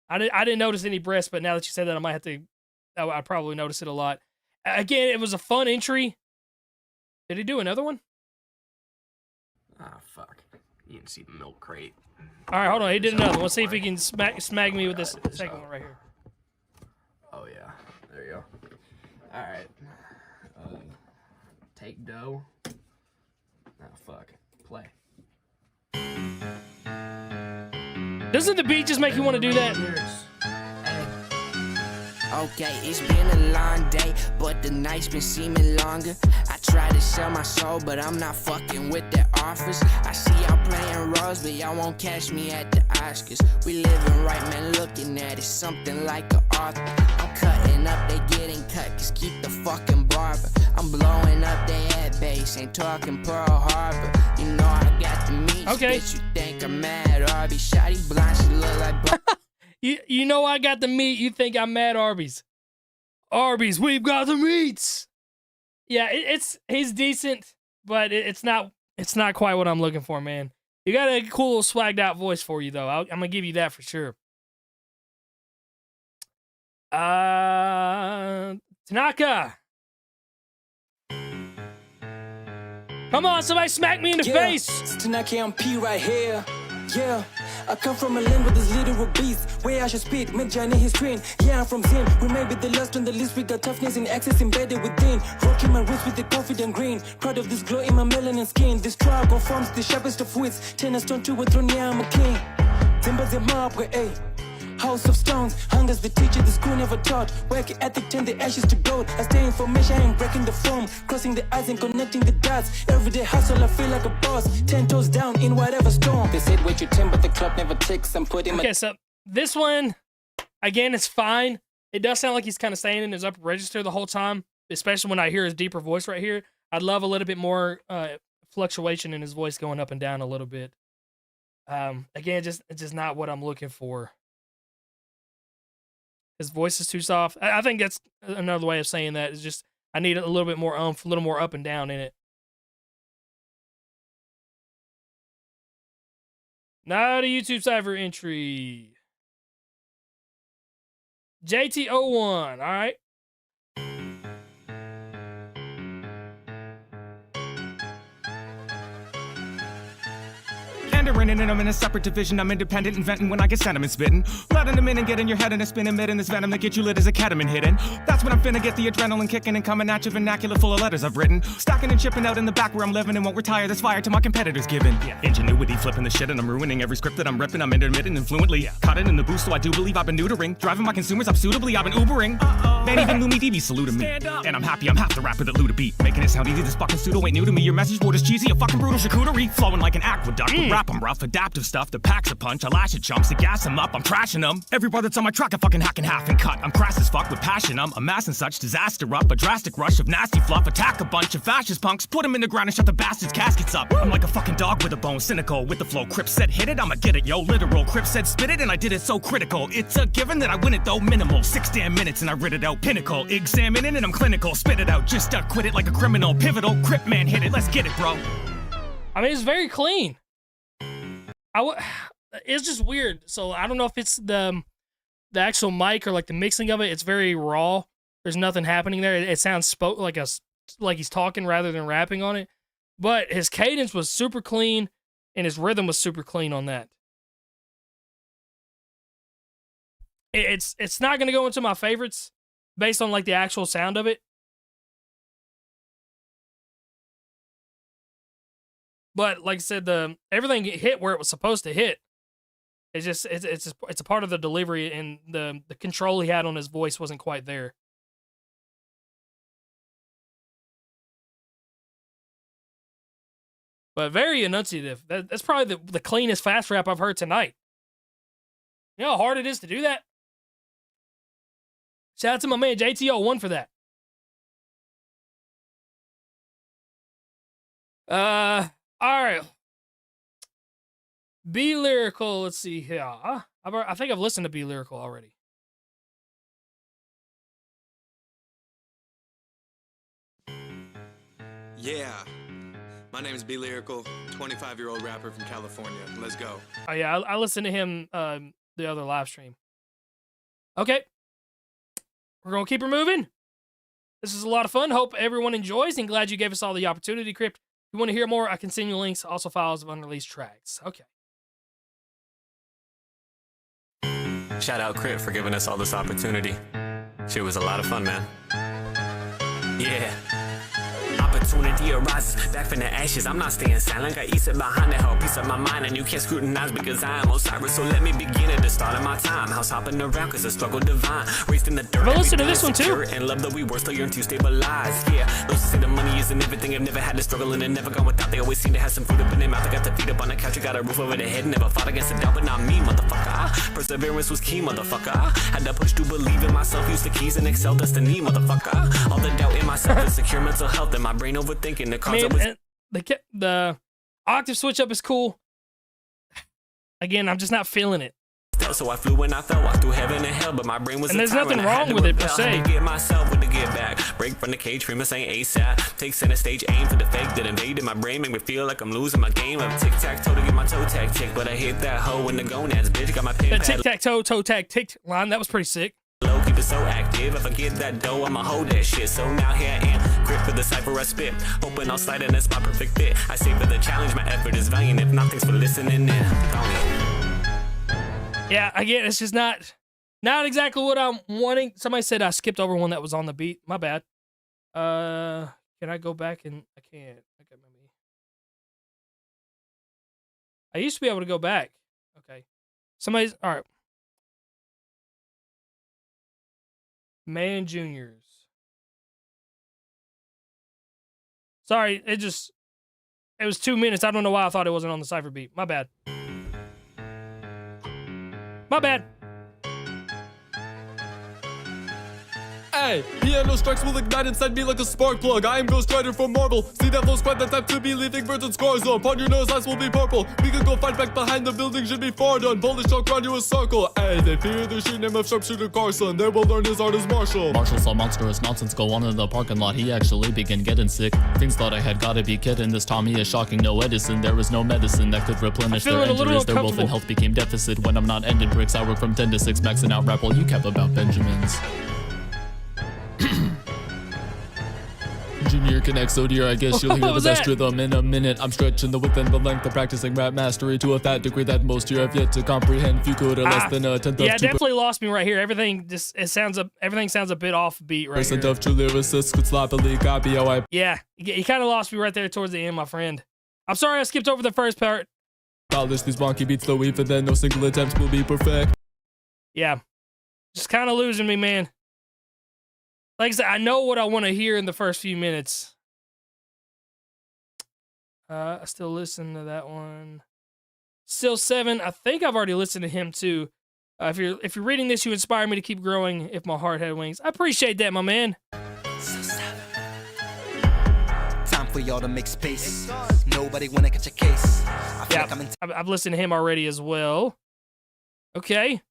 I didn't notice any breaths, but now that you said that, I might have to. I probably notice it a lot. Again, it was a fun entry. Did he do another one? Ah, fuck. You didn't see the milk crate. All right, hold on. He did another one. Let's see if he can smack me with this second one right here. Oh, yeah. There you go. All right. Take dough. Ah, fuck. Play. Doesn't the beat just make you want to do that? Okay, it's been a long day, but the night's been seeming longer. I try to sell my soul, but I'm not fucking with their offers. I see y'all playing roles, but y'all won't catch me at the Oscars. We living right, man, looking at it, something like an author. I'm cutting up, they getting cut, cause keep the fucking barber. I'm blowing up they ad base, ain't talking Pearl Harbor. You know I got the meat, okay. Bitch, you think I'm mad, Arby. Shotty blind, she look like... You know I got the meat. You think I'm mad, Arby's? Arby's, we've got the meats. Yeah, he's decent, but it's not quite what I'm looking for, man. You got a cool swagged out voice for you though. I'm gonna give you that for sure. Tanaka. Come on, somebody smack me in the face. It's Tanaka, I'm P right here. Yeah, I come from a land with this literal beast. Where I should speed, make Johnny his train. Yeah, I'm from Zen. We may be the last on the list. We got toughness and access embedded within. Rocking my wrist with the confident green. Proud of this glow in my melanin skin. This trial conforms the sharpest of wits. 10 a stone to a throne, yeah, I'm a king. Timber's a mob, eh? House of stones, hunger's the teacher the school never taught. Work ethic, turn the ashes to gold. I stay in formation, I ain't breaking the form. Crossing the eyes and connecting the dots. Everyday hustle, I feel like a boss. 10 toes down in whatever storm. They said wait your 10, but the club never ticks. I'm putting my... Okay, so this one, again, it's fine. It does sound like he's kind of staying in his upper register the whole time, especially when I hear his deeper voice right here. I'd love a little bit more fluctuation in his voice going up and down a little bit. Again, it's just not what I'm looking for. His voice is too soft. I think that's another way of saying that. Is just I need a little bit more a little more up and down in it. Not a YouTube Cypher entry. JT01, all right. And I'm in a separate division. I'm independent, inventing when I get sentiment spitting. Letting them in and get in your head and a spin emitting this venom that get you lit as a ketamine hidden. That's when I'm finna get the adrenaline kicking and coming at you vernacular full of letters I've written. Stacking and chipping out in the back where I'm living and won't retire this fire to my competitors giving. Ingenuity flipping the shit and I'm ruining every script that I'm ripping. I'm intermittent and fluently cutting in the boost, so I do believe I've been neutering. Driving my consumers up suitably, I've been Ubering. Man, even Lumi DB saluting me. And I'm happy I'm half the rapper that Luda beat. Making it sound easy, this fucking pseudo ain't new to me. Your message board is cheesy, a fucking brutal charcuterie. Flowing like an aqueduct, but rap I'm rough, adaptive stuff that packs a punch. I lash at chumps, to gas them up, I'm trashing them. Every bar that's on my track I fucking hack in half and cut. I'm crass as fuck with passion, I'm amassing such disaster up. A drastic rush of nasty fluff, attack a bunch of fascist punks. Put them in the ground and shut the bastards' caskets up. I'm like a fucking dog with a bone, cynical with the flow. Crypt said hit it, I'ma get it, yo, literal. Crypt said spit it and I did it so critical. It's a given that I win it though, minimal. 6 damn minutes and I writ it out, pinnacle. Examine it and I'm clinical, spit it out, just quit it like a criminal. Pivotal, Crypt man hit it, let's get it, bro. I mean, it's very clean. It's just weird. So I don't know if it's the actual mic or like the mixing of it. It's very raw. There's nothing happening there. It sounds like he's talking rather than rapping on it. But his cadence was super clean and his rhythm was super clean on that. It's not going to go into my favorites based on like the actual sound of it. But like I said, everything hit where it was supposed to hit. It's just it's a part of the delivery, and the control he had on his voice wasn't quite there. But very enunciative. That's probably the cleanest fast rap I've heard tonight. You know how hard it is to do that? Shout out to my man JTO1 for that. All right. Be Lyrical, let's see here. I think I've listened to Be Lyrical already. Yeah. My name is Be Lyrical, 25-year-old rapper from California. Let's go. Oh yeah, I listened to him the other live stream. Okay. We're going to keep her moving. This is a lot of fun. Hope everyone enjoys and glad you gave us all the opportunity, Crypt. If you want to hear more, I can send you links, also files of unreleased tracks. Okay. Shout out Crypt for giving us all this opportunity. Shit was a lot of fun, man. Yeah. Opportunity arises back from the ashes. I'm not staying silent. Got East behind the whole piece of my mind, and you can't scrutinize because I am Osiris. So let me begin at the start of my time. House hopping around cause the struggle divine. Raised in the dirt. But listen to this one too. And love that we were still yearn to stabilize. Yeah, those who say the money isn't everything. I've never had to struggle and it never gone without. They always seem to have some food up in their mouth. I got the feet up on the couch. You got a roof over their head. Never fought against the doubt, but not me, motherfucker. Perseverance was key, motherfucker. Had to push to believe in myself. Use the keys and excel destiny, motherfucker. All the doubt in myself is secure mental health and my brain overthinking. The octave switch up is cool. Again, I'm just not feeling it. So I flew when I fell, walked through heaven and hell, but my brain was. And there's nothing wrong with it per se. Had to get myself with the get back, break from the cage, free my saying ASAP. Take center stage, aim for the fake that invaded my brain, make me feel like I'm losing my game. I'm tic tac toe to get my toe tag tick, but I hit that hoe in the gonads, bitch. Got my pin pad. The tic tac toe tag tick line, that was pretty sick. Low, keep it so active. If I get that dough, I'ma hold that shit. So now here I am, grip for the cipher I spit. Hoping I'll slide in, that's my perfect fit. I say for the challenge, my effort is valiant. If not, thanks for listening in. Yeah, again, it's just not exactly what I'm wanting. Somebody said I skipped over one that was on the beat. My bad. Can I go back and I can't. Okay, maybe. I used to be able to go back. Okay. All right. Man Juniors. Sorry, it was 2 minutes. I don't know why I thought it wasn't on the Cypher beat. My bad. My bad. Hey, piano strikes will ignite inside me like a spark plug. I am Ghost Rider from Marvel. See that flow's quite the type to be leaving birds and scars on. Upon your nose, eyes will be purple. We can go fight back behind the building, should be far done. Polish talk around you a circle. Hey, they fear the sheer name of Sharpshooter Carson. They will learn his art as Marshall. Marshall saw monstrous nonsense go on in the parking lot. He actually began getting sick. Things thought I had gotta be kidding. This Tommy is shocking. No Edison. There was no medicine that could replenish their injuries. Their wolf and health became deficit. When I'm not ending bricks, I work from 10 to 6, maxing out rap while you cap about Benjamins. Engineer connect, so dear, I guess you'll hear the best rhythm in a minute. I'm stretching the width and the length of practicing rap mastery to a fat degree that most here have yet to comprehend. Few could or less than a tenth of 2%. Yeah, definitely lost me right here. Everything sounds a bit off beat right here. Of true lyricists could sloppily copy how I. Yeah, you kind of lost me right there towards the end, my friend. I'm sorry I skipped over the first part. Polish these wonky beats though, even then no single attempt will be perfect. Yeah, just kind of losing me, man. Like I said, I know what I want to hear in the first few minutes. I still listen to that one. Still 7. I think I've already listened to him too. If you're reading this, you inspire me to keep growing. If my heart had wings, I appreciate that, my man. Time for y'all to make space. Nobody wanna catch a case. Yeah, I've listened to him already as well. Okay.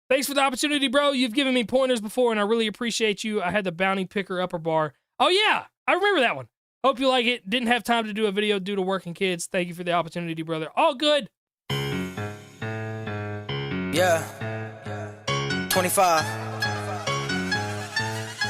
Thanks for the opportunity, bro. You've given me pointers before, and I really appreciate you. I had the bounty picker upper bar. Oh, yeah. I remember that one. Hope you like it. Didn't have time to do a video due to working kids. Thank you for the opportunity, brother. All good. Yeah. 25.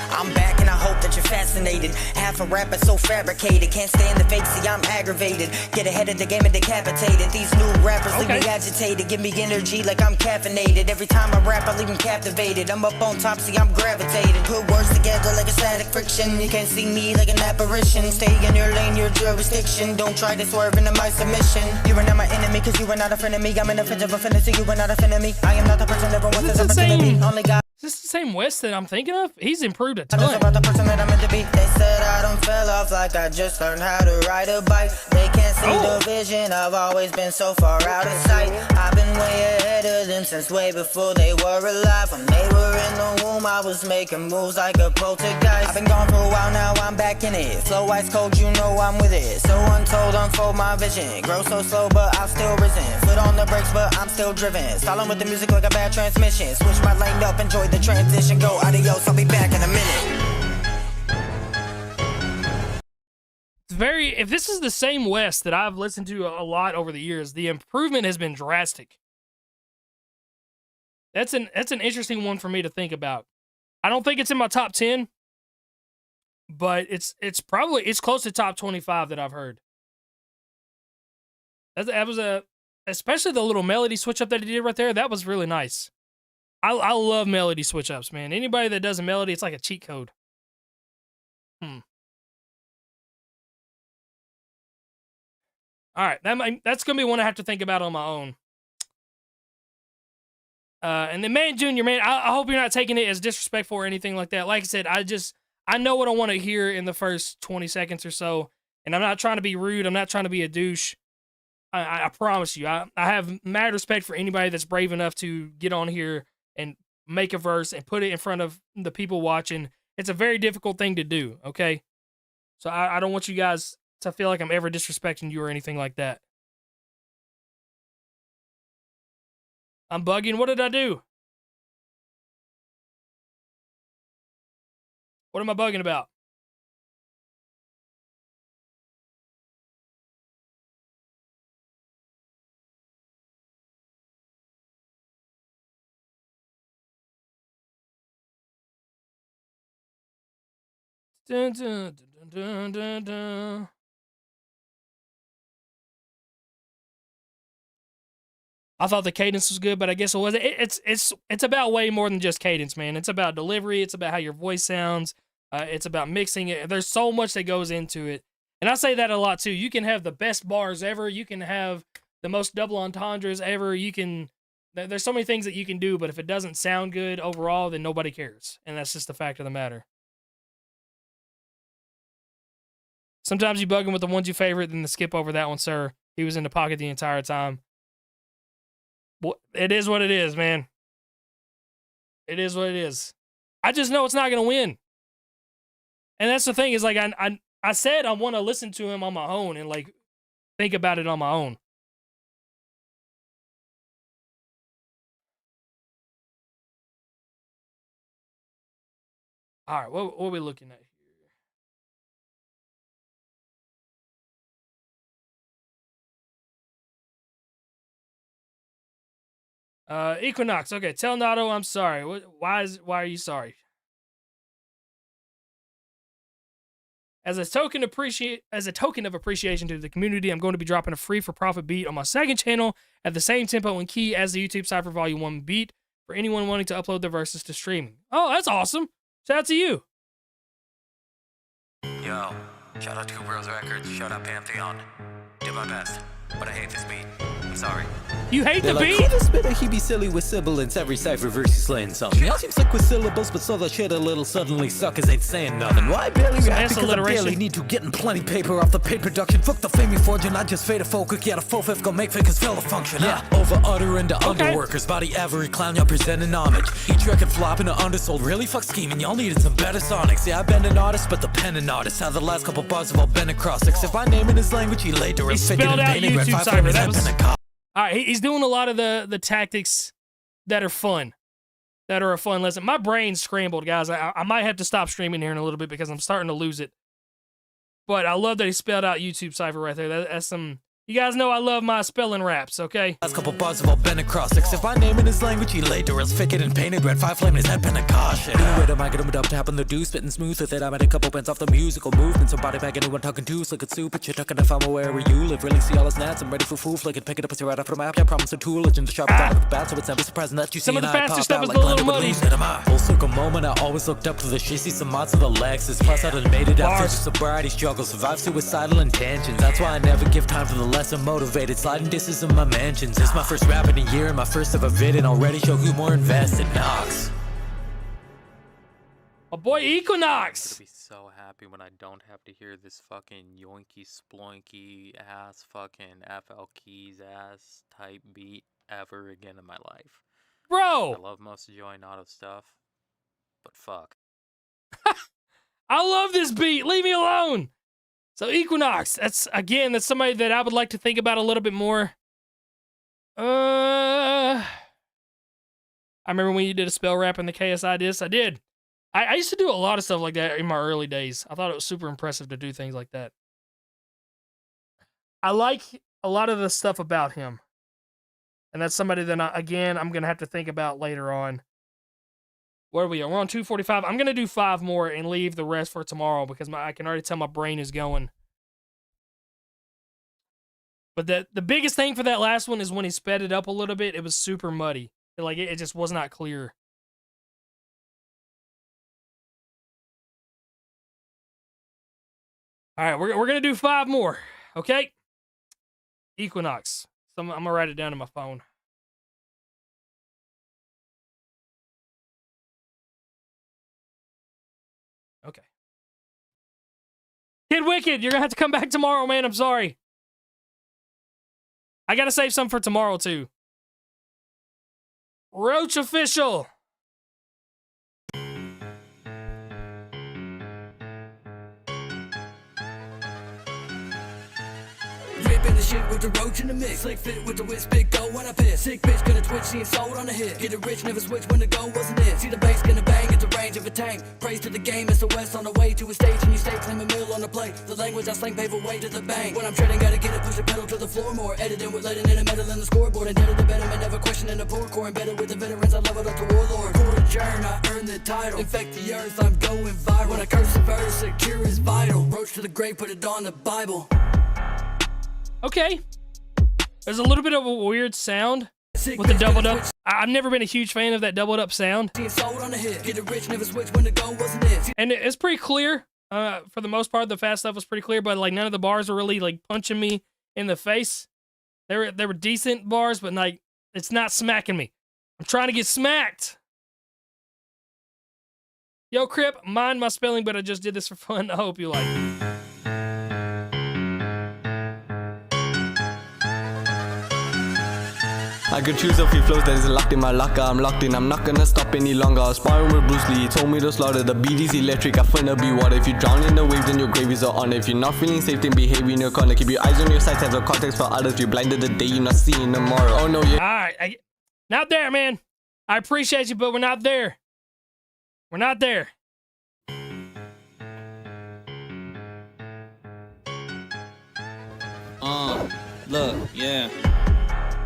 I'm back and I hope that you're fascinated. Half a rapper so fabricated. Can't stand the fake, see I'm aggravated. Get ahead of the game and decapitated. These new rappers leave me agitated. Give me energy like I'm caffeinated. Every time I rap, I leave them captivated. I'm up on top, see I'm gravitated. Put words together like a static friction. You can't see me like an apparition. Stay in your lane, your jurisdiction. Don't try to swerve into my submission. You are not my enemy, cause you are not a friend of me. I'm an offensive affinity, you are not a friend of me. I am not the person that wants this opportunity. Only God. Is this the same West that I'm thinking of? He's improved a ton. That's about the person that I'm meant to be. They said I don't fell off like I just learned how to ride a bike. They can't see the vision. I've always been so far out of sight. I've been way ahead of them since way before they were alive. When they were in the womb, I was making moves like a poltergeist. I've been gone for a while now, I'm back in it. Flow ice cold, you know I'm with it. So untold, unfold my vision. Grow so slow, but I've still risen. Foot on the brakes, but I'm still driven. Stalling with the music like a bad transmission. Switch my lane up, enjoy the transition. Go adios, I'll be back in a minute. If this is the same West that I've listened to a lot over the years, the improvement has been drastic. That's an interesting one for me to think about. I don't think it's in my top 10, but it's close to top 25 that I've heard. That was especially the little melody switch up that he did right there. That was really nice. I love melody switch ups, man. Anybody that does a melody, it's like a cheat code. All right, that's gonna be one I have to think about on my own. And then Man Junior, man, I hope you're not taking it as disrespectful or anything like that. Like I said, I know what I want to hear in the first 20 seconds or so, and I'm not trying to be rude. I'm not trying to be a douche. I promise you, I have mad respect for anybody that's brave enough to get on here and make a verse and put it in front of the people watching. It's a very difficult thing to do, okay? So I don't want you guys to feel like I'm ever disrespecting you or anything like that. I'm bugging. What did I do? What am I bugging about? Dun, dun, dun, dun, dun, dun. I thought the cadence was good, but I guess it wasn't. It's about way more than just cadence, man. It's about delivery. It's about how your voice sounds. It's about mixing it. There's so much that goes into it. And I say that a lot too. You can have the best bars ever. You can have the most double entendres ever. There's so many things that you can do, but if it doesn't sound good overall, then nobody cares. And that's just the fact of the matter. Sometimes you bug him with the ones you favorite, then skip over that one, sir. He was in the pocket the entire time. Well, it is what it is, man. It is what it is. I just know it's not gonna win. And that's the thing is like I said I want to listen to him on my own and like think about it on my own. All right, what are we looking at here? Equinox. Okay, tell Nato I'm sorry. Why are you sorry? As a token of appreciation to the community, I'm going to be dropping a free for profit beat on my second channel at the same tempo and key as the YouTube Cypher Volume 1 beat for anyone wanting to upload their verses to streaming. Oh, that's awesome. Shout out to you. Yo, shout out to Bros Records, shout out Pantheon. Did my best, but I hate this beat. I'm sorry. You hate the beat? Like, spitter, he be silly with sibilants. Every cipher verse he's slaying something. Y'all seem slick with syllables, but so the shit a little suddenly suckers ain't saying nothing. Why barely rap? Because I barely need to getting plenty paper off the paid production. Fuck the fame you forging, I just fade a folk. Yeah, the full fifth go make figures fail to function. Yeah, over uttering to underworkers. Body every clown y'all presenting homage. Each record flopping to undersold. Really fuck scheming, y'all needed some better sonics. Yeah, I've been an artist, but the pen an artist. How the last couple bars have all been across. If I name in his language, he laid to he spelled out YouTube Cypher. That was... All right, he's doing a lot of the tactics that are fun, that are a fun lesson. My brain's scrambled, guys. I might have to stop streaming here in a little bit because I'm starting to lose it. But I love that he spelled out YouTube Cypher right there. That's some... You guys know I love my spelling raps, okay? Last couple bars have all been across. If I name in his language, he laid to us, thick it and painted red, 5 flaming his head Pentecost. Anyway, am I get him up tapping the deuce, spitting smooth with it. I made a couple pence off the musical movement. Somebody back anyone talking to, slick it soup, but you're talking if I'm aware where you live. Really see all his nats, I'm ready for foof, like it, pick it up, it's right off the map. Yeah, promise a tool, legend to sharp it out of the bat, so it's never surprising that you see some of the an faster eye stuff pop is out a like little blended with muddy. leaves. Full circle moment, I always looked up to the shit, see some mods of the Lexus. Plus, I done made it after sobriety struggles, survive suicidal intentions. That's why I never give time for the lesson motivated, sliding disses in my mansions. It's my first rap in a year and my first ever vid, and already show who more invested. Knox. My boy Equinox. I'm gonna be so happy when I don't have to hear this fucking yoinky sploinky ass fucking FL Keys ass type beat ever again in my life. Bro! I love most of Joy Nato stuff, but fuck. I love this beat. Leave me alone. So Equinox, that's somebody that I would like to think about a little bit more. I remember when you did a spell rap in the KSI disc. I did. I used to do a lot of stuff like that in my early days. I thought it was super impressive to do things like that. I like a lot of the stuff about him. And that's somebody that, I'm going to have to think about later on. Where are we at? We're on 245. I'm going to do 5 more and leave the rest for tomorrow because I can already tell my brain is going. But the biggest thing for that last one is when he sped it up a little bit, it was super muddy. Like, it just was not clear. All right, we're going to do 5 more, okay? Equinox. So I'm going to write it down on my phone. Okay. Kid Wicked, you're going to have to come back tomorrow, man. I'm sorry. I got to save some for tomorrow, too. Roach Official. Ripping the shit with the roach in the mix. Slick fit with the whisk, big go when I piss. Sick bitch gonna twitch, seeing sold on the hit. Get it rich, never switch when the go wasn't it. See the bass gonna bang at the range of a tank. Praise to the game, it's the West on the way to a stage and you stay claim a mill on the plate. The language I slang pave a way to the bank. When I'm treading, gotta get it, push the pedal to the floor more. Editing with letting in the metal in the scoreboard. Instead of the betterment, never questioning the poor core. Embedded with the veterans, I leveled up the warlord. Quarter churn, I earned the title. Infect the earth, I'm going viral. When I curse the verse, secure is vital. Roach to the grave, put it on the Bible. Okay. There's a little bit of a weird sound with the doubled up. I've never been a huge fan of that doubled up sound. And it's pretty clear. For the most part, the fast stuff was pretty clear, but like none of the bars were really like punching me in the face. They were decent bars, but like it's not smacking me. I'm trying to get smacked. Yo, Crypt, mind my spelling, but I just did this for fun. I hope you like it. I could choose a few flows that is locked in my locker. I'm locked in, I'm not gonna stop any longer. I was sparring with Bruce Lee, he told me to slaughter. The beat is electric, I finna be water. If you drown in the waves, then your grave is an honor. If you're not feeling safe, then behave in your corner. Keep your eyes on your sights, have no context for others. You're blinded the day, you're not seeing tomorrow. Oh no, yeah. Alright, not there, man. I appreciate you, but we're not there. We're not there. Look, yeah.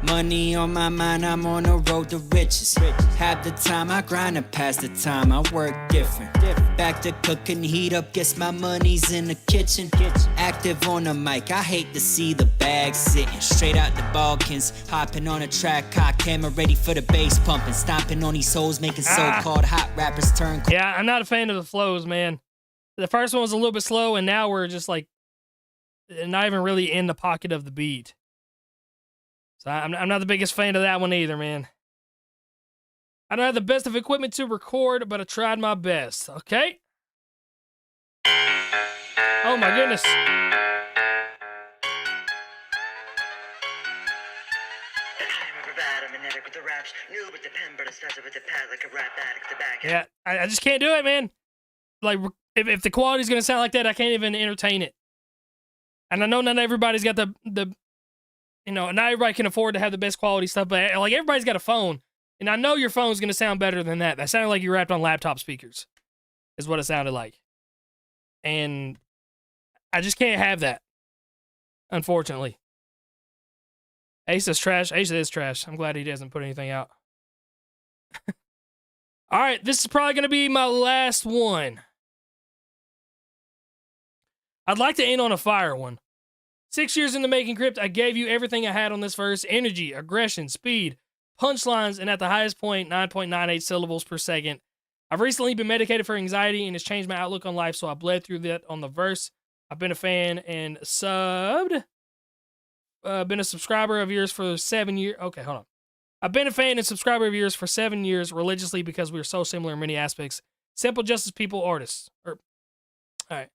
Money on my mind, I'm on the road to riches. Half the time I grind and pass the time I work different. Back to cooking, heat up, guess my money's in the kitchen. Active on the mic, I hate to see the bag sitting. Straight out the Balkans, hopping on a track, cock camera ready for the bass pumping. Stomping on these hoes, making so-called hot rappers turn. Yeah, I'm not a fan of the flows, man. The first one was a little bit slow, and now we're just like, not even really in the pocket of the beat. So I'm not the biggest fan of that one either, man. I don't have the best of equipment to record, but I tried my best, okay? Oh my goodness. Yeah, I just can't do it, man. Like, if the quality's gonna sound like that, I can't even entertain it. And I know not everybody's got the you know, not everybody can afford to have the best quality stuff, but like everybody's got a phone. And I know your phone's going to sound better than that. That sounded like you rapped on laptop speakers, is what it sounded like. And I just can't have that, unfortunately. Ace is trash. Ace is trash. I'm glad he doesn't put anything out. All right, this is probably going to be my last one. I'd like to end on a fire one. 6 years in the making, Crypt, I gave you everything I had on this verse. Energy, aggression, speed, punchlines, and at the highest point, 9.98 syllables per second. I've recently been medicated for anxiety, and it's changed my outlook on life, so I bled through that on the verse. I've been a fan and subbed. Been a subscriber of yours for 7 years. Okay, hold on. I've been a fan and subscriber of yours for 7 years religiously because we are so similar in many aspects. Simple justice people, artists. All right.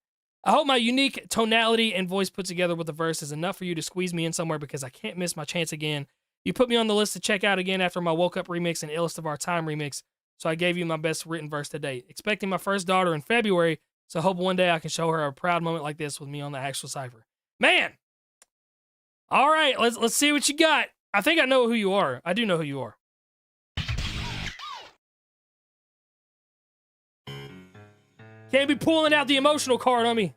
I hope my unique tonality and voice put together with the verse is enough for you to squeeze me in somewhere because I can't miss my chance again. You put me on the list to check out again after my Woke Up remix and Illest of Our Time remix, so I gave you my best written verse to date. Expecting my first daughter in February, so I hope one day I can show her a proud moment like this with me on the actual Cypher. Man! All right, let's see what you got. I think I know who you are. I do know who you are. Can't be pulling out the emotional card on me.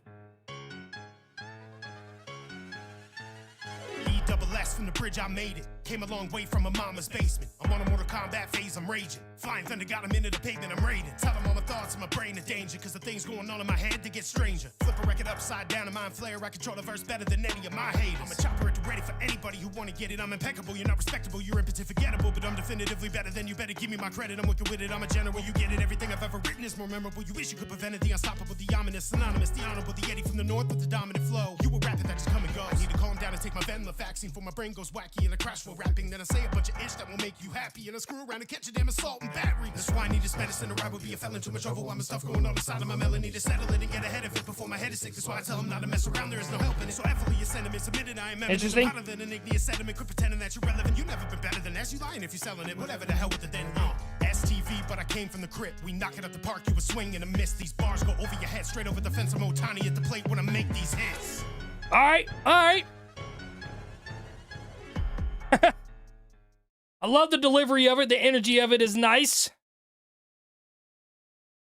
E-double-S from the bridge, I made it. Came a long way from a mama's basement. I'm on a Mortal Kombat phase, I'm raging. Flying thunder got him into the pavement, I'm raiding. Tell them all my thoughts and my brain are danger. Cause the things going on in my head, they get stranger. Flip a record upside down in mind flare. I control the verse better than any of my haters. I'm a chopper at the ready for anybody who wanna get it. I'm impeccable, you're not respectable, you're impotent, forgettable. But I'm definitively better than you, better give me my credit. I'm wicked with it, I'm a general, you get it. Everything I've ever written is more memorable. You wish you could prevent it, the unstoppable, the ominous, synonymous, the honorable, the Eddie from the north with the dominant flow. You a rapper that just come and go. I need to calm down and take my Venla vaccine for my brain goes wacky and I crash for rapping. Then I say a bunch of ish that will make you happy and I screw around and catch a damn assault and battery. That's why I need this medicine or I would be a felon. Too much overwhelming stuff going on inside of my melon. Need to settle it and get ahead of it before my head is sick. That's why I tell them not to mess around, there is no helping it. So heavily your sentiment submitted, I am interesting. Hotter than an igneous sediment. Quit pretending that you're relevant. You never been better than that. You lying if you're selling it. Whatever the hell with it then. STV, but I came from the Crypt. We knock it at the park, you a swing and a miss. These bars go over your head, straight over the fence. I'm Otani at the plate when I make these hits. All right. I love the delivery of it. The energy of it is nice.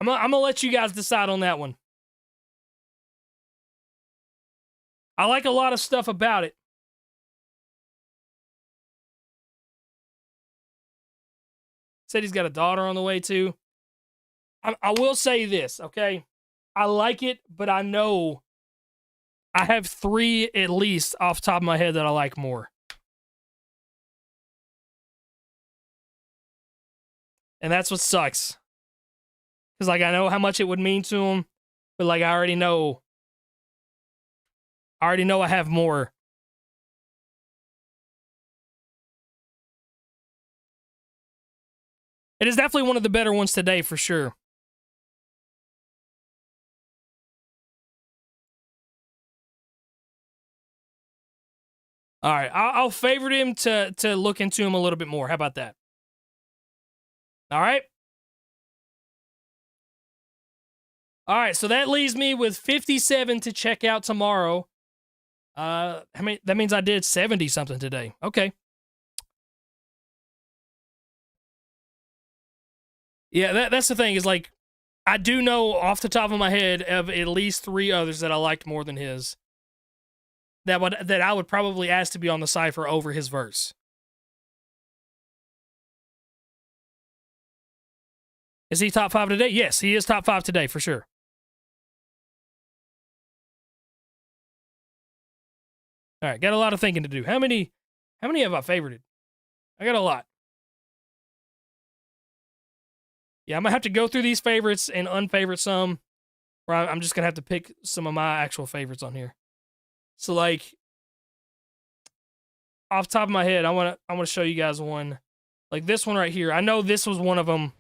I'm gonna let you guys decide on that one. I like a lot of stuff about it. Said he's got a daughter on the way too. I will say this, okay? I like it, but I know I have 3 at least off the top of my head that I like more. And that's what sucks. Because, like, I know how much it would mean to him, but, like, I already know I have more. It is definitely one of the better ones today, for sure. All right, I'll favorite him to look into him a little bit more. How about that? All right. All right, so that leaves me with 57 to check out tomorrow. How many? That means I did 70 something today. Okay. Yeah, that's the thing is like, I do know off the top of my head of at least 3 others that I liked more than his. That I would probably ask to be on the Cypher over his verse. Is he top 5 today? Yes, he is top 5 today for sure. All right, got a lot of thinking to do. How many have I favorited? I got a lot. Yeah, I'm going to have to go through these favorites and unfavorite some, or I'm just going to have to pick some of my actual favorites on here. So, like, off the top of my head, I want to show you guys one. Like this one right here. I know this was one of them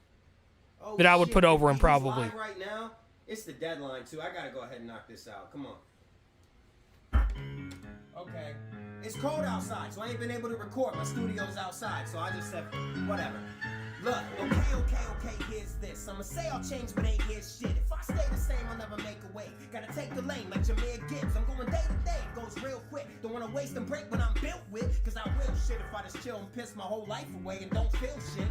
that I would put over him probably. Right now, it's the deadline, too. I got to go ahead and knock this out. Come on. Okay. It's cold outside, so I ain't been able to record. My studio's outside, so I just said, whatever. Look, okay, here's this. I'ma say I'll change, but ain't here shit. If I stay the same, I'll never make a way. Gotta take the lane like Jameer Gibbs. I'm going day to day, it goes real quick. Don't wanna waste and break what I'm built with, cause I will shit if I just chill and piss my whole life away and don't feel shit.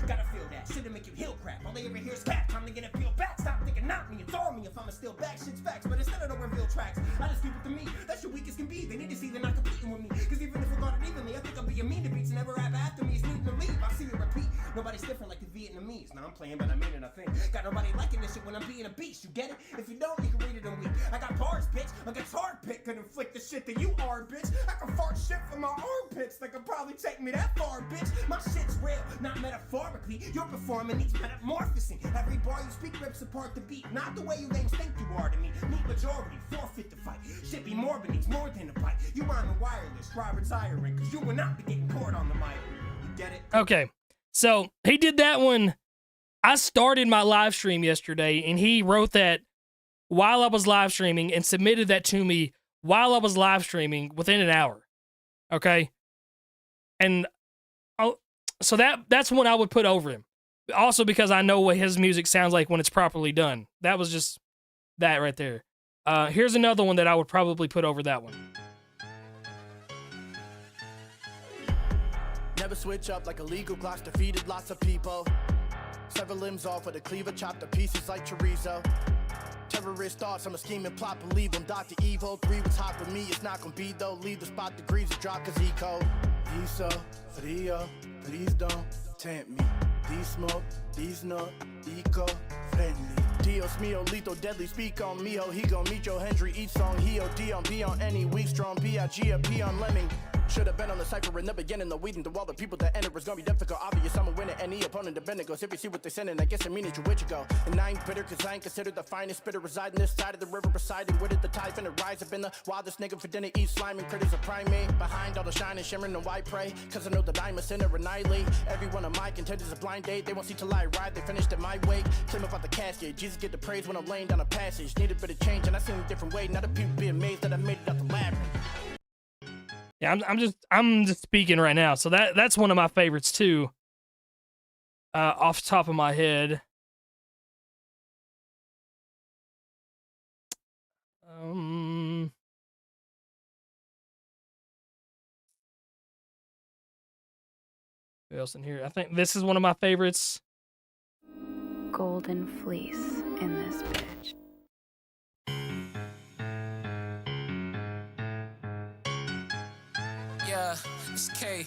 Gotta feel that shit'll make you heal crap. All they ever hear is cap, time to get it peeled back. Stop thinking not me, it's on me. If I'ma steal back, shit's facts. But instead of the reveal tracks, I just keep it to me. That's your weakest can be. They need to see they're not competing with me. Cause even if we got it evenly, I think I'll be a mean to beats. Never rap after me, it's needing to leave. I see it repeat. Nobody's different like the Vietnamese. Now I'm playing, but I mean it, I think. Got nobody liking this shit when I'm being a beast. You get it? If you don't, you can read it in week. I got bars, bitch. A guitar pick could inflict the shit that you are, bitch. I can fart shit from my armpits that could probably take me that far, bitch. My shit's real, not metaphorically. Your performance needs metamorphosing. Every bar you speak rips apart the beat. Not the way you lames think you are to me. Neat majority, forfeit the fight. Shit be morbid, needs more than a bite. You rhyming wireless, try retiring. Cause you will not be getting bored on the mic. You get it? Okay. So he did that one. I started my live stream yesterday, and he wrote that while I was live streaming and submitted that to me while I was live streaming within an hour. Okay? And so that's one I would put over him. Also because I know what his music sounds like when it's properly done. That was just that right there. Here's another one that I would probably put over that one. Never switch up like illegal Glocks defeated lots of people. Sever limbs off with a cleaver, chopped to pieces like chorizo. Terrorist thoughts, I'm a scheming plot, believe them. Dr. Evil, 3 was hot with me, it's not gonna be though. Leave the spot, degrees of drop, cause eco. These so, frio, please don't tempt me. These smoke, these not eco-friendly. Dios mio, lethal, deadly, speak on miho. He gon' meet your Hendry, each song, he O.D. on B on any weak, strong B.I.G. a P on Lemming. Should've been on the Cypher in the beginning, the weeding through all the people that enter. It's gonna be difficult, obvious, I'm a winner. Any opponent, the bender goes. If you see what they sending, I guess I mean it, you which go. And I ain't bitter, cause I ain't considered the finest spitter. Residing this side of the river, residing with it, the tide finna rise up in the wildest nigga for dinner. Eat slime and critters a primate. Behind all the shine and shimmering and white prey. Cause I know that I'm a sinner, annihilate. Every one of my contenders a blind date. They won't see till I ride, they finished at my wake. Claim about the casket, Jesus get the praise when I'm laying down a passage. Need a bit of change, and I seen a different way. Now the people be amazed that I made it out the labyrinth. Yeah, I'm just speaking right now. So that's one of my favorites too. Off the top of my head. Who else in here? I think this is one of my favorites. Golden fleece in this bitch. Yeah, it's K.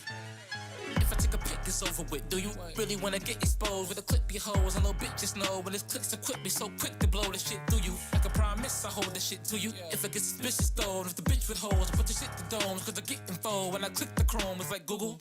If I take a pic, it's over with. Do you really wanna get exposed with a clip your hoes? A little bit, just know when this clicks equip me so quick to blow the shit through you. I can promise I hold the shit to you. If I get suspicious though, if the bitch with hoes, I put the shit to domes. Cause I get info when I click the chrome, it's like Google.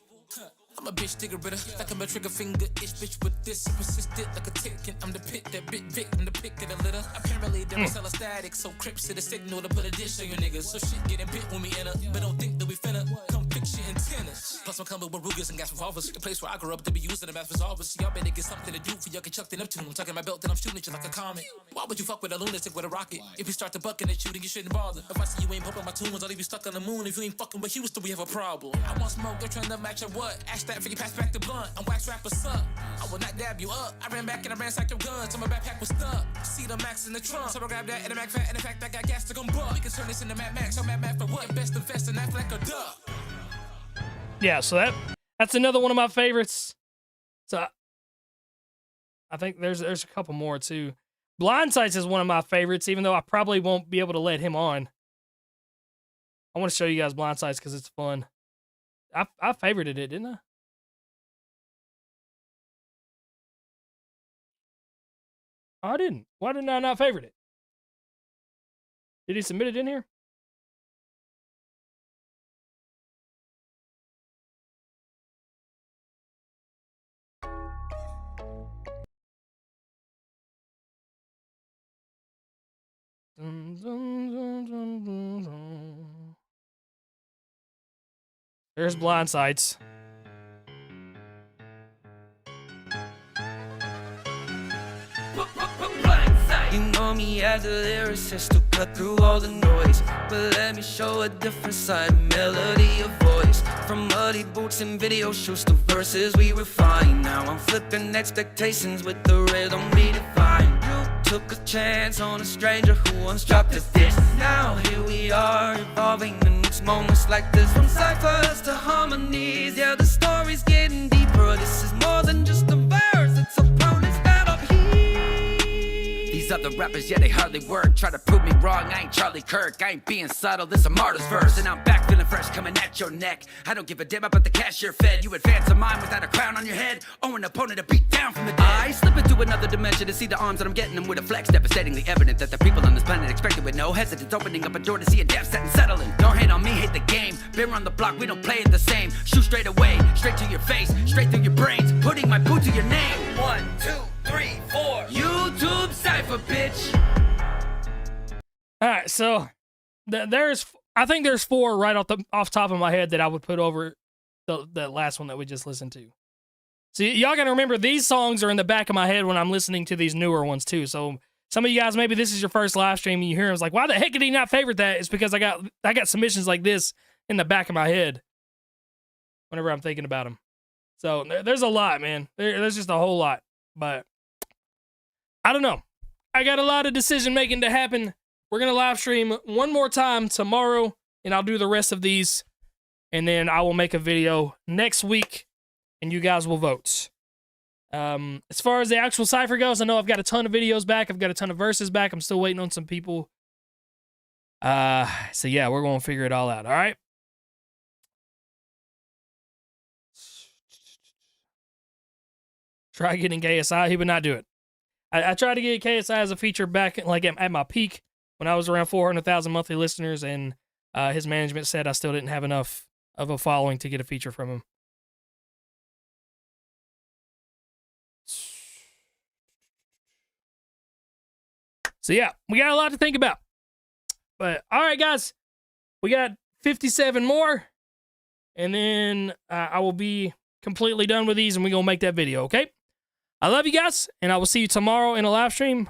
I'm a bitch digger ritter, like I'm a trigger finger itch bitch with this. Persistent like a tick, and I'm the pit that bit Vic, I'm the pick of the litter. Apparently they don't sell a static, so Crypt to the signal to put a dish on your niggas. So shit getting bit when we enter, but don't think that we finna come fix shit in tennis. Plus I'm coming with Rugas and gas revolvers. The place where I grew up to be using them as resolvers. Y'all better get something to do for y'all get chucked in up to. I'm tucking my belt then I'm shooting at you like a comet. Why would you fuck with a lunatic with a rocket? If you start to bucking at you, then you shouldn't bother. If I see you ain't pumping my tunes, I'll leave you stuck on the moon. If you ain't fucking with Houston, we have a problem. I want smoke, they're trying to match your what? Ash that for you pass back the blunt. I'm wax rapper suck. I will not dab you up. I ran back and I ransacked your guns. So my backpack was stuck. See the max in the trunk. So I grabbed that and the Mac fat and the fact I got gas to come buck. We can turn this into Mad Max. So Mad Max for what? Best invest and act like a duck. Yeah, so that's another one of my favorites. So I think there's a couple more too. Blindsights is one of my favorites, even though I probably won't be able to let him on. I want to show you guys Blindsights because it's fun. I favorited it, didn't I? Oh, I didn't. Why didn't I not favorite it? Did he submit it in here? There's Blindsights. You know me as a lyricist to cut through all the noise, but let me show a different side of melody, of voice. From muddy boots and video shoots to verses we refine. Now I'm flipping expectations with the rhythm redefined. You took a chance on a stranger who once dropped a diss. Now here we are evolving and it's moments like this. From ciphers to harmonies, yeah, the story's getting deeper. This is more than just a verse, it's a bonus that up here. These other rappers, yeah, they hardly work. Try to prove me wrong, I ain't Charlie Kirk. I ain't being subtle, this a martyr's verse. And I'm back feeling fresh, coming at your neck. I don't give a damn about the cash you're fed. You advance a mind without a crown on your head, or an opponent to beat down from the dead. I slip into another dimension to see the arms that I'm getting them with a flex. Devastatingly evident that the people on this planet expect it with no hesitance. Opening up a door to see a death set and settling. Don't hate on me, hate the game. Been on the block, we don't play it the same. Shoot straight away, straight to your face, straight through your brains. Putting my boot to your name. 1, 2, 3, 4. YouTube Cypher, bitch. All right, so I think there's 4 right off top of my head that I would put over that last one that we just listened to. So y'all gotta remember, these songs are in the back of my head when I'm listening to these newer ones too. So some of you guys, maybe this is your first live stream and you hear them, it's like, why the heck did he not favorite that? It's because I got submissions like this in the back of my head whenever I'm thinking about them. So there's a lot, man. There's just a whole lot. But I don't know. I got a lot of decision making to happen. We're going to live stream one more time tomorrow, and I'll do the rest of these. And then I will make a video next week, and you guys will vote. As far as the actual Cypher goes, I know I've got a ton of videos back. I've got a ton of verses back. I'm still waiting on some people. So yeah, we're going to figure it all out, all right? Try getting KSI. He would not do it. I tried to get KSI as a feature back like at my peak when I was around 400,000 monthly listeners, and his management said I still didn't have enough of a following to get a feature from him. So yeah, we got a lot to think about. But all right, guys, we got 57 more, and then I will be completely done with these, and we're going to make that video, okay? I love you guys, and I will see you tomorrow in a live stream.